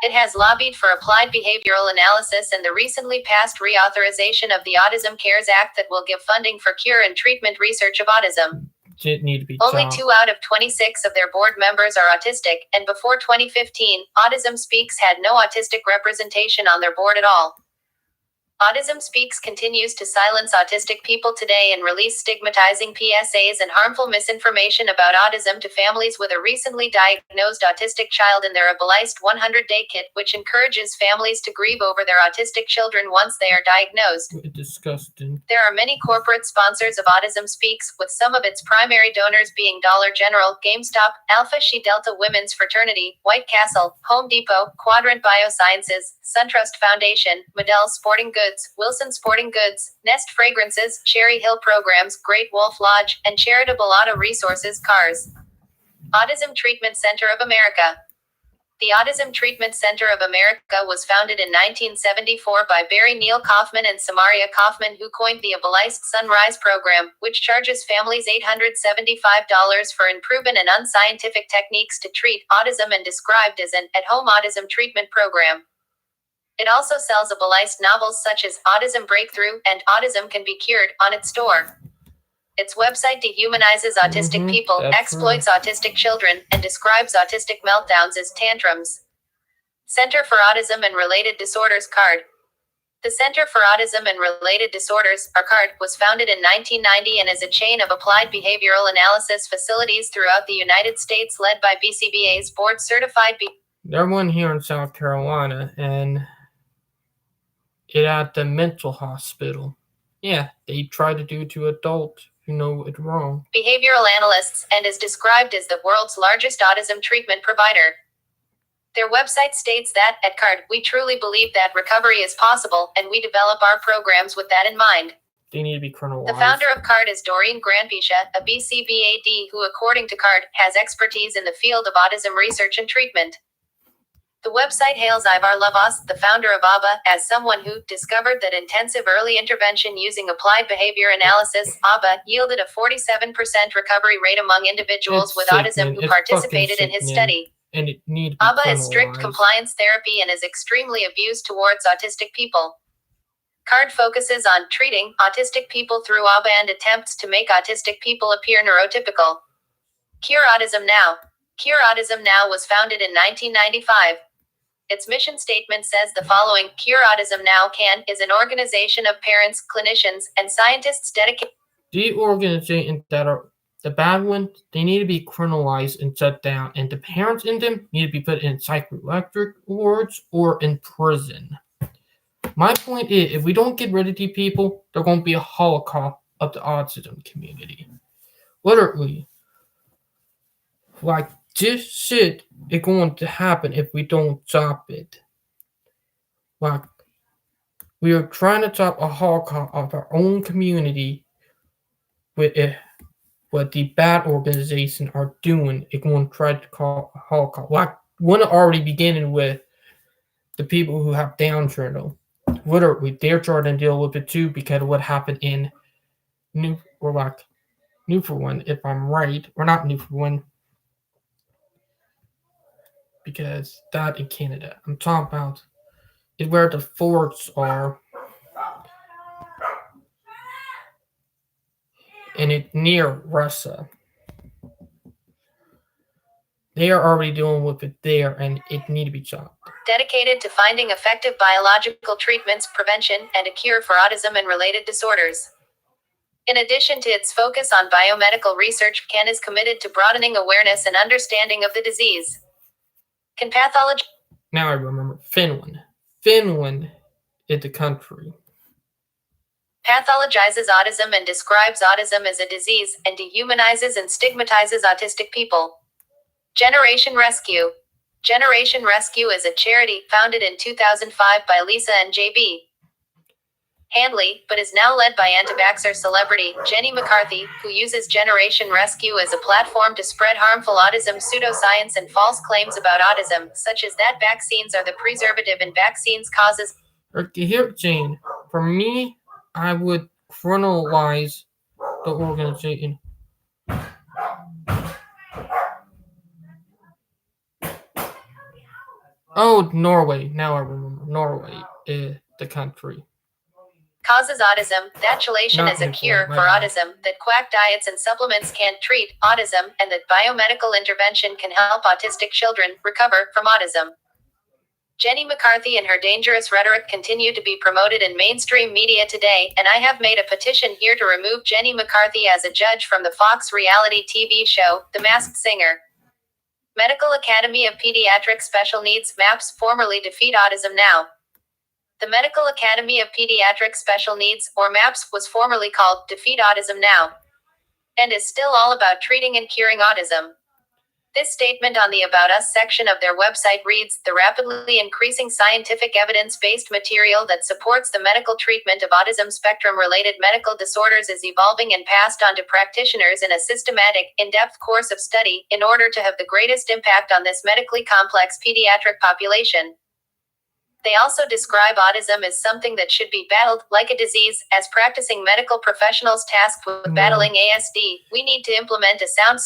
It has lobbied for applied behavioral analysis and the recently passed reauthorization of the Autism Cares Act that will give funding for cure and treatment research of autism. Didn't need to be Only chopped. 2 out of 26 of their board members are autistic, and before 2015, Autism Speaks had no autistic representation on their board at all. Autism Speaks continues to silence autistic people today and release stigmatizing PSAs and harmful misinformation about autism to families with a recently diagnosed autistic child in their Abilized 100-Day Kit, which encourages families to grieve over their autistic children once they are diagnosed. Disgusting. There are many corporate sponsors of Autism Speaks, with some of its primary donors being Dollar General, GameStop, Alpha Chi Delta Women's Fraternity, White Castle, Home Depot, Quadrant Biosciences, SunTrust Foundation, Medell Sporting Goods, Wilson Sporting Goods, Nest Fragrances, Cherry Hill Programs, Great Wolf Lodge, and Charitable Auto Resources Cars. Autism Treatment Center of America. The Autism Treatment Center of America was founded in 1974 by Barry Neil Kaufman and Samaria Kaufman, who coined the Abilized Sunrise program, which charges families $875 for unproven and unscientific techniques to treat autism and described as an at-home autism treatment program. It also sells Abilized novels such as Autism Breakthrough and Autism Can Be Cured on its store. Its website dehumanizes autistic people, exploits autistic children, and describes autistic meltdowns as tantrums. Center for Autism and Related Disorders CARD. The Center for Autism and Related Disorders, or CARD, was founded in 1990 and is a chain of applied behavioral analysis facilities throughout the United States led by BCBA's board-certified There's one here in South Carolina, and it at the mental hospital. Yeah, they try to do it to adults who know it's wrong. behavioral analysts, and is described as the world's largest autism treatment provider. Their website states that, at CARD, we truly believe that recovery is possible, and we develop our programs with that in mind. They need to be criminalized. The founder of CARD is Doreen Granpisha, a BCBAD who, according to CARD, has expertise in the field of autism research and treatment. The website hails Ivar Lovas, the founder of ABBA, as someone who discovered that intensive early intervention using applied behavior analysis (ABBA) yielded a 47% recovery rate among individuals with autism who participated in his study. And it needs to be ABBA is strict criminalized. compliance therapy and is extremely abused towards autistic people. CARD focuses on treating autistic people through ABBA and attempts to make autistic people appear neurotypical. Cure Autism Now. Cure Autism Now was founded in 1995. Its mission statement says the following: Cure Autism Now is an organization of parents, clinicians, and scientists dedicated. The organizations that are the bad ones, they need to be criminalized and shut down, and the parents in them need to be put in psychiatric wards or in prison. My point is, if we don't get rid of these people, there's going to be a holocaust of the autism community. Literally. Like, this shit is going to happen if we don't stop it. Like, we are trying to stop a holocaust of our own community with it. What the bad organizations are doing, it's going to try to call a holocaust. Like, one already beginning with the people who have Down syndrome. Literally, they're trying to deal with it too because of what happened in Newfoundland, if I'm right, or not Newfoundland, because that in Canada. I'm talking about is where the forts are, and it's near Russia. They are already dealing with it there, and it need to be stopped. Dedicated to finding effective biological treatments, prevention, and a cure for autism and related disorders. In addition to its focus on biomedical research, CAN is committed to broadening awareness and understanding of the disease. Can pathology... Now I remember Finland. Finland is the country. Pathologizes autism and describes autism as a disease, and dehumanizes and stigmatizes autistic people. Generation Rescue. Generation Rescue is a charity founded in 2005 by Lisa and JB Handley, but is now led by anti-vaxxer celebrity Jenny McCarthy, who uses Generation Rescue as a platform to spread harmful autism pseudoscience and false claims about autism, such as that vaccines are the preservative in vaccines causes. Okay, here, Jane. For me, I would criminalize the organization. Oh, Norway. Now I remember. Norway, the country. Causes autism, that chelation Not is a Nicole, cure my for bad. autism, that quack diets and supplements can't treat autism, and that biomedical intervention can help autistic children recover from autism. Jenny McCarthy and her dangerous rhetoric continue to be promoted in mainstream media today, and I have made a petition here to remove Jenny McCarthy as a judge from the Fox reality TV show, The Masked Singer. Medical Academy of Pediatric Special Needs MAPS, formerly Defeat Autism Now. The Medical Academy of Pediatric Special Needs, or MAPS, was formerly called Defeat Autism Now, and is still all about treating and curing autism. This statement on the About Us section of their website reads, "The rapidly increasing scientific evidence-based material that supports the medical treatment of autism spectrum-related medical disorders is evolving and passed on to practitioners in a systematic, in-depth course of study, in order to have the greatest impact on this medically complex pediatric population." They also describe autism as something that should be battled, like a disease. As practicing medical professionals tasked with battling ASD, we need to implement a sound.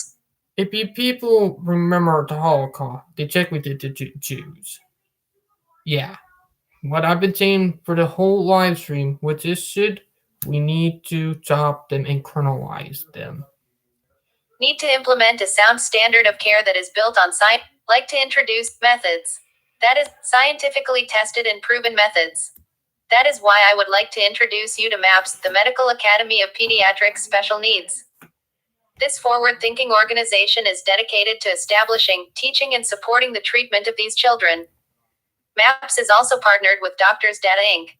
If you people remember the Holocaust, they checked with the Jews. Yeah. What I've been saying for the whole live stream, which is we need to stop them and criminalize them. Need to implement a sound standard of care that is built on science, like to introduce methods. That is, scientifically tested and proven methods. That is why I would like to introduce you to MAPS, the Medical Academy of Pediatric Special Needs. This forward-thinking organization is dedicated to establishing, teaching, and supporting the treatment of these children. MAPS is also partnered with Doctors Data Inc.,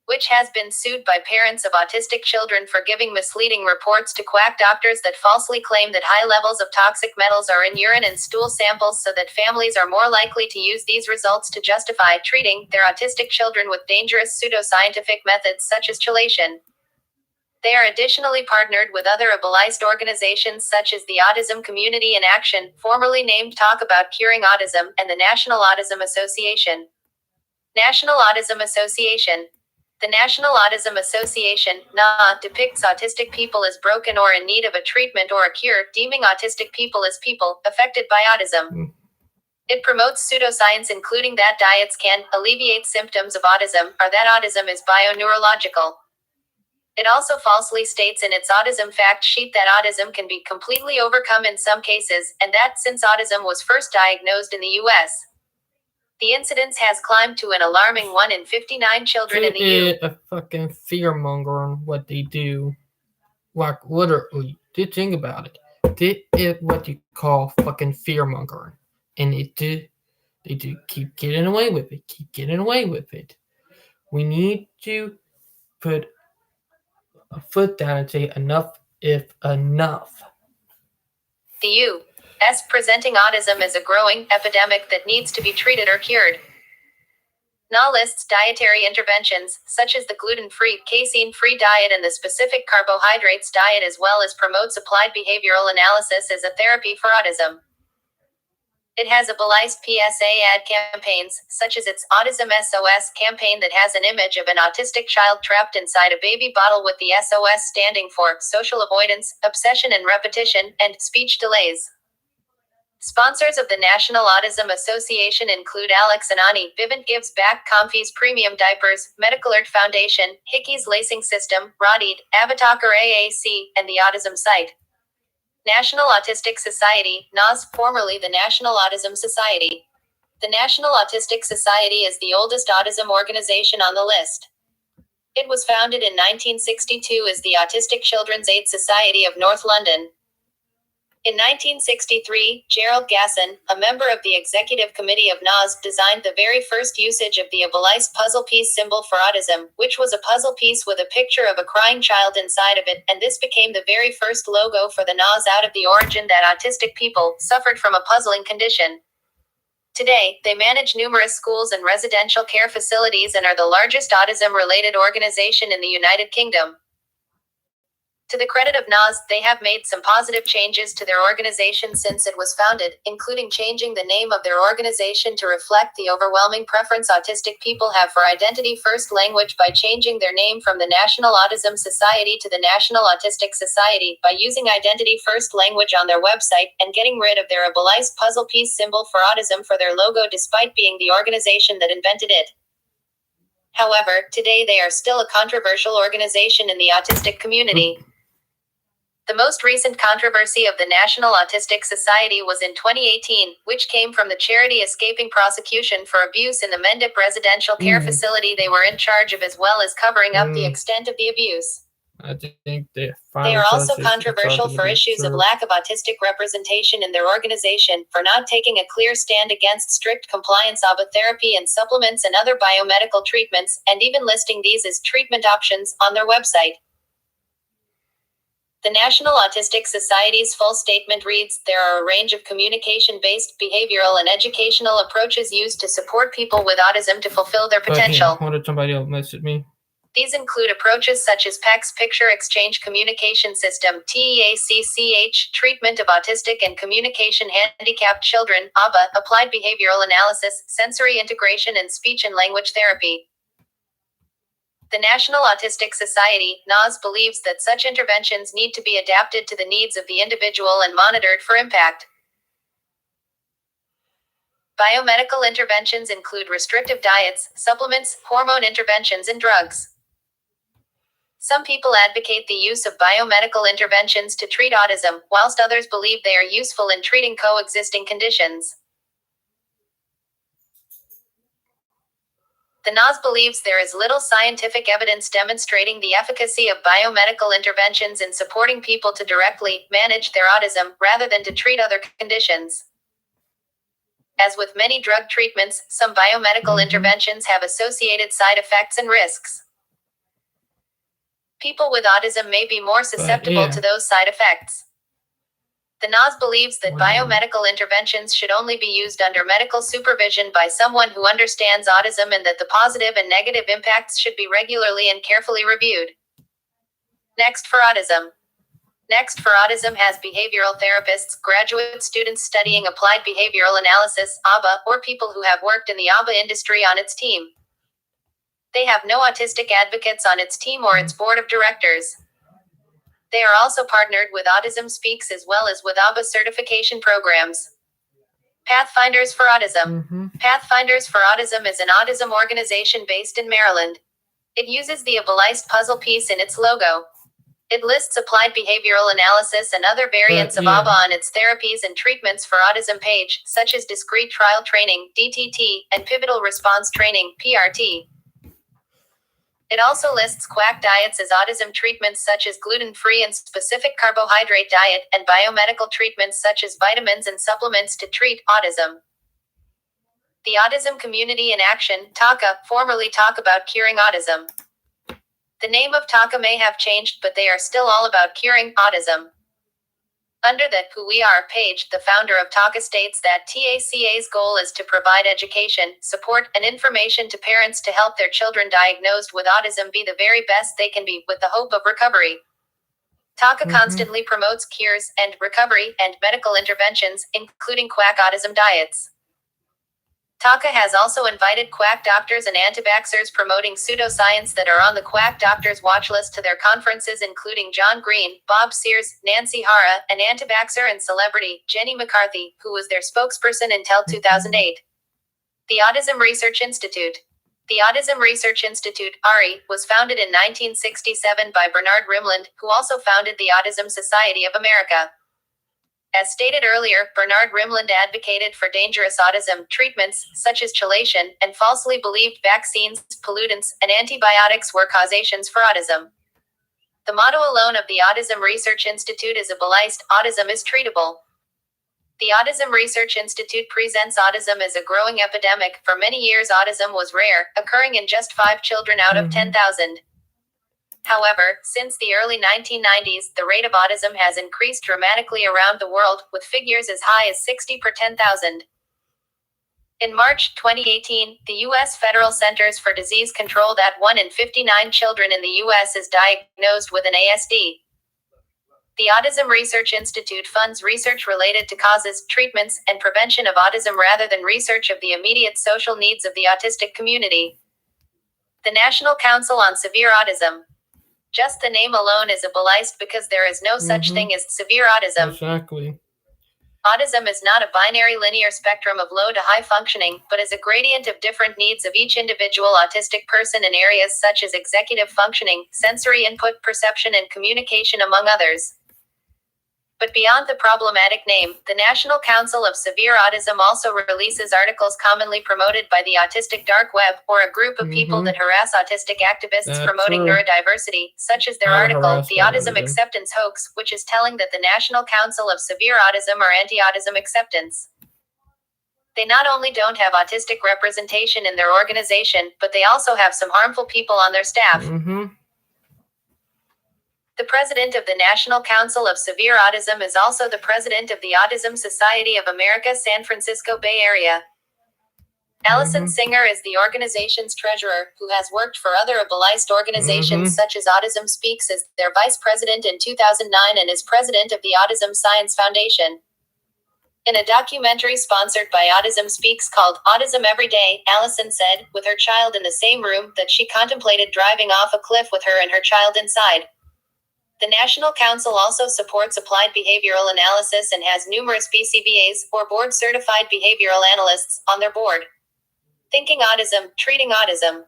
which has been sued by parents of autistic children for giving misleading reports to quack doctors that falsely claim that high levels of toxic metals are in urine and stool samples, so that families are more likely to use these results to justify treating their autistic children with dangerous pseudoscientific methods such as chelation. They are additionally partnered with other ableist organizations such as the Autism Community in Action, formerly named Talk About Curing Autism, and the National Autism Association. National Autism Association. The National Autism Association, NA, depicts autistic people as broken or in need of a treatment or a cure, deeming autistic people as people affected by autism. It promotes pseudoscience, including that diets can alleviate symptoms of autism, or that autism is bioneurological. It also falsely states in its autism fact sheet that autism can be completely overcome in some cases, and that since autism was first diagnosed in the U.S., the incidence has climbed to an alarming 1 in 59 children in the U.S. A fucking fearmonger on what they do. Like, literally, did think about it. They is what you call fucking fearmongering. And they do keep getting away with it. We need to put a foot down and say enough if enough. The U.S. presenting autism as a growing epidemic that needs to be treated or cured. NA lists dietary interventions, such as the gluten-free, casein-free diet and the specific carbohydrates diet, as well as promotes applied behavioral analysis as a therapy for autism. It has ableist PSA ad campaigns, such as its Autism SOS campaign that has an image of an autistic child trapped inside a baby bottle with the SOS standing for social avoidance, obsession and repetition, and speech delays. Sponsors of the National Autism Association include Alex Anani, Vivint Gives Back, Comfy's Premium Diapers, Medical Alert Foundation, Hickey's Lacing System, Rodied, Avatalker AAC, and the Autism Site. National Autistic Society, NAS, formerly the National Autism Society. The National Autistic Society is the oldest autism organization on the list. It was founded in 1962 as the Autistic Children's Aid Society of North London. In 1963, Gerald Gasson, a member of the executive committee of NAS, designed the very first usage of the ableist puzzle piece symbol for autism, which was a puzzle piece with a picture of a crying child inside of it, and this became the very first logo for the NAS, out of the origin that autistic people suffered from a puzzling condition. Today, they manage numerous schools and residential care facilities and are the largest autism-related organization in the United Kingdom. To the credit of NAS, they have made some positive changes to their organization since it was founded, including changing the name of their organization to reflect the overwhelming preference autistic people have for identity-first language by changing their name from the National Autism Society to the National Autistic Society, by using identity-first language on their website, and getting rid of their ableist puzzle piece symbol for autism for their logo despite being the organization that invented it. However, today they are still a controversial organization in the autistic community. The most recent controversy of the National Autistic Society was in 2018, which came from the charity escaping prosecution for abuse in the Mendip residential care facility they were in charge of, as well as covering up the extent of the abuse. I think They are also controversial for issues of lack of autistic representation in their organization, for not taking a clear stand against strict compliance of therapy and supplements and other biomedical treatments, and even listing these as treatment options on their website. The National Autistic Society's full statement reads, "There are a range of communication-based, behavioral, and educational approaches used to support people with autism to fulfill their potential. What did somebody else message me? These include approaches such as PECS, Picture Exchange Communication System, TEACCH, treatment of autistic and communication handicapped children, ABA, applied behavioral analysis, sensory integration, and speech and language therapy." The National Autistic Society, NAS, believes that such interventions need to be adapted to the needs of the individual and monitored for impact. Biomedical interventions include restrictive diets, supplements, hormone interventions, and drugs. Some people advocate the use of biomedical interventions to treat autism, whilst others believe they are useful in treating coexisting conditions. The NAS believes there is little scientific evidence demonstrating the efficacy of biomedical interventions in supporting people to directly manage their autism, rather than to treat other conditions. As with many drug treatments, some biomedical interventions have associated side effects and risks. People with autism may be more susceptible to those side effects. The NAS believes that biomedical interventions should only be used under medical supervision by someone who understands autism, and that the positive and negative impacts should be regularly and carefully reviewed. Next for Autism. Next for Autism has behavioral therapists, graduate students studying applied behavioral analysis, ABA, or people who have worked in the ABA industry on its team. They have no autistic advocates on its team or its board of directors. They are also partnered with Autism Speaks as well as with ABA certification programs. Pathfinders for Autism. Pathfinders for Autism is an autism organization based in Maryland. It uses the ableist puzzle piece in its logo. It lists applied behavioral analysis and other variants of ABA on its therapies and treatments for autism page, such as discrete trial training, DTT, and pivotal response training, PRT. It also lists quack diets as autism treatments such as gluten-free and specific carbohydrate diet, and biomedical treatments such as vitamins and supplements to treat autism. The Autism Community in Action, TACA, formerly Talk About Curing Autism. The name of TACA may have changed, but they are still all about curing autism. Under the Who We Are page, the founder of TACA states that TACA's goal is to provide education, support, and information to parents to help their children diagnosed with autism be the very best they can be, with the hope of recovery. TACA constantly promotes cures and recovery and medical interventions, including quack autism diets. TACA has also invited quack doctors and anti-vaxxers promoting pseudoscience that are on the quack doctors watch list to their conferences, including John Green, Bob Sears, Nancy Hara, and anti-vaxxer and celebrity, Jenny McCarthy, who was their spokesperson until 2008. The Autism Research Institute. The Autism Research Institute, ARI, was founded in 1967 by Bernard Rimland, who also founded the Autism Society of America. As stated earlier, Bernard Rimland advocated for dangerous autism treatments, such as chelation, and falsely believed vaccines, pollutants, and antibiotics were causations for autism. The motto alone of the Autism Research Institute is ableist, autism is treatable. The Autism Research Institute presents autism as a growing epidemic. For many years, autism was rare, occurring in just 5 children out of 10,000. However, since the early 1990s, the rate of autism has increased dramatically around the world, with figures as high as 60 per 10,000. In March 2018, the U.S. Federal Centers for Disease Control that 1 in 59 children in the U.S. is diagnosed with an ASD. The Autism Research Institute funds research related to causes, treatments, and prevention of autism rather than research of the immediate social needs of the autistic community. The National Council on Severe Autism. Just the name alone is a beliest because there is no such thing as severe autism. Exactly. Autism is not a binary linear spectrum of low to high functioning, but is a gradient of different needs of each individual autistic person in areas such as executive functioning, sensory input, perception, and communication, among others. But beyond the problematic name, the National Council of Severe Autism also releases articles commonly promoted by the autistic dark web, or a group of people that harass autistic activists That's promoting true. neurodiversity, such as their How to article, harass The Autism autism. Acceptance Hoax, which is telling that the National Council of Severe Autism are anti-autism acceptance. They not only don't have autistic representation in their organization, but they also have some harmful people on their staff. The president of the National Council of Severe Autism is also the president of the Autism Society of America, San Francisco Bay Area. Allison Singer is the organization's treasurer, who has worked for other ableist organizations such as Autism Speaks as their vice president in 2009 and is president of the Autism Science Foundation. In a documentary sponsored by Autism Speaks called Autism Every Day, Allison said, with her child in the same room, that she contemplated driving off a cliff with her and her child inside. The National Council also supports applied behavioral analysis and has numerous BCBAs, or board-certified behavioral analysts, on their board. Thinking Autism, Treating Autism.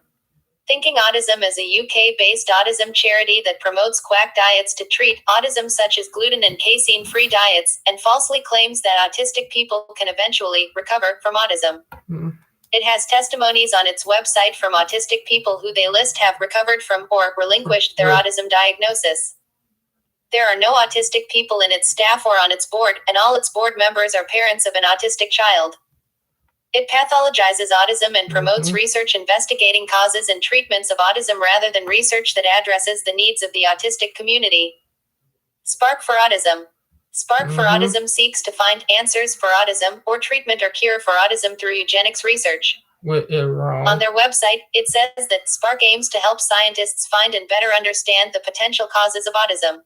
Thinking Autism is a UK-based autism charity that promotes quack diets to treat autism, such as gluten and casein-free diets, and falsely claims that autistic people can eventually recover from autism. It has testimonies on its website from autistic people who they list have recovered from or relinquished their autism diagnosis. There are no autistic people in its staff or on its board, and all its board members are parents of an autistic child. It pathologizes autism and promotes research investigating causes and treatments of autism rather than research that addresses the needs of the autistic community. Spark for Autism. Spark for Autism seeks to find answers for autism, or treatment or cure for autism through eugenics research. On their website, it says that Spark aims to help scientists find and better understand the potential causes of autism.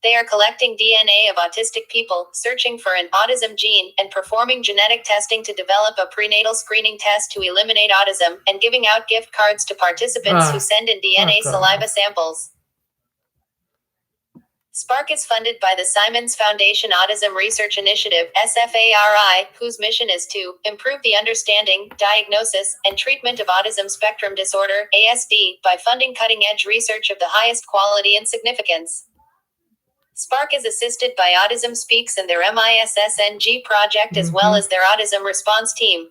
They are collecting DNA of autistic people, searching for an autism gene, and performing genetic testing to develop a prenatal screening test to eliminate autism, and giving out gift cards to participants who send in DNA saliva samples. Spark is funded by the Simons Foundation Autism Research Initiative, SFARI, whose mission is to improve the understanding, diagnosis, and treatment of autism spectrum disorder, ASD, by funding cutting-edge research of the highest quality and significance. Spark is assisted by Autism Speaks and their MISSNG project, as well as their autism response team.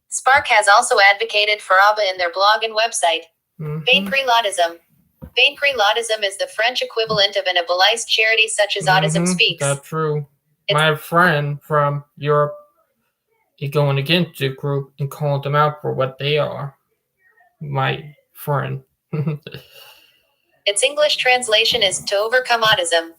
Spark has also advocated for ABBA in their blog and website. Vaincreel Autism. Vaincreel Autism is the French equivalent of an ableist charity such as Autism Speaks. That's true. My friend from Europe is going against the group and calling them out for what they are. My friend. Its English translation is To Overcome Autism.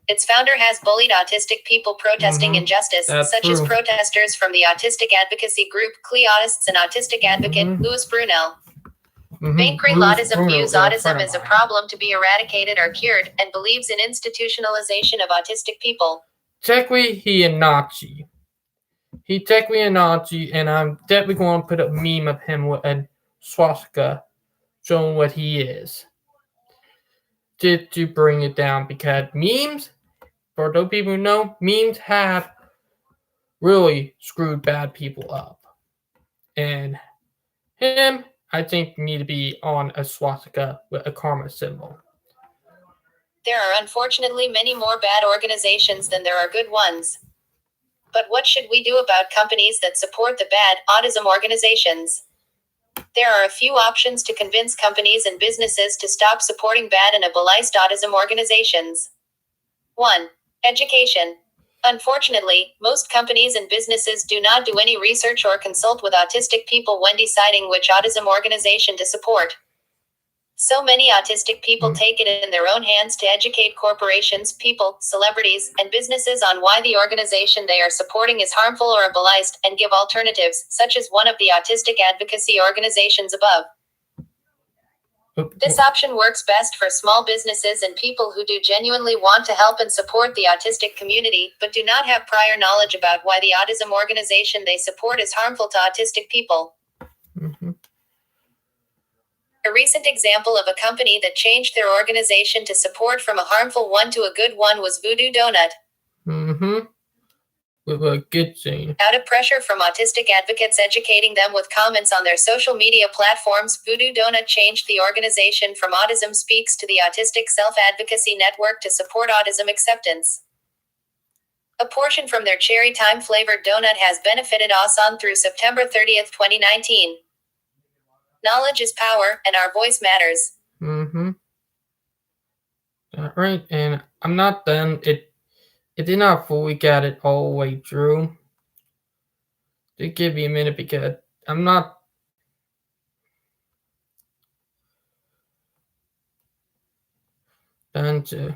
Its founder has bullied autistic people protesting injustice, such as protesters from the autistic advocacy group Cleautists and autistic advocate Louis Brunel. Vaincreel Autism views autism as a problem to be eradicated or cured, and believes in institutionalization of autistic people. Technically, he a Nazi. He technically a Nazi, and I'm definitely going to put a meme of him with a swastika showing what he is. Just to bring it down, because memes, for those people who know, memes have really screwed bad people up. And him, I think, need to be on a swastika with a karma symbol. There are unfortunately many more bad organizations than there are good ones. But what should we do about companies that support the bad autism organizations? There are a few options to convince companies and businesses to stop supporting bad and ableist autism organizations. 1. Education. Unfortunately, most companies and businesses do not do any research or consult with autistic people when deciding which autism organization to support. So many autistic people take it in their own hands to educate corporations, people, celebrities, and businesses on why the organization they are supporting is harmful or ableist, and give alternatives, such as one of the autistic advocacy organizations above. This option works best for small businesses and people who do genuinely want to help and support the autistic community, but do not have prior knowledge about why the autism organization they support is harmful to autistic people. A recent example of a company that changed their organization to support from a harmful one to a good one was Voodoo Donut. With a good thing. Out of pressure from autistic advocates educating them with comments on their social media platforms, Voodoo Donut changed the organization from Autism Speaks to the Autistic Self-Advocacy Network to support autism acceptance. A portion from their cherry time-flavored donut has benefited us on through September 30th, 2019. Knowledge is power, and our voice matters. Alright, and I'm not done. It did not fully get it all the way through. Just give me a minute because I'm not done to.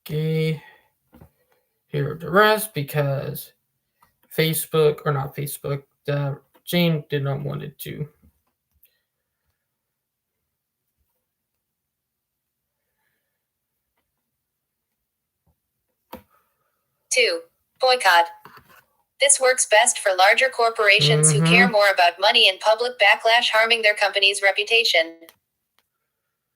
Okay, here are the rest because Facebook, or not Facebook, Jane did not want it to. 2. Boycott. This works best for larger corporations who care more about money and public backlash harming their company's reputation.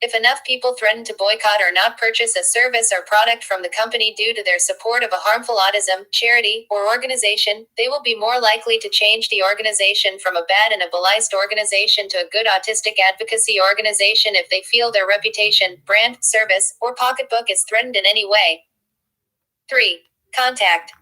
If enough people threaten to boycott or not purchase a service or product from the company due to their support of a harmful autism, charity, or organization, they will be more likely to change the organization from a bad and ableist organization to a good autistic advocacy organization if they feel their reputation, brand, service, or pocketbook is threatened in any way. 3. Contact.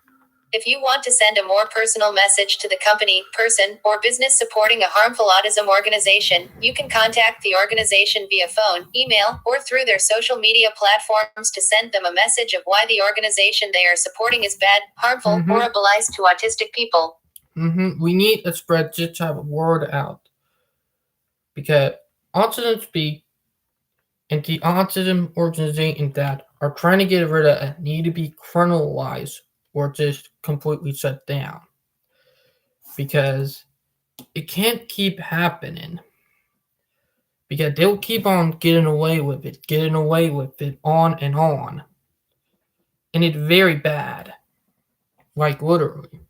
If you want to send a more personal message to the company, person, or business supporting a harmful autism organization, you can contact the organization via phone, email, or through their social media platforms to send them a message of why the organization they are supporting is bad, harmful, or ableist to autistic people. We need to spread this type of word out. Because Autism Speak and the autism organization that are trying to get rid of it need to be criminalized or just completely shut down. Because it can't keep happening. Because they'll keep on getting away with it, on and on. And it's very bad. Like, literally.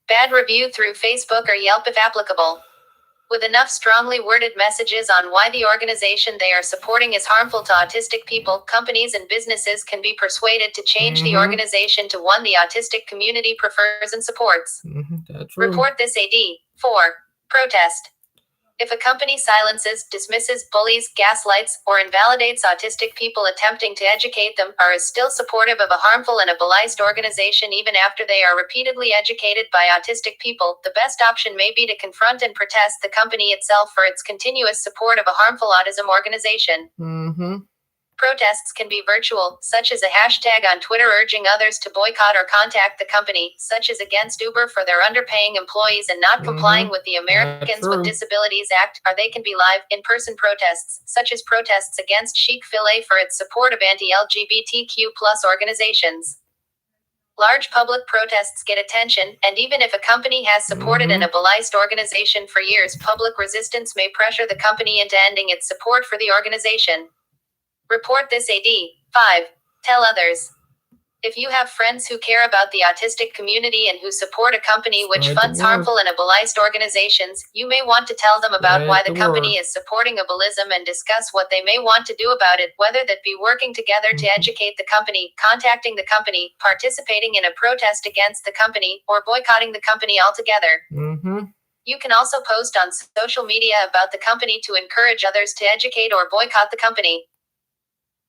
Bad review through Facebook or Yelp if applicable. With enough strongly worded messages on why the organization they are supporting is harmful to autistic people, companies and businesses can be persuaded to change the organization to one the autistic community prefers and supports. That's right. Report this AD. 4. Protest. If a company silences, dismisses, bullies, gaslights, or invalidates autistic people attempting to educate them, or is still supportive of a harmful and ableist organization even after they are repeatedly educated by autistic people, the best option may be to confront and protest the company itself for its continuous support of a harmful autism organization. Protests can be virtual, such as a hashtag on Twitter urging others to boycott or contact the company, such as against Uber for their underpaying employees and not complying with the Americans with Disabilities Act, or they can be live, in-person protests, such as protests against Chick-fil-A for its support of anti-LGBTQ+ organizations. Large public protests get attention, and even if a company has supported an ableist organization for years, public resistance may pressure the company into ending its support for the organization. Report this AD. 5. Tell others. If you have friends who care about the autistic community and who support a company which funds harmful and ableist organizations, you may want to tell them about why the company is supporting ableism and discuss what they may want to do about it, whether that be working together to educate the company, contacting the company, participating in a protest against the company, or boycotting the company altogether. You can also post on social media about the company to encourage others to educate or boycott the company.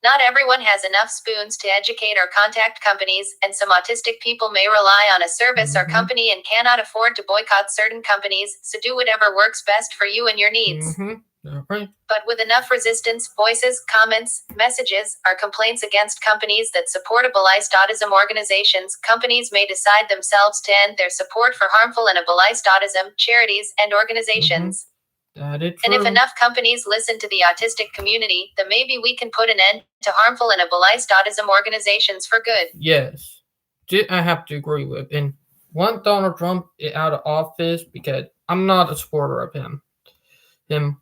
Not everyone has enough spoons to educate or contact companies, and some autistic people may rely on a service or company and cannot afford to boycott certain companies, so do whatever works best for you and your needs. But with enough resistance, voices, comments, messages, or complaints against companies that support ableist autism organizations, companies may decide themselves to end their support for harmful and ableist autism charities and organizations. That is And true. if enough companies listen to the autistic community, then maybe we can put an end to harmful and ableist autism organizations for good. Yes. I have to agree with. And want Donald Trump out of office because I'm not a supporter of him.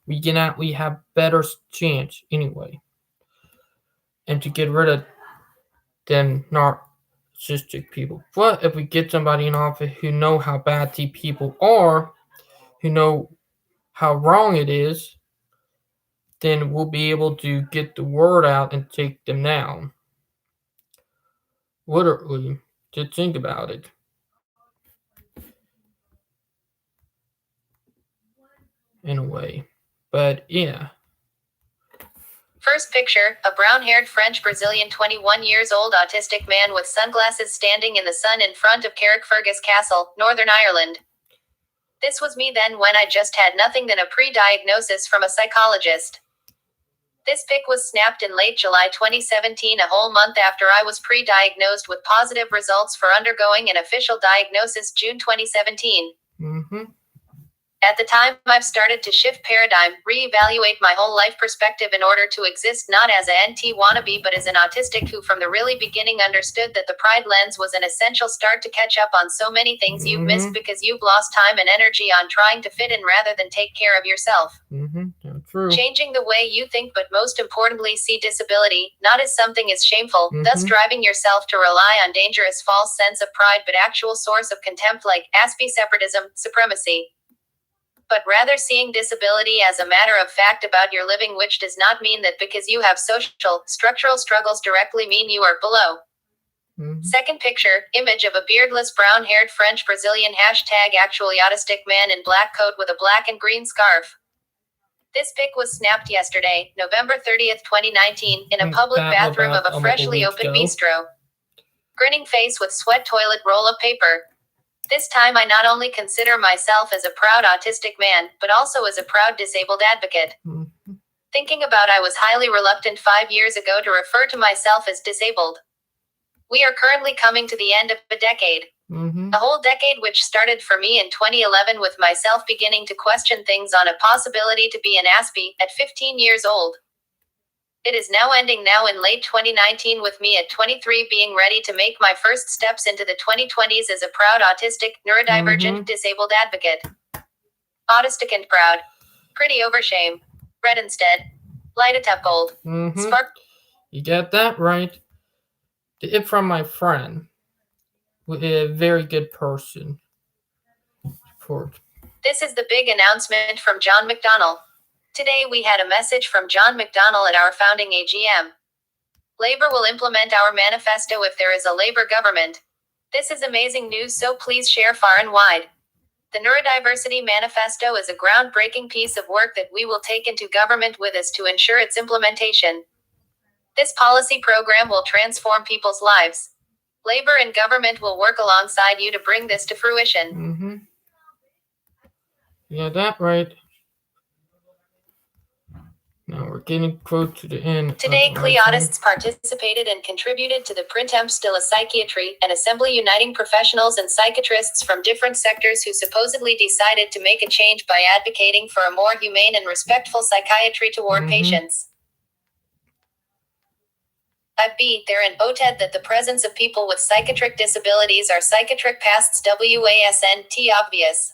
We can we have better chance anyway, and to get rid of them narcissistic people. But if we get somebody in office who know how bad these people are, who know how wrong it is, then we'll be able to get the word out and take them down. Literally, to think about it. In a way. But yeah. First picture, a brown-haired French-Brazilian 21 years old autistic man with sunglasses standing in the sun in front of Carrickfergus Castle, Northern Ireland. This was me then when I just had nothing than a pre-diagnosis from a psychologist. This pic was snapped in late July 2017, a whole month after I was pre-diagnosed with positive results for undergoing an official diagnosis June 2017. Mm-hmm. At the time, I've started to shift paradigm, reevaluate my whole life perspective in order to exist not as a NT wannabe but as an autistic who from the really beginning understood that the pride lens was an essential start to catch up on so many things you've missed because you've lost time and energy on trying to fit in rather than take care of yourself. True. Changing the way you think, but most importantly see disability, not as something as shameful, thus driving yourself to rely on dangerous false sense of pride but actual source of contempt like aspie separatism, supremacy. But rather seeing disability as a matter of fact about your living, which does not mean that because you have social, structural struggles directly mean you are below. Second picture, image of a beardless brown-haired French-Brazilian #actually autistic man in black coat with a black and green scarf. This pic was snapped yesterday, November 30th, 2019, in a public bathroom of a freshly opened bistro. Grinning face with sweat toilet roll of paper. This time I not only consider myself as a proud autistic man, but also as a proud disabled advocate. Thinking about I was highly reluctant 5 years ago to refer to myself as disabled. We are currently coming to the end of a decade. A whole decade which started for me in 2011 with myself beginning to question things on a possibility to be an aspie at 15 years old. It is now ending now in late 2019 with me at 23 being ready to make my first steps into the 2020s as a proud autistic, neurodivergent, disabled advocate. Autistic and proud. Pretty over shame. Red instead. Light it up gold. Spark. You got that right. It from my friend. A very good person. This is the big announcement from John McDonnell. Today we had a message from John McDonnell at our founding AGM. Labor will implement our manifesto if there is a Labor government. This is amazing news, so please share far and wide. The Neurodiversity Manifesto is a groundbreaking piece of work that we will take into government with us to ensure its implementation. This policy program will transform people's lives. Labor and government will work alongside you to bring this to fruition. Yeah, that right. Now we're getting close to the end. Today, Cleotists participated and contributed to the Printemps de la Psychiatrie, an assembly uniting professionals and psychiatrists from different sectors who supposedly decided to make a change by advocating for a more humane and respectful psychiatry toward patients. I be there in OTED that the presence of people with psychiatric disabilities are psychiatric pasts WASNT obvious.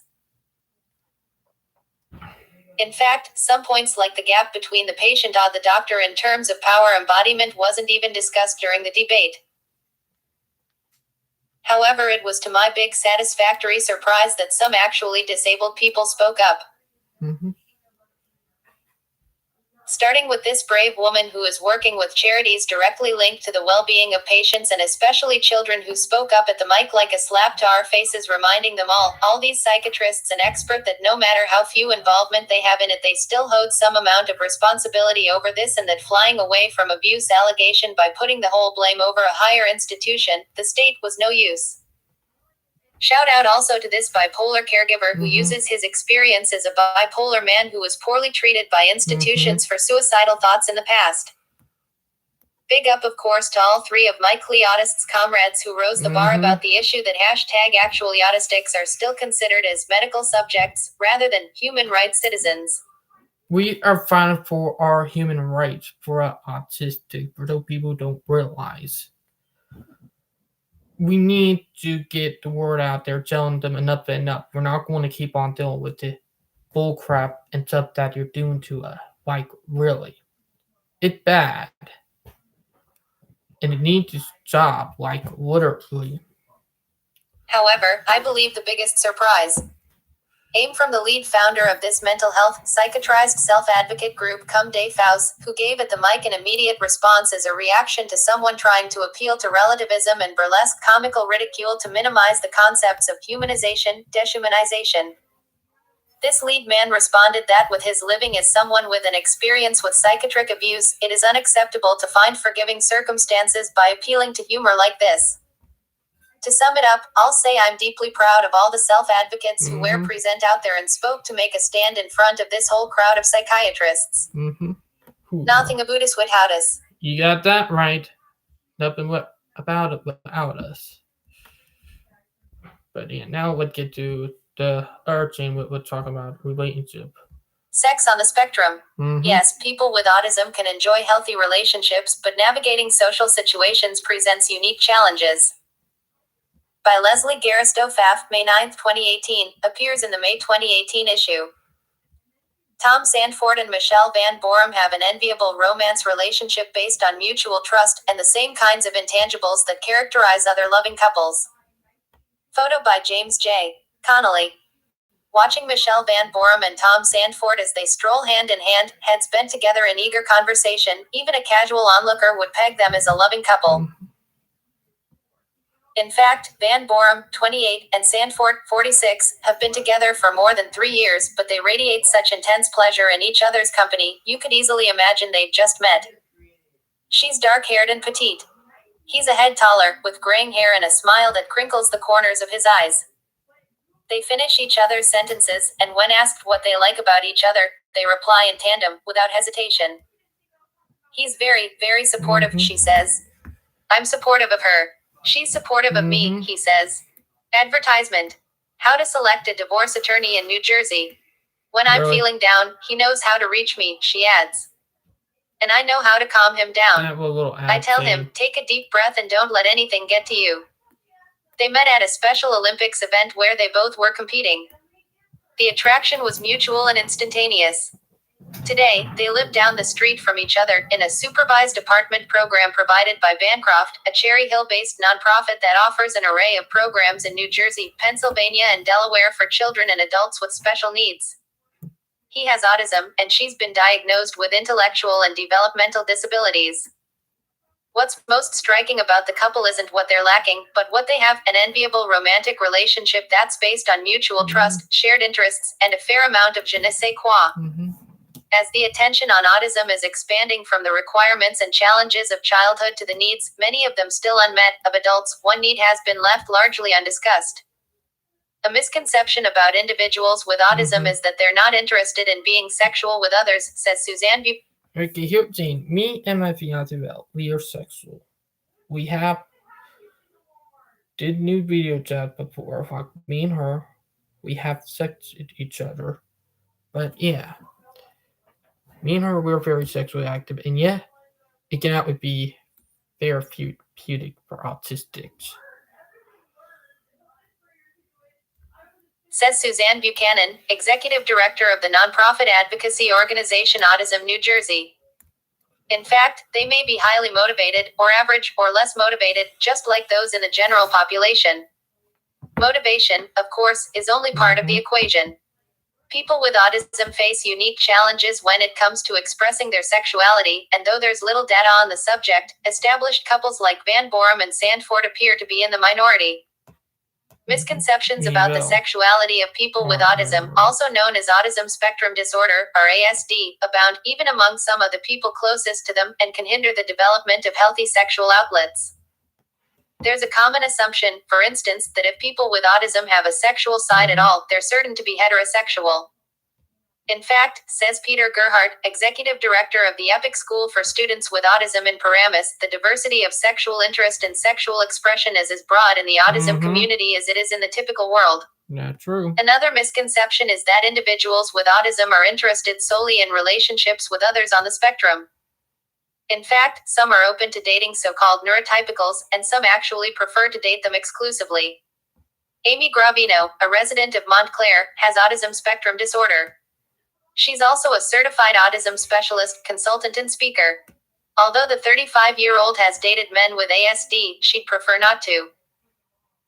In fact, some points like the gap between the patient and the doctor in terms of power embodiment wasn't even discussed during the debate. However, it was to my big satisfactory surprise that some actually disabled people spoke up. Starting with this brave woman who is working with charities directly linked to the well-being of patients and especially children who spoke up at the mic like a slap to our faces, reminding them all these psychiatrists and experts that no matter how few involvement they have in it, they still hold some amount of responsibility over this, and that flying away from abuse allegation by putting the whole blame over a higher institution, the state, was no use. Shout out also to this bipolar caregiver who uses his experience as a bipolar man who was poorly treated by institutions for suicidal thoughts in the past. Big up, of course, to all three of my Cleotists comrades who rose the bar about the issue that #actually autistics are still considered as medical subjects rather than human rights citizens. We are fighting for our human rights for autistic, for those people don't realize. we need to get the word out there, telling them enough and enough. We're not going to keep on dealing with the bull crap and stuff that you're doing to us. Like, really. It's bad. And it needs to stop, like, literally. However, I believe the biggest surprise came from the lead founder of this mental health, psychiatrized self-advocate group, Come Day Faust, who gave at the mic an immediate response as a reaction to someone trying to appeal to relativism and burlesque comical ridicule to minimize the concepts of humanization, deshumanization. This lead man responded that with his living as someone with an experience with psychiatric abuse, it is unacceptable to find forgiving circumstances by appealing to humor like this. To sum it up, I'll say I'm deeply proud of all the self-advocates who wear present out there and spoke to make a stand in front of this whole crowd of psychiatrists. Nothing about us without us. You got that right. Nothing about it without us. But yeah, now let's get to the other thing we'll talk about, relationship. Sex on the spectrum. Yes, people with autism can enjoy healthy relationships, but navigating social situations presents unique challenges. By Leslie Garisto Pfaff, May 9, 2018, appears in the May 2018 issue. Tom Sanford and Michelle Van Borum have an enviable romance relationship based on mutual trust and the same kinds of intangibles that characterize other loving couples. Photo by James J. Connolly. Watching Michelle Van Borum and Tom Sanford as they stroll hand in hand, heads bent together in eager conversation, even a casual onlooker would peg them as a loving couple. In fact, Van Borum, 28, and Sanford, 46, have been together for more than 3 years, but they radiate such intense pleasure in each other's company, you could easily imagine they've just met. She's dark-haired and petite. He's a head taller, with graying hair and a smile that crinkles the corners of his eyes. They finish each other's sentences, and when asked what they like about each other, they reply in tandem, without hesitation. He's very, very supportive, she says. I'm supportive of her. She's supportive of me, he says. Advertisement. How to select a divorce attorney in New Jersey. When I'm feeling down, he knows how to reach me, she adds. And I know how to calm him down. I tell him, take a deep breath and don't let anything get to you. They met at a Special Olympics event where they both were competing. The attraction was mutual and instantaneous. Today, they live down the street from each other in a supervised apartment program provided by Bancroft, a Cherry Hill-based nonprofit that offers an array of programs in New Jersey, Pennsylvania, and Delaware for children and adults with special needs. He has autism, and she's been diagnosed with intellectual and developmental disabilities. What's most striking about the couple isn't what they're lacking, but what they have, an enviable romantic relationship that's based on mutual trust, shared interests, and a fair amount of je ne sais quoi. As the attention on autism is expanding from the requirements and challenges of childhood to the needs, many of them still unmet, of adults, one need has been left largely undiscussed. A misconception about individuals with autism is that they're not interested in being sexual with others, says Suzanne Buchanan. Okay, here's Jane. Me and my fiance Val, we are sexual. We have did new video chat before, like me and her. We have sex with each other. But yeah, me and her, we're very sexually active. And yeah, it cannot be therapeutic for autistics. Says Suzanne Buchanan, executive director of the nonprofit advocacy organization Autism New Jersey. In fact, they may be highly motivated, or average, or less motivated, just like those in the general population. Motivation, of course, is only part of the equation. People with autism face unique challenges when it comes to expressing their sexuality, and though there's little data on the subject, established couples like Van Borum and Sanford appear to be in the minority. Misconceptions about the sexuality of people with autism, also known as autism spectrum disorder, or ASD, abound even among some of the people closest to them, and can hinder the development of healthy sexual outlets. There's a common assumption, for instance, that if people with autism have a sexual side at all, they're certain to be heterosexual. In fact, says Peter Gerhardt, executive director of the EPIC School for Students with Autism in Paramus, the diversity of sexual interest and sexual expression is as broad in the autism community as it is in the typical world. Not true. Another misconception is that individuals with autism are interested solely in relationships with others on the spectrum. In fact, some are open to dating so-called neurotypicals, and some actually prefer to date them exclusively. Amy Gravino, a resident of Montclair, has autism spectrum disorder. She's also a certified autism specialist, consultant, and speaker. Although the 35-year-old has dated men with ASD, she'd prefer not to.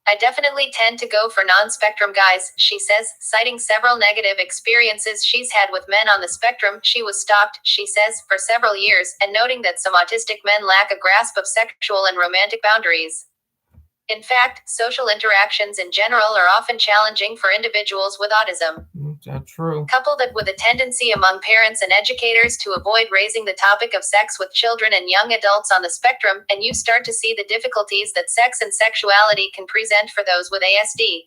I definitely tend to go for non-spectrum guys, she says, citing several negative experiences she's had with men on the spectrum. She was stalked, she says, for several years, and noting that some autistic men lack a grasp of sexual and romantic boundaries. In fact, social interactions in general are often challenging for individuals with autism. That's true. Couple that with a tendency among parents and educators to avoid raising the topic of sex with children and young adults on the spectrum, and you start to see the difficulties that sex and sexuality can present for those with ASD.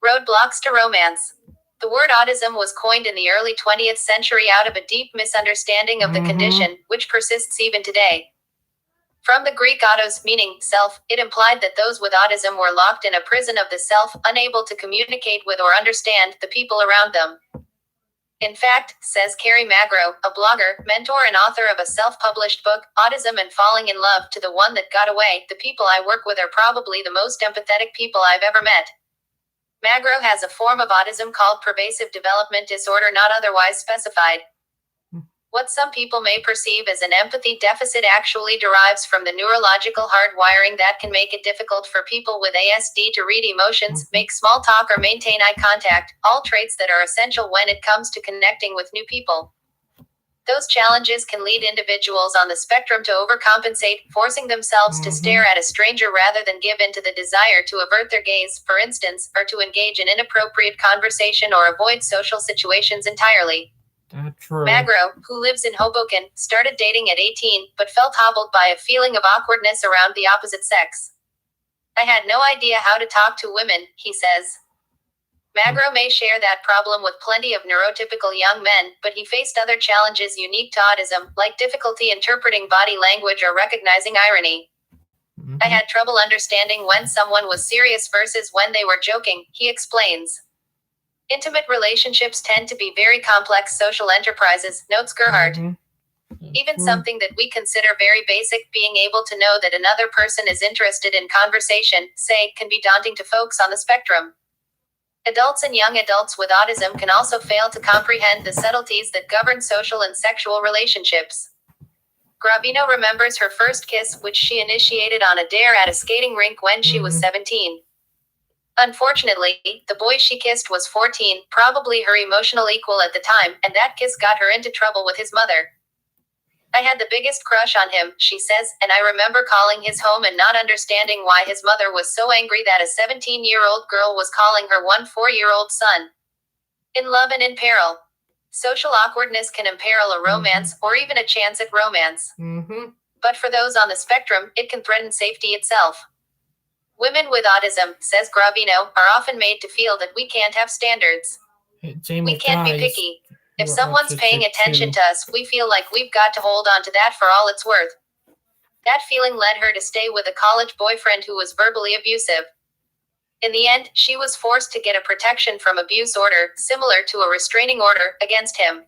Roadblocks to romance. The word autism was coined in the early 20th century out of a deep misunderstanding of the condition, which persists even today. From the Greek autos, meaning self, it implied that those with autism were locked in a prison of the self, unable to communicate with or understand the people around them. In fact, says Carrie Magro, a blogger, mentor, and author of a self-published book, Autism and Falling in Love to the One That Got Away, the people I work with are probably the most empathetic people I've ever met. Magro has a form of autism called pervasive development disorder not otherwise specified. What some people may perceive as an empathy deficit actually derives from the neurological hardwiring that can make it difficult for people with ASD to read emotions, make small talk, or maintain eye contact, all traits that are essential when it comes to connecting with new people. Those challenges can lead individuals on the spectrum to overcompensate, forcing themselves to stare at a stranger rather than give in to the desire to avert their gaze, for instance, or to engage in inappropriate conversation or avoid social situations entirely. That's true. Magro, who lives in Hoboken, started dating at 18, but felt hobbled by a feeling of awkwardness around the opposite sex. I had no idea how to talk to women, he says. Magro may share that problem with plenty of neurotypical young men, but he faced other challenges unique to autism, like difficulty interpreting body language or recognizing irony. I had trouble understanding when someone was serious versus when they were joking, he explains. Intimate relationships tend to be very complex social enterprises, notes Gerhardt. Even something that we consider very basic, being able to know that another person is interested in conversation, say, can be daunting to folks on the spectrum. Adults and young adults with autism can also fail to comprehend the subtleties that govern social and sexual relationships. Gravino remembers her first kiss, which she initiated on a dare at a skating rink when she was 17. Unfortunately, the boy she kissed was 14, probably her emotional equal at the time, and that kiss got her into trouble with his mother. I had the biggest crush on him, she says, and I remember calling his home and not understanding why his mother was so angry that a 17-year-old girl was calling her 4-year-old son. In love and in peril. Social awkwardness can imperil a romance, or even a chance at romance. But for those on the spectrum, it can threaten safety itself. Women with autism, says Gravino, are often made to feel that we can't have standards. We can't be picky. If someone's paying attention to us, we feel like we've got to hold on to that for all it's worth. That feeling led her to stay with a college boyfriend who was verbally abusive. In the end, she was forced to get a protection from abuse order, similar to a restraining order, against him.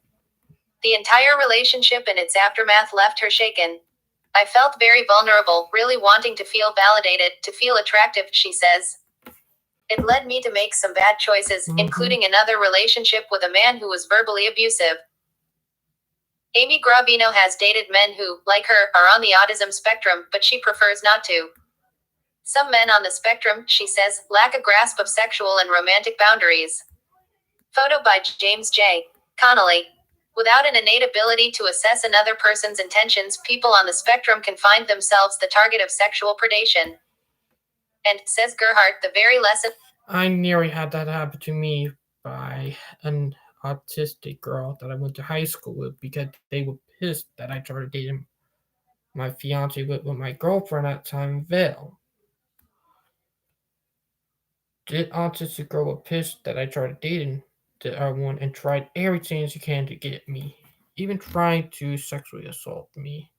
The entire relationship and its aftermath left her shaken. I felt very vulnerable, really wanting to feel validated, to feel attractive, she says. It led me to make some bad choices, including another relationship with a man who was verbally abusive. Amy Gravino has dated men who, like her, are on the autism spectrum, but she prefers not to. Some men on the spectrum, she says, lack a grasp of sexual and romantic boundaries. Photo by James J. Connolly. Without an innate ability to assess another person's intentions, people on the spectrum can find themselves the target of sexual predation. And, says Gerhardt, the very lesson... I nearly had that happen to me by an autistic girl that I went to high school with because they were pissed that I tried dating my fiance with my girlfriend at the time, Vale. The autistic girl was pissed that I tried dating the other one and tried everything she can to get me, even trying to sexually assault me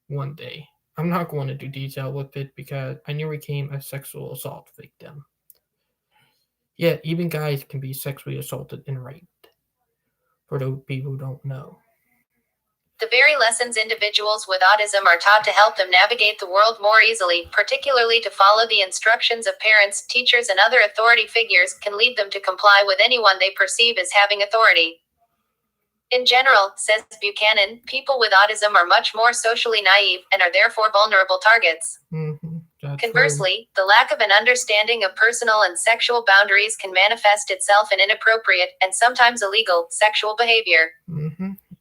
one day. I'm not going to do detail with it because I nearly became a sexual assault victim. Yet, even guys can be sexually assaulted and raped, for those people who don't know. The very lessons individuals with autism are taught to help them navigate the world more easily, particularly to follow the instructions of parents, teachers, and other authority figures, can lead them to comply with anyone they perceive as having authority. In general, says Buchanan, people with autism are much more socially naive and are therefore vulnerable targets. Conversely, the lack of an understanding of personal and sexual boundaries can manifest itself in inappropriate, and sometimes illegal, sexual behavior.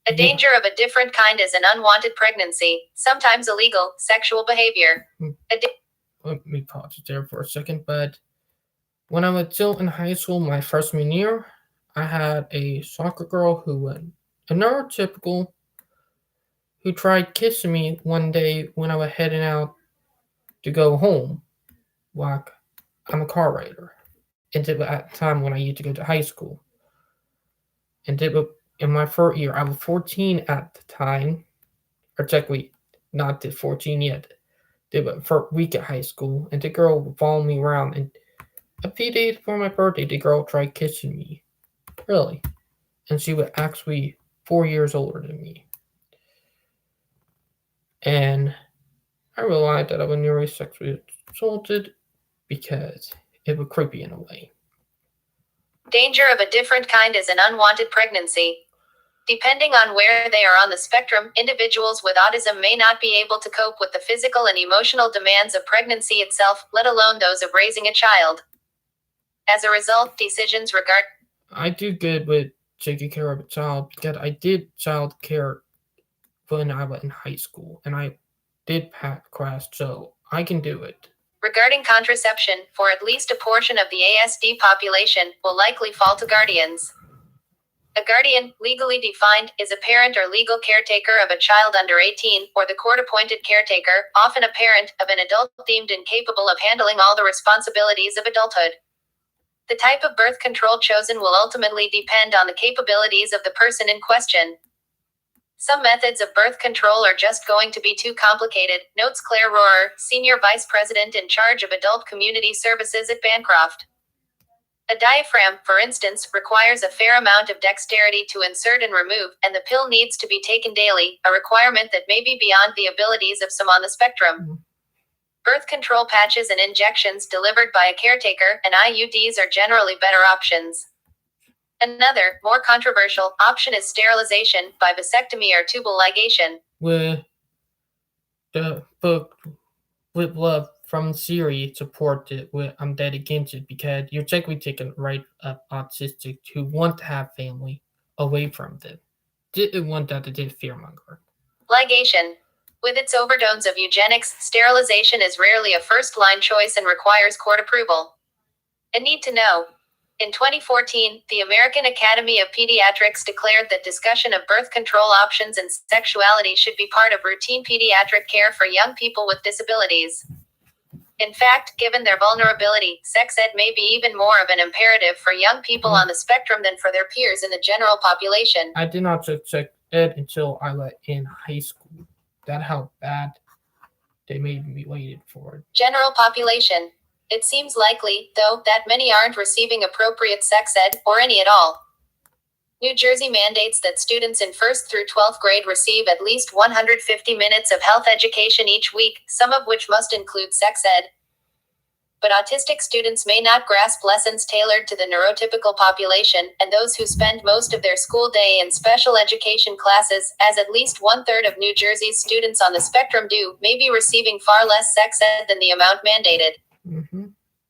A danger of a different kind is an unwanted pregnancy, sometimes illegal, sexual behavior. Let me pause it there for a second, but when I was still in high school, my freshman year, I had a soccer girl who was a neurotypical who tried kissing me one day when I was heading out to go home. Like, I'm a car rider. And at the time when I used to go to high school. And in my first year, I was 14 at the time, or technically not 14 yet. Did the first week at high school, and the girl would follow me around. And a few days before my birthday, the girl tried kissing me. Really. And she was actually 4 years older than me. And I realized that I was nearly sexually assaulted because it was creepy in a way. Danger of a different kind is an unwanted pregnancy. Depending on where they are on the spectrum, individuals with autism may not be able to cope with the physical and emotional demands of pregnancy itself, let alone those of raising a child. As a result, decisions regard. I do good with taking care of a child because I did child care when I was in high school, and I did pass class, so I can do it. Regarding contraception, for at least a portion of the ASD population, will likely fall to guardians. A guardian, legally defined, is a parent or legal caretaker of a child under 18, or the court-appointed caretaker, often a parent, of an adult deemed incapable of handling all the responsibilities of adulthood. The type of birth control chosen will ultimately depend on the capabilities of the person in question. Some methods of birth control are just going to be too complicated, notes Claire Rohrer, Senior Vice President in charge of Adult Community Services at Bancroft. A diaphragm, for instance, requires a fair amount of dexterity to insert and remove, and the pill needs to be taken daily, a requirement that may be beyond the abilities of some on the spectrum. Birth control patches and injections delivered by a caretaker and IUDs are generally better options. Another, more controversial, option is sterilization by vasectomy or tubal ligation. With the book with love from Siri supported with I'm dead against it because you're technically taking right of autistic who want to have family away from them. Didn't want that to do fearmonger. Ligation. With its overdose of eugenics, sterilization is rarely a first-line choice and requires court approval. A need to know. In 2014, the American Academy of Pediatrics declared that discussion of birth control options and sexuality should be part of routine pediatric care for young people with disabilities. In fact, given their vulnerability, sex ed may be even more of an imperative for young people on the spectrum than for their peers in the general population. I did not take sex ed until I was in high school. That's how bad they made me waited for it. General population. It seems likely, though, that many aren't receiving appropriate sex ed, or any at all. New Jersey mandates that students in 1st through 12th grade receive at least 150 minutes of health education each week, some of which must include sex ed. But autistic students may not grasp lessons tailored to the neurotypical population, and those who spend most of their school day in special education classes, as at least 1/3 of New Jersey's students on the spectrum do, may be receiving far less sex ed than the amount mandated.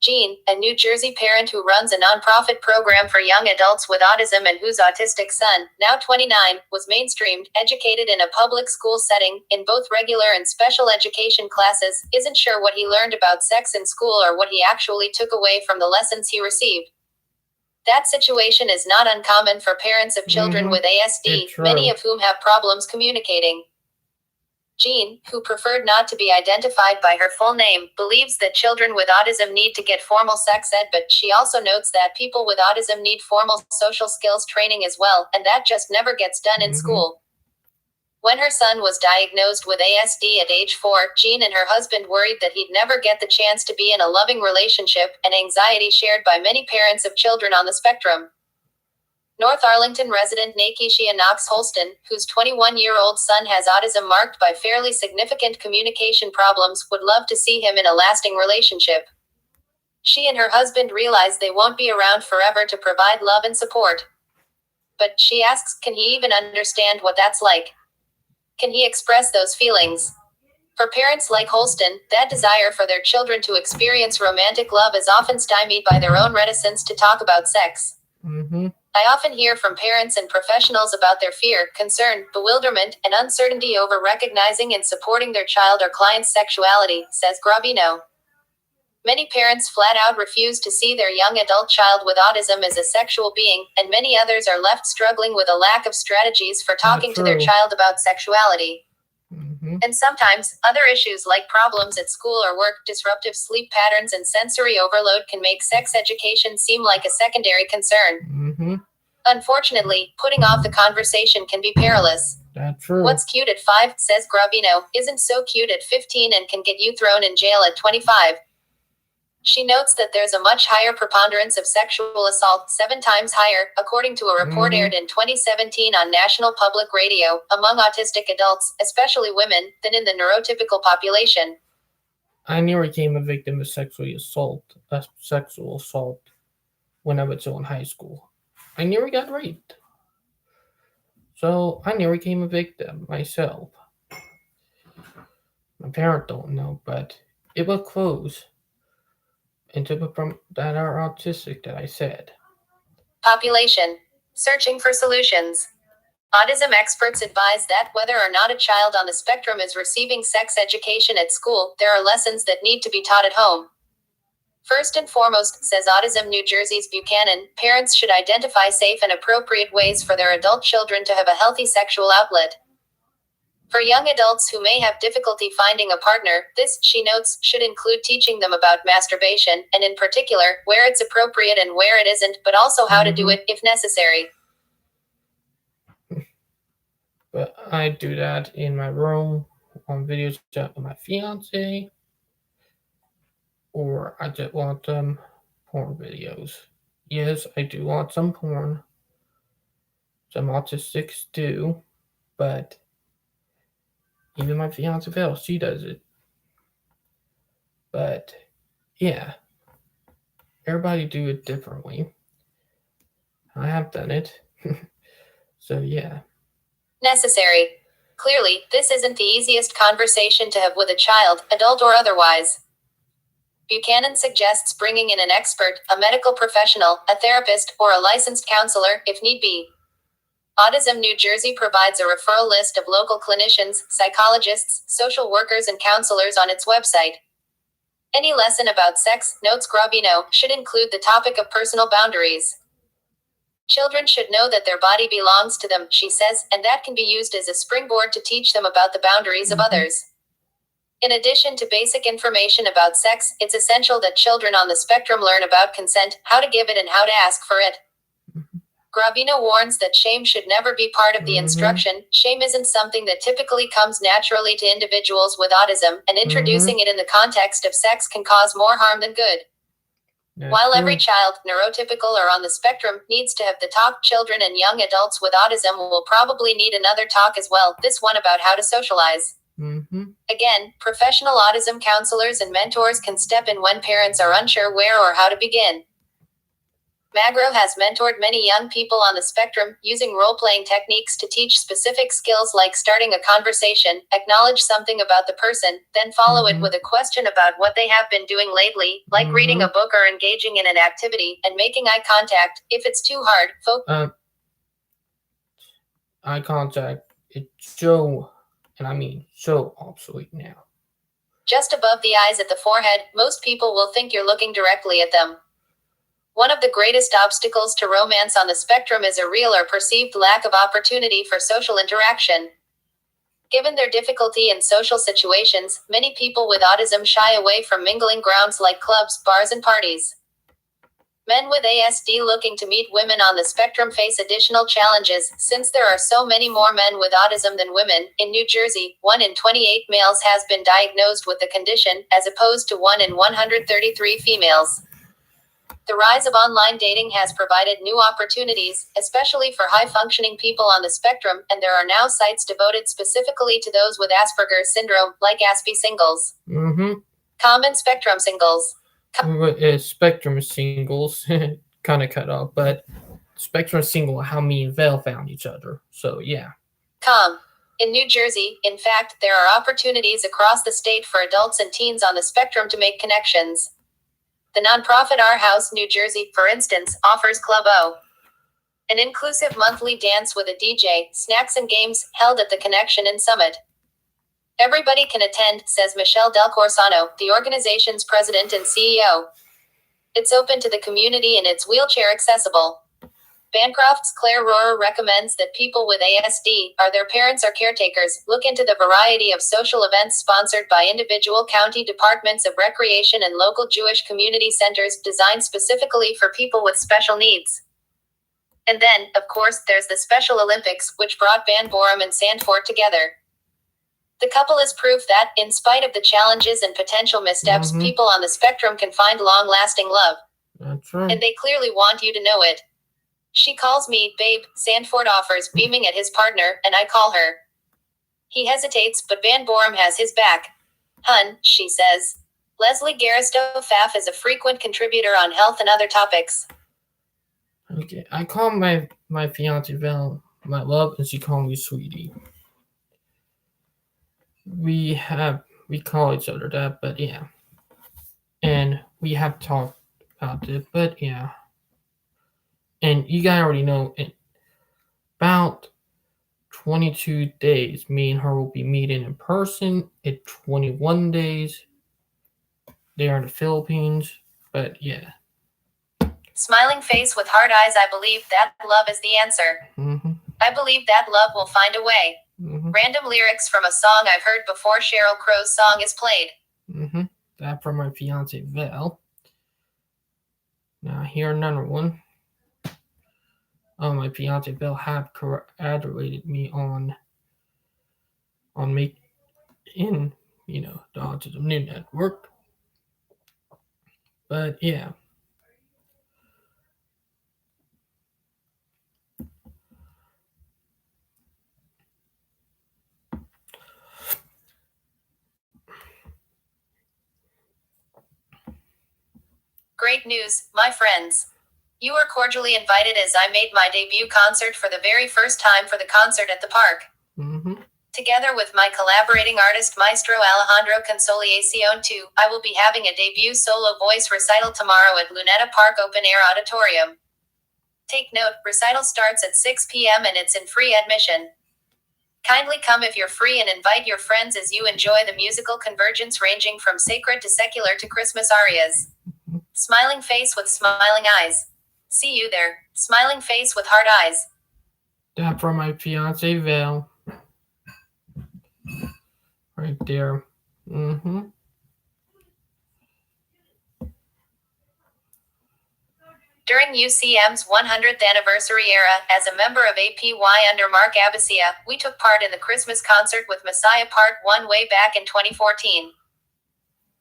Jean, a New Jersey parent who runs a nonprofit program for young adults with autism and whose autistic son, now 29, was mainstreamed, educated in a public school setting, in both regular and special education classes, isn't sure what he learned about sex in school or what he actually took away from the lessons he received. That situation is not uncommon for parents of children with ASD, many of whom have problems communicating. Jean, who preferred not to be identified by her full name, believes that children with autism need to get formal sex ed, but she also notes that people with autism need formal social skills training as well, and that just never gets done in school. When her son was diagnosed with ASD at age 4, Jean and her husband worried that he'd never get the chance to be in a loving relationship, an anxiety shared by many parents of children on the spectrum. North Arlington resident Nakishia Knox Holston, whose 21-year-old son has autism marked by fairly significant communication problems, would love to see him in a lasting relationship. She and her husband realize they won't be around forever to provide love and support. But she asks, can he even understand what that's like? Can he express those feelings? For parents like Holston, that desire for their children to experience romantic love is often stymied by their own reticence to talk about sex. I often hear from parents and professionals about their fear, concern, bewilderment, and uncertainty over recognizing and supporting their child or client's sexuality, says Gravino. Many parents flat out refuse to see their young adult child with autism as a sexual being, and many others are left struggling with a lack of strategies for talking to their child about sexuality. And sometimes, other issues like problems at school or work, disruptive sleep patterns, and sensory overload can make sex education seem like a secondary concern. Unfortunately, putting off the conversation can be perilous. That's true. What's cute at 5, says Gravino, isn't so cute at 15 and can get you thrown in jail at 25. She notes that there's a much higher preponderance of sexual assault, 7 times higher, according to a report aired in 2017 on National Public Radio, among autistic adults, especially women, than in the neurotypical population. I nearly became a victim of sexual assault when I was still in high school. I nearly got raped. So I nearly became a victim myself. My parents don't know, but it was close. And to from that are autistic that I said. Population. Searching for solutions. Autism experts advise that whether or not a child on the spectrum is receiving sex education at school, there are lessons that need to be taught at home. First and foremost, says Autism New Jersey's Buchanan, parents should identify safe and appropriate ways for their adult children to have a healthy sexual outlet. For young adults who may have difficulty finding a partner, this, she notes, should include teaching them about masturbation, and in particular, where it's appropriate and where it isn't, but also how to do it, if necessary. But I do that in my room, on videos with my fiance, or I just want some porn videos. Yes, I do want some porn. Some autistics do, but even my fiance Val, she does it. But yeah, everybody do it differently. I have done it. So yeah. Necessary. Clearly, this isn't the easiest conversation to have with a child, adult or otherwise. Buchanan suggests bringing in an expert, a medical professional, a therapist, or a licensed counselor, if need be. Autism New Jersey provides a referral list of local clinicians, psychologists, social workers, and counselors on its website. Any lesson about sex, notes Gravino, should include the topic of personal boundaries. Children should know that their body belongs to them, she says, and that can be used as a springboard to teach them about the boundaries of others. In addition to basic information about sex, it's essential that children on the spectrum learn about consent, how to give it, and how to ask for it. Gravino warns that shame should never be part of the instruction. Shame isn't something that typically comes naturally to individuals with autism, and introducing it in the context of sex can cause more harm than good. While every child, neurotypical or on the spectrum, needs to have the talk, children and young adults with autism will probably need another talk as well, this one about how to socialize. Again, professional autism counselors and mentors can step in when parents are unsure where or how to begin. Magro has mentored many young people on the spectrum, using role-playing techniques to teach specific skills like starting a conversation, acknowledge something about the person, then follow it with a question about what they have been doing lately, like reading a book or engaging in an activity, and making eye contact. If it's too hard, eye contact, it's so obsolete now. Just above the eyes at the forehead, most people will think you're looking directly at them. One of the greatest obstacles to romance on the spectrum is a real or perceived lack of opportunity for social interaction. Given their difficulty in social situations, many people with autism shy away from mingling grounds like clubs, bars, and parties. Men with ASD looking to meet women on the spectrum face additional challenges, since there are so many more men with autism than women. In New Jersey, 1 in 28 males has been diagnosed with the condition, as opposed to 1 in 133 females. The rise of online dating has provided new opportunities, especially for high functioning people on the spectrum, and there are now sites devoted specifically to those with Asperger's syndrome, like Aspie Singles. Mm-hmm. Common spectrum singles. Spectrum singles kind of cut off, but Spectrum single how me and Vel found each other. So yeah. In New Jersey, in fact, there are opportunities across the state for adults and teens on the spectrum to make connections. The nonprofit Our House New Jersey, for instance, offers Club O, an inclusive monthly dance with a DJ, snacks and games, held at the Connection in Summit. Everybody can attend, says Michelle Del Corsano, the organization's president and CEO. It's open to the community and it's wheelchair accessible. Bancroft's Claire Rohrer recommends that people with ASD, are their parents or caretakers, look into the variety of social events sponsored by individual county departments of recreation and local Jewish community centers designed specifically for people with special needs. And then, of course, there's the Special Olympics, which brought Van Borum and Sandford together. The couple is proof that, in spite of the challenges and potential missteps, people on the spectrum can find long-lasting love. That's right. And they clearly want you to know it. She calls me, babe, Sandford offers, beaming at his partner, and I call her. He hesitates, but Van Borum has his back. Hun, she says. Leslie Garisto-Pfaff is a frequent contributor on health and other topics. Okay, I call my fiance Val my love, and she calls me sweetie. We call each other that, but yeah. And we have talked about it, but yeah. And you guys already know, in about 22 days, me and her will be meeting in person. In 21 days, they are in the Philippines, but yeah. Smiling face with hard eyes, I believe that love is the answer. Mm-hmm. I believe that love will find a way. Mm-hmm. Random lyrics from a song I've heard before. Sheryl Crow's song is played. Mm-hmm. That from my fiance Val. Now here another one. My fiance Val had congratulated me on making, the Autism New Network. But yeah. Great news, my friends. You are cordially invited as I made my debut concert for the very first time for the concert at the park. Mm-hmm. Together with my collaborating artist Maestro Alejandro Consoliacion II, I will be having a debut solo voice recital tomorrow at Luneta Park Open Air Auditorium. Take note, recital starts at 6 p.m. and it's in free admission. Kindly come if you're free and invite your friends as you enjoy the musical convergence ranging from sacred to secular to Christmas arias. Smiling face with smiling eyes. See you there. Smiling face with hard eyes. That from my fiance Val. Right there. Mm-hmm. During UCM's 100th anniversary era, as a member of APY under Mark Abasia, we took part in the Christmas concert with Messiah Part 1 way back in 2014.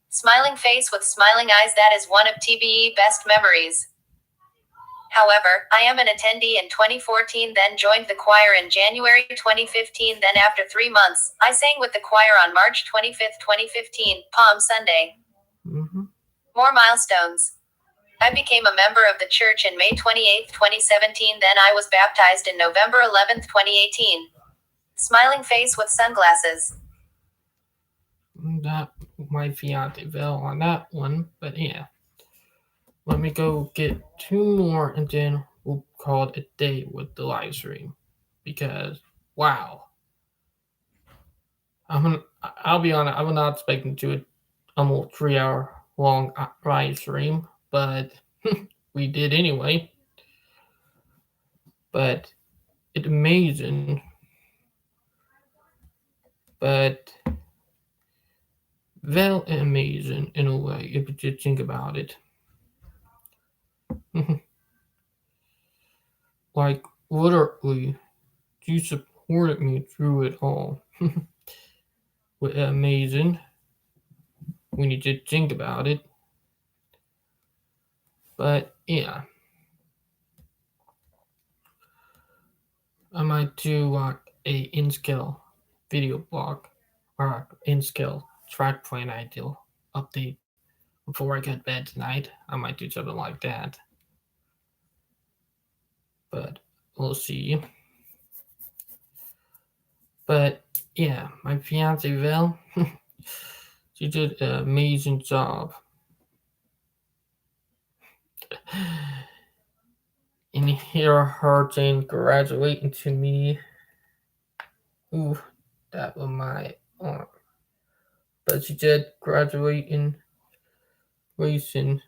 Smiling face with smiling eyes, that is one of TBE best memories. However, I am an attendee in 2014, then joined the choir in January 2015, then after 3 months, I sang with the choir on March 25, 2015, Palm Sunday. Mm-hmm. More milestones. I became a member of the church in May 28, 2017, then I was baptized in November 11, 2018. Smiling face with sunglasses. That my fiance Val on that one, but yeah. Let me go get 2 more and then we'll call it a day with the live stream. Because wow. I'll be honest, I was not expecting to do it almost 3-hour long live stream, but we did anyway. But it's amazing. But very amazing in a way if you just think about it. Like literally, you supported me through it all. Amazing when you just think about it. But yeah, I might do a in-skill video blog or in-skill track plan ideal update before I get bed tonight. I might do something like that, but we'll see. But yeah, my fiance Val, she did an amazing job. And hear her saying graduating to me. Ooh, that was my arm. But she did graduate in racing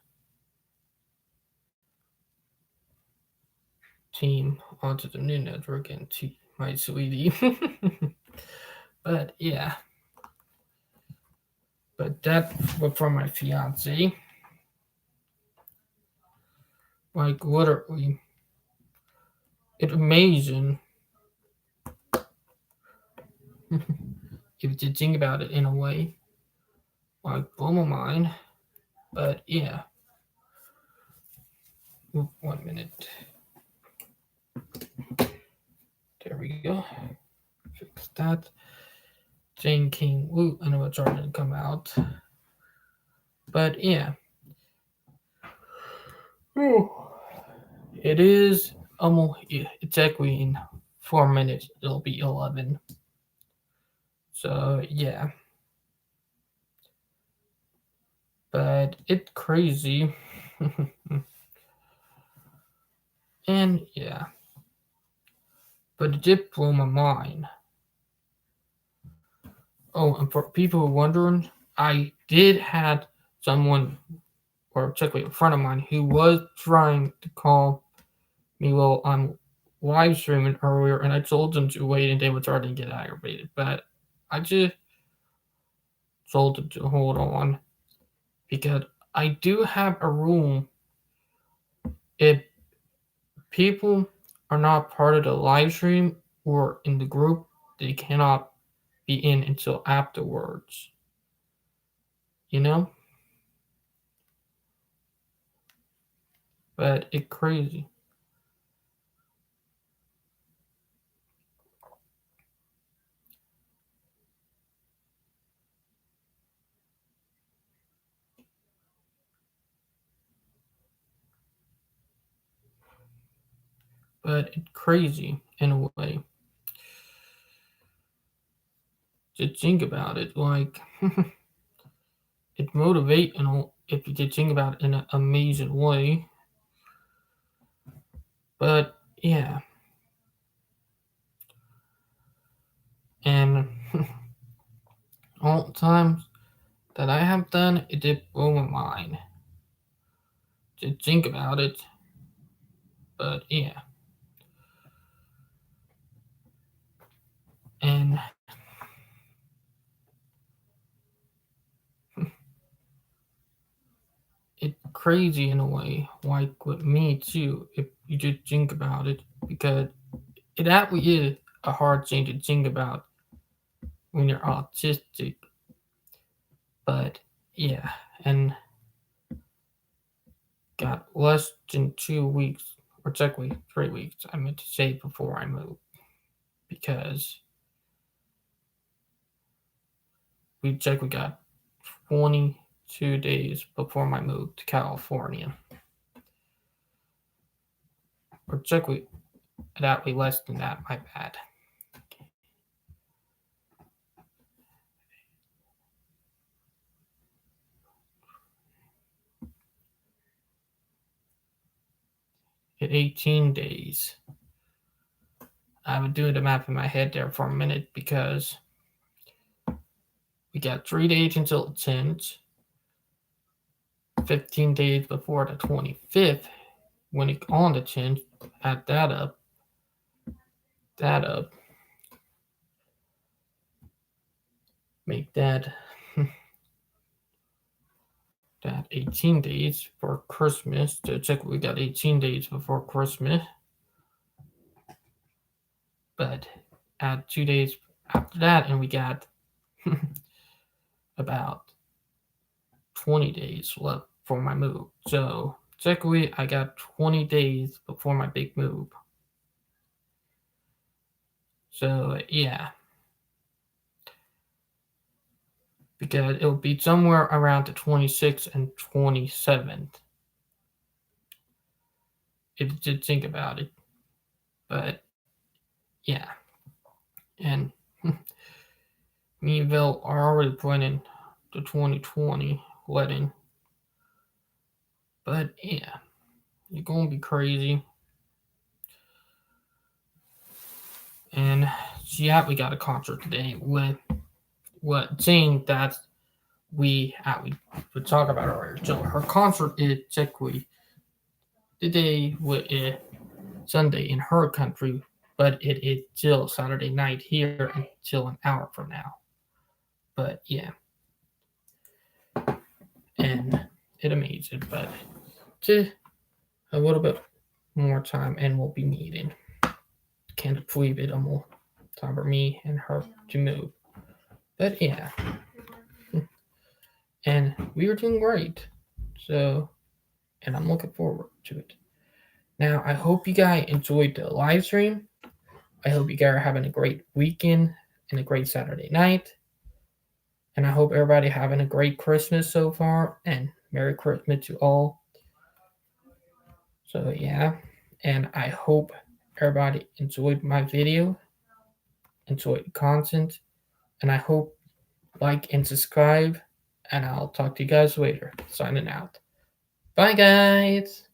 team onto the new network and to my sweetie. But yeah, but that was from my fiance. Like literally, it's amazing if you think about it in a way. Like blow my mind. But yeah, 1 minute. There we go. Fix that. Jane King Woo. I know it's already come out. But yeah. It is almost exactly in 4 minutes. It'll be 11. So yeah. But it's crazy. And yeah. But it did blow my mind. Oh, and for people wondering, I did have someone, or particularly a friend of mine, who was trying to call me while I'm live streaming earlier, and I told them to wait, and they were starting to get aggravated. But I just told them to hold on because I do have a rule. If people are not part of the live stream or in the group, they cannot be in until afterwards. You know? But it's crazy. But it's crazy in a way to think about it. Like, it motivate and if you did think about it in an amazing way. But yeah, and all the times that I have done, it did blow my mind to think about it. But yeah, and it's crazy in a way, like with me too, if you just think about it, because it actually is a hard thing to think about when you're autistic. But yeah, and got less than 2 weeks, or technically 3 weeks, I meant to say before I moved, because we technically got 22 days before my move to California, or technically that way less than that. My bad. At 18 days. I would do the math in my head there for a minute because we got 3 days until the 10th, 15 days before the 25th. When it on the 10th, add that up, make that that 18 days for Christmas. To check, we got 18 days before Christmas, but add 2 days after that, and we got about 20 days left for my move. So technically I got 20 days before my big move. So yeah, because it'll be somewhere around the 26th and 27th. If you did think about it, but yeah, and me and Bill are already planning the 2020 wedding. But yeah, you're gonna be crazy. And yeah, we got a concert today with what saying that we talk about earlier. So her concert is technically the day with Sunday in her country, but it is still Saturday night here until an hour from now. But yeah, and it amazing. But to a little bit more time, and we'll be meeting. Can't believe it. Almost time for me and her to move. But yeah, and we were doing great. So, and I'm looking forward to it. Now, I hope you guys enjoyed the live stream. I hope you guys are having a great weekend and a great Saturday night. And I hope everybody having a great Christmas so far and Merry Christmas to all. So yeah, and I hope everybody enjoyed my video, enjoyed the content, and I hope like and subscribe. And I'll talk to you guys later. Signing out. Bye guys.